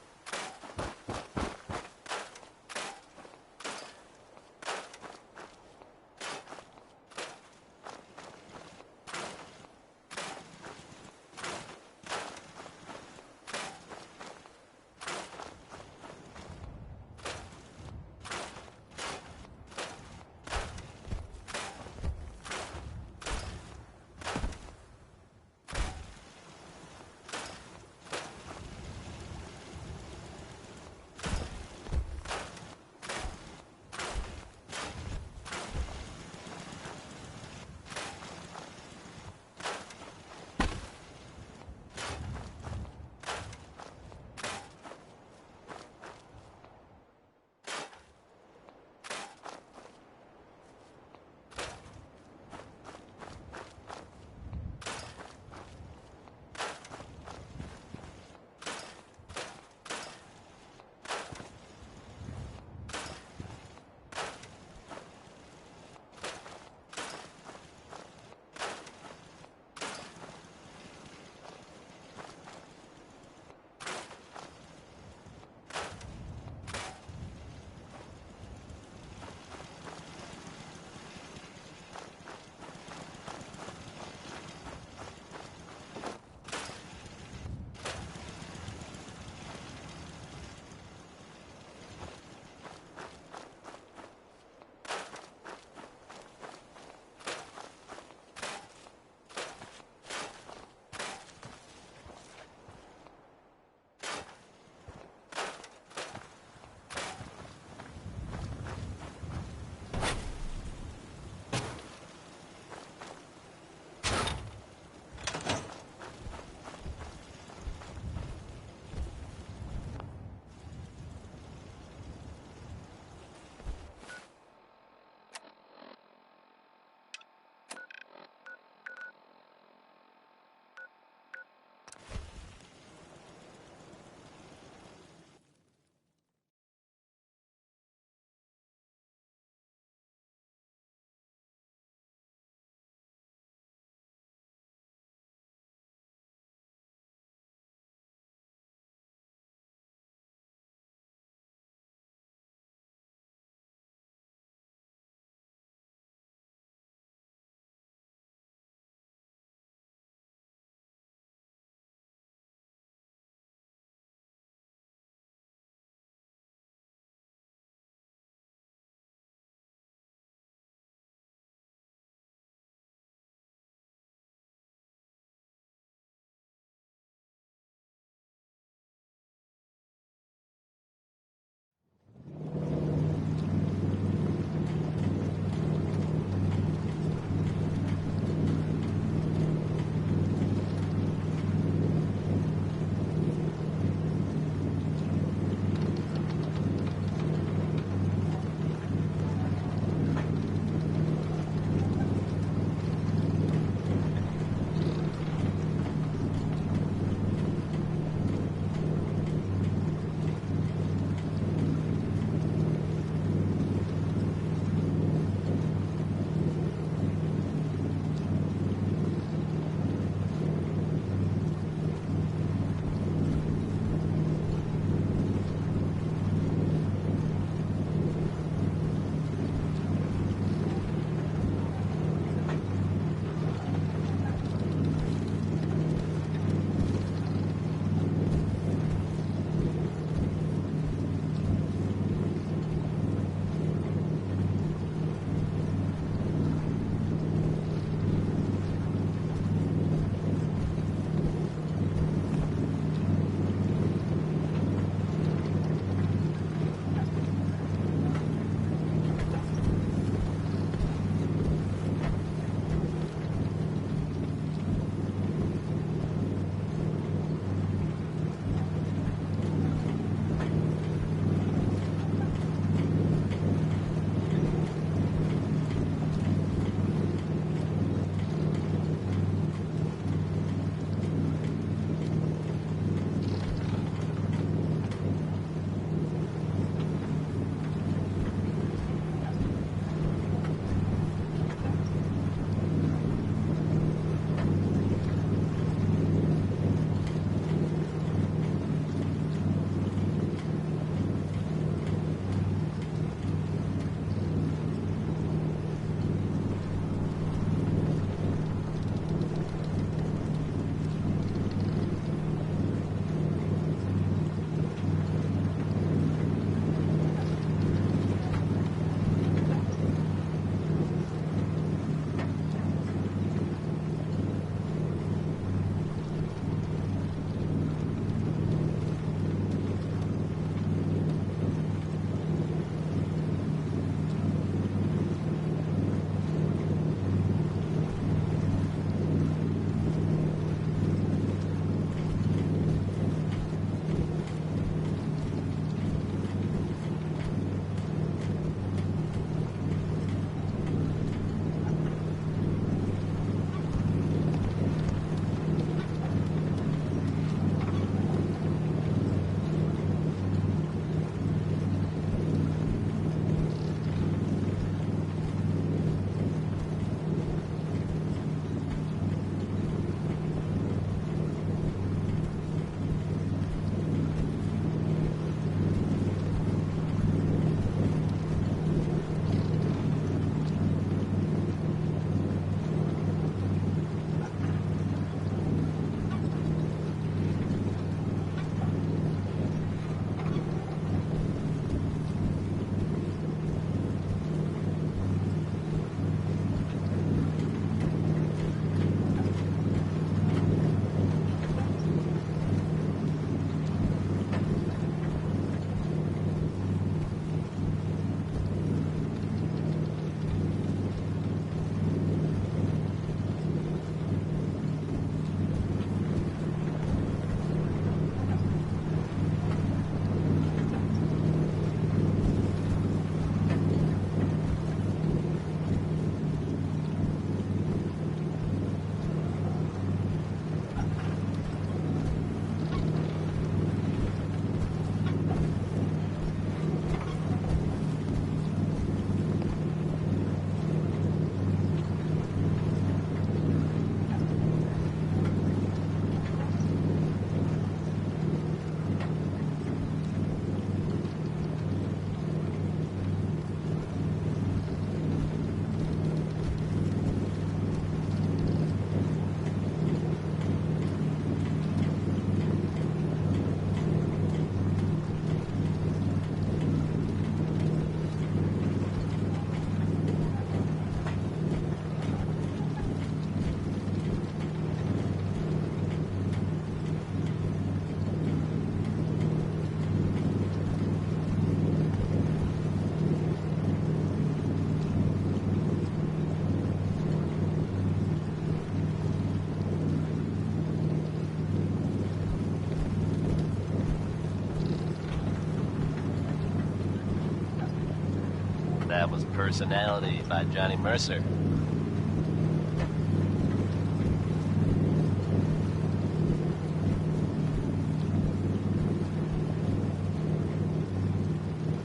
that was Personality by Johnny Mercer.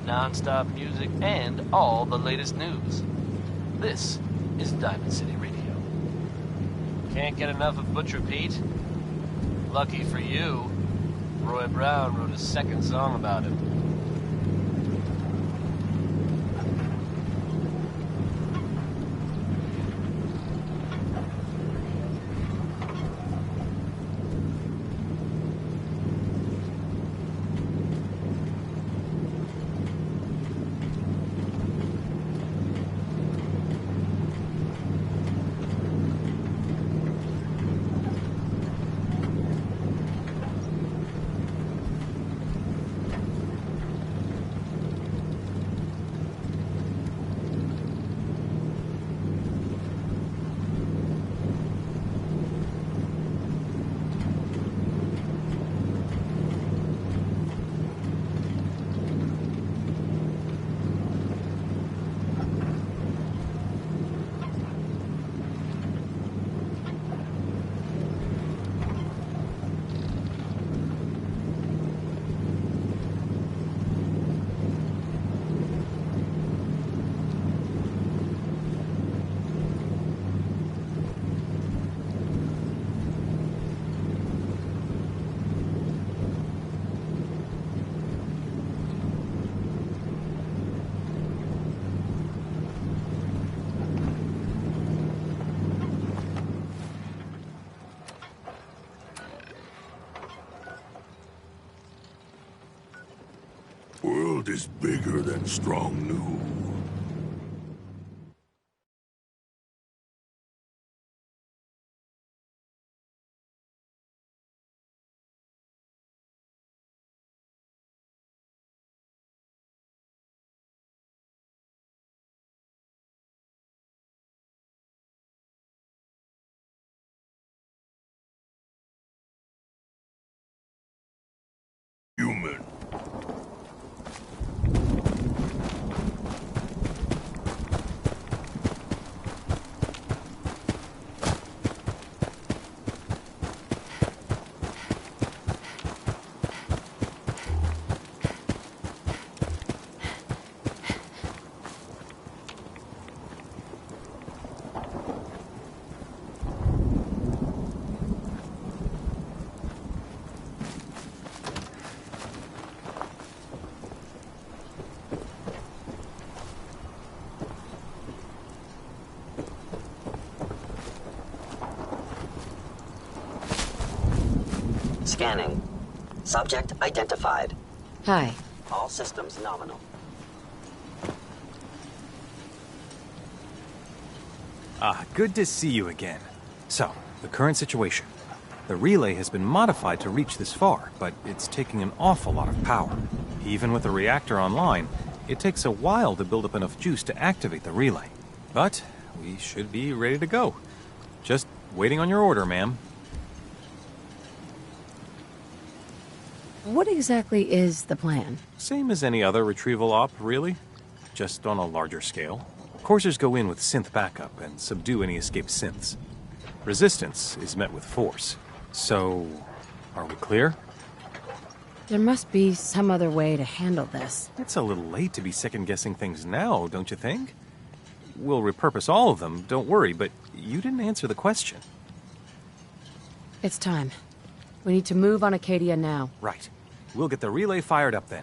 Non-stop music and all the latest news. This is Diamond City Radio. Can't get enough of Butcher Pete? Lucky for you, Roy Brown wrote a second song about him. World is bigger than Strong knew. Human. Scanning. Subject identified. Hi. All systems nominal. Good to see you again. So, the current situation. The relay has been modified to reach this far, but it's taking an awful lot of power. Even with the reactor online, it takes a while to build up enough juice to activate the relay. But we should be ready to go. Just waiting on your order, ma'am. What exactly is the plan? Same as any other retrieval op, really. Just on a larger scale. Coursers go in with synth backup and subdue any escaped synths. Resistance is met with force. So, are we clear? There must be some other way to handle this. It's a little late to be second-guessing things now, don't you think? We'll repurpose all of them, don't worry, but you didn't answer the question. It's time. We need to move on Acadia now. Right. We'll get the relay fired up then.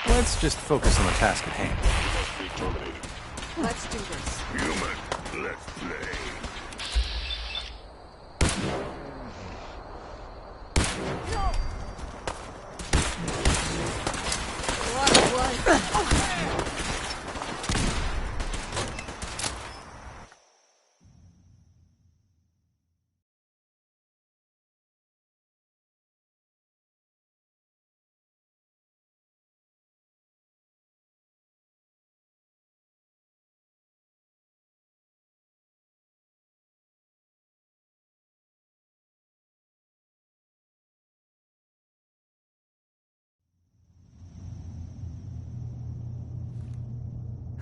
Let's just focus on the task at hand. Let's do this. Human, let's play. What?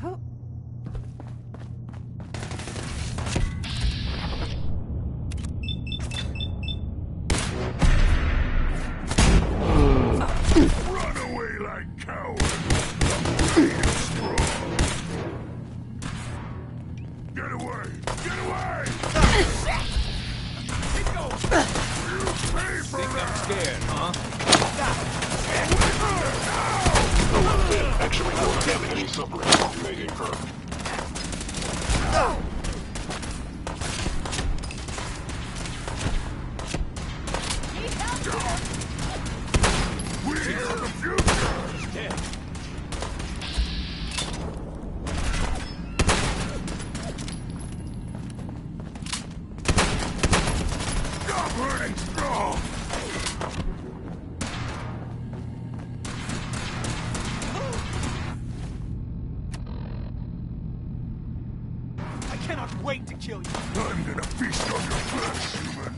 Run away like cowards. Strong. Get away! Get away! You pay for Think I'm scared, huh? Actually, don't have any suffering from making her. We are the future! Dead. Stop hurting Strong! I cannot wait to kill you. I'm gonna feast on your flesh, human.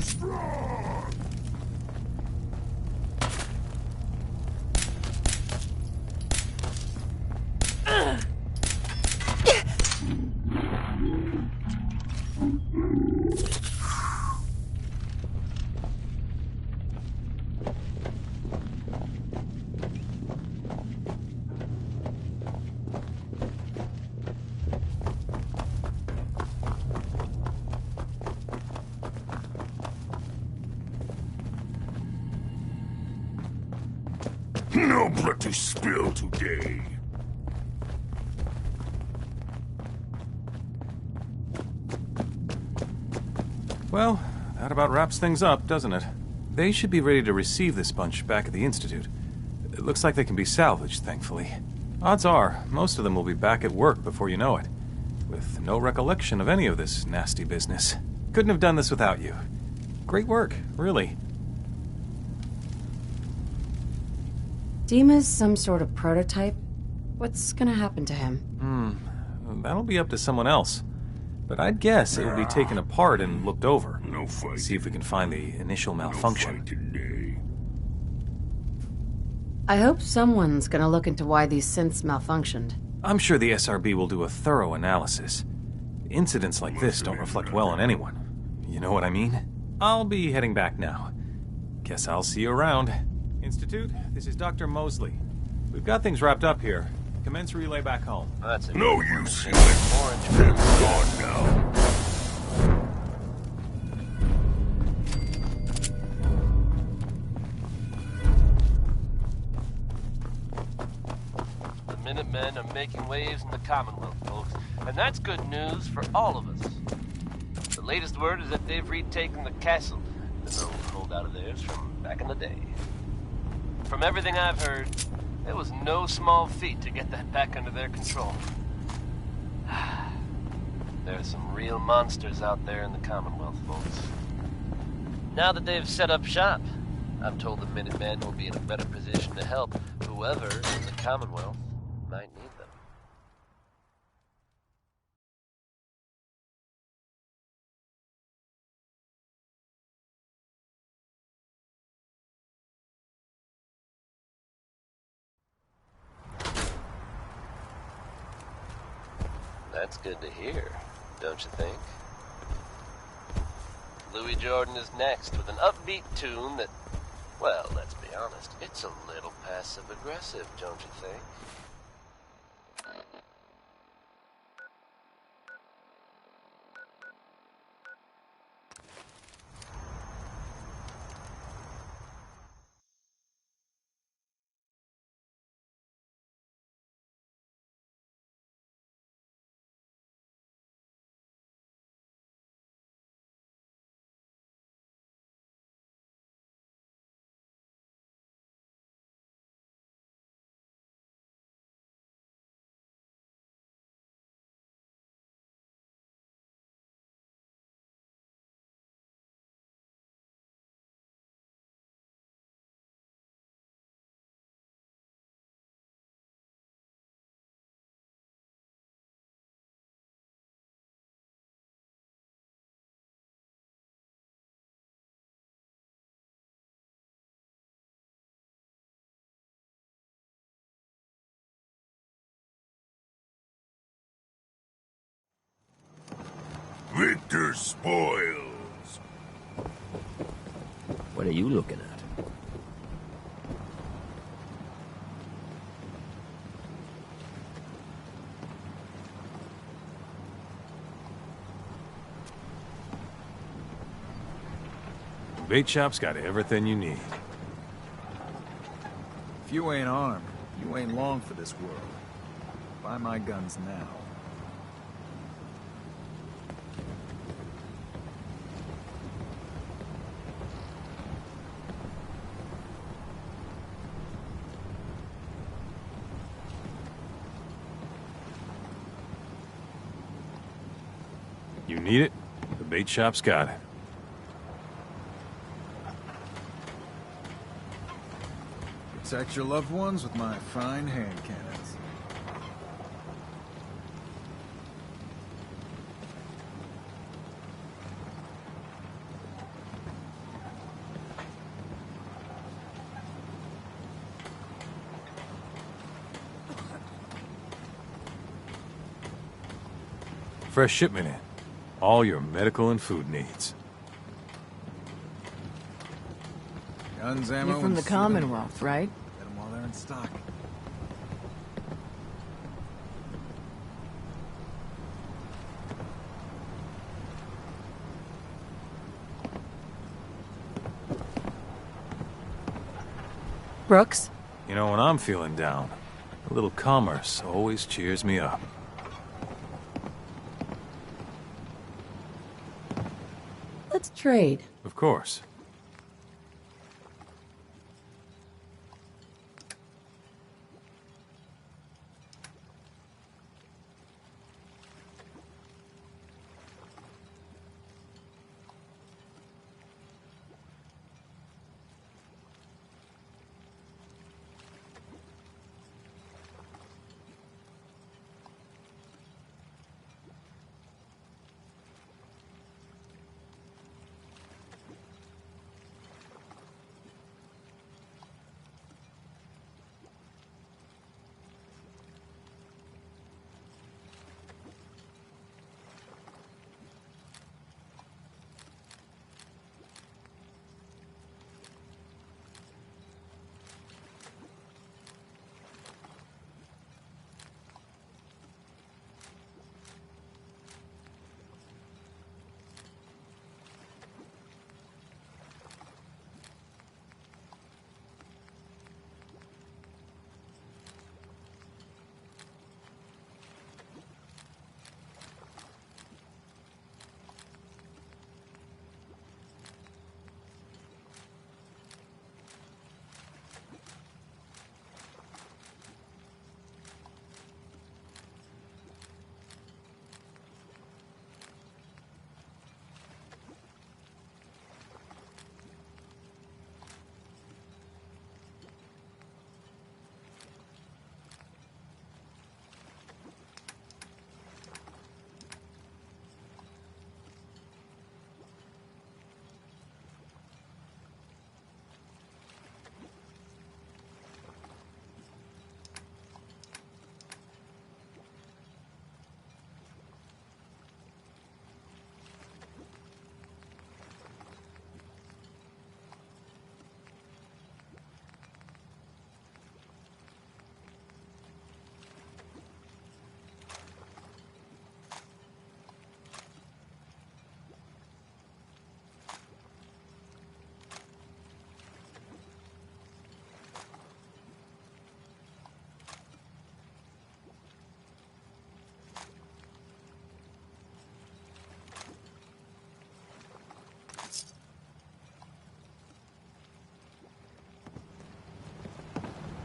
Strong! No blood to spill today. Well, that about wraps things up, doesn't it? They should be ready to receive this bunch back at the Institute. It looks like they can be salvaged, thankfully. Odds are, most of them will be back at work before you know it, with no recollection of any of this nasty business. Couldn't have done this without you. Great work, really. Dima's some sort of prototype. What's gonna happen to him? That'll be up to someone else. But I'd guess it will be taken apart and looked over. No fight. See if we can find the initial malfunction. No fight today. I hope someone's gonna look into why these synths malfunctioned. I'm sure the SRB will do a thorough analysis. Incidents like this don't reflect well on anyone. You know what I mean? I'll be heading back now. Guess I'll see you around. Institute, this is Dr. Mosley. We've got things wrapped up here. Commence relay back home. That's it. No use, human. Orange. They're gone now. The Minutemen are making waves in the Commonwealth, folks. And that's good news for all of us. The latest word is that they've retaken the castle, an old holdout of theirs from back in the day. From everything I've heard, it was no small feat to get that back under their control. There are some real monsters out there in the Commonwealth, folks. Now that they've set up shop, I'm told the Minutemen will be in a better position to help whoever in the Commonwealth might need them. That's good to hear, don't you think? Louis Jordan is next with an upbeat tune that, well, let's be honest, it's a little passive-aggressive, don't you think? After spoils. What are you looking at? The bait shop's got everything you need. If you ain't armed, you ain't long for this world. Buy my guns now. You need it? The bait shop's got it. Protect your loved ones with my fine hand cannons. Fresh shipment in. All your medical and food needs. Guns, ammo, You're from the Commonwealth, right? Get them while they're in stock. Brooks? You know, when I'm feeling down, a little commerce always cheers me up. Let's trade. Of course.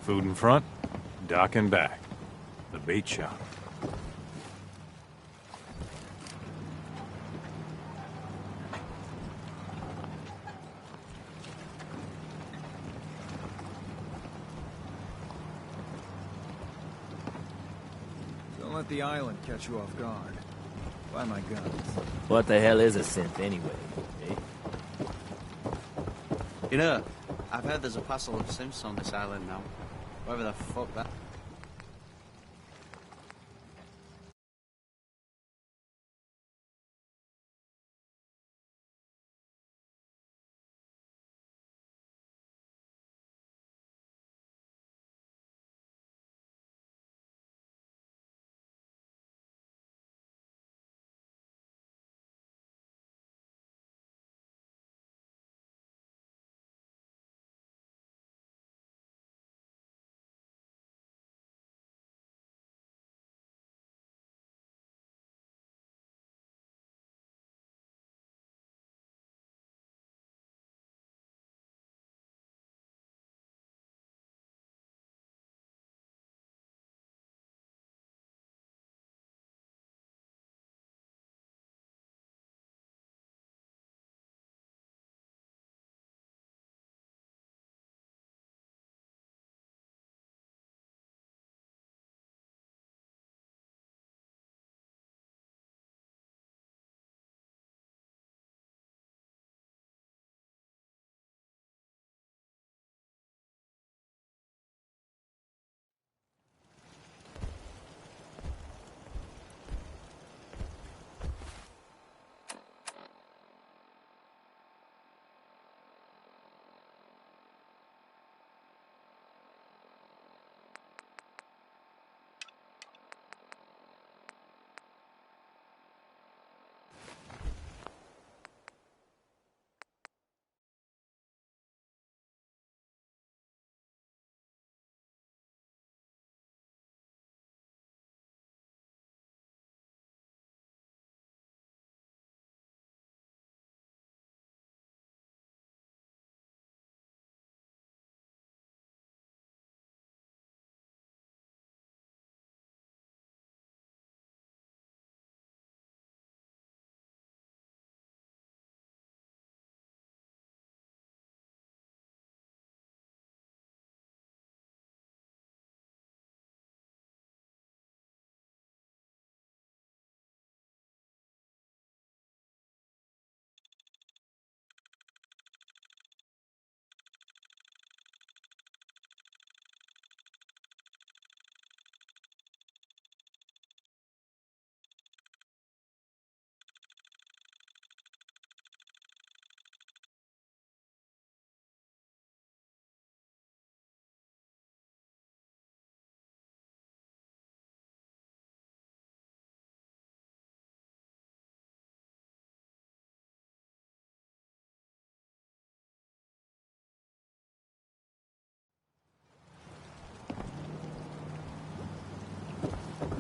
Food in front, dock in back. The bait shop. Don't let the island catch you off guard. Buy my guns. What the hell is a synth anyway, eh? You know, I've heard there's a parcel of Sims on this island now. Whatever the fuck that...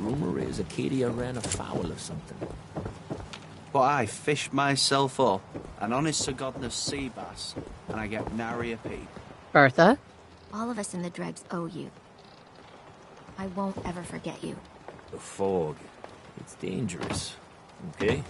Rumor is Acadia ran afoul of something. But I fished myself up an honest to goodness sea bass, and I get nary a peep. Bertha? All of us in the dregs owe you. I won't ever forget you. The fog. It's dangerous. Okay?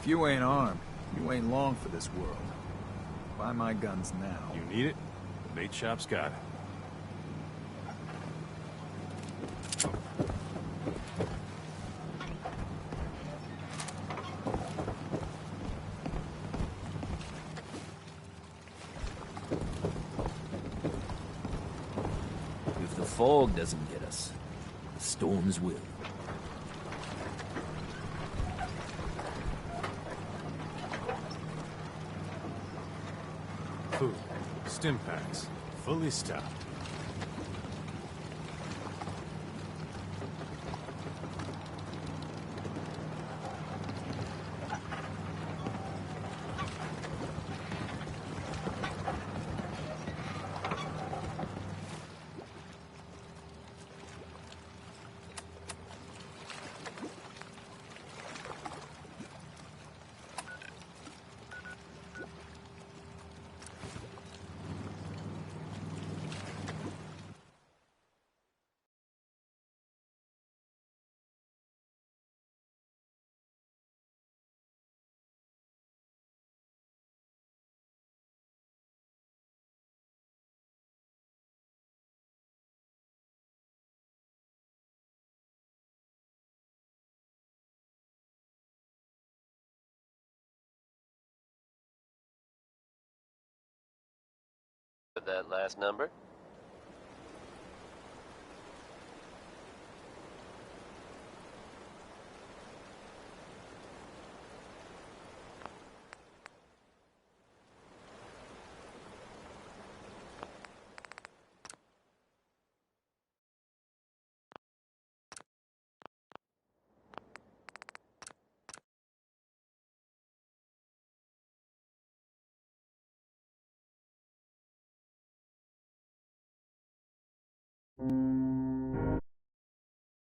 If you ain't armed, you ain't long for this world. Buy my guns now. You need it? The bait shop's got it. If the fog doesn't get us, the storms will. Food. Stim packs. Fully stocked. That last number?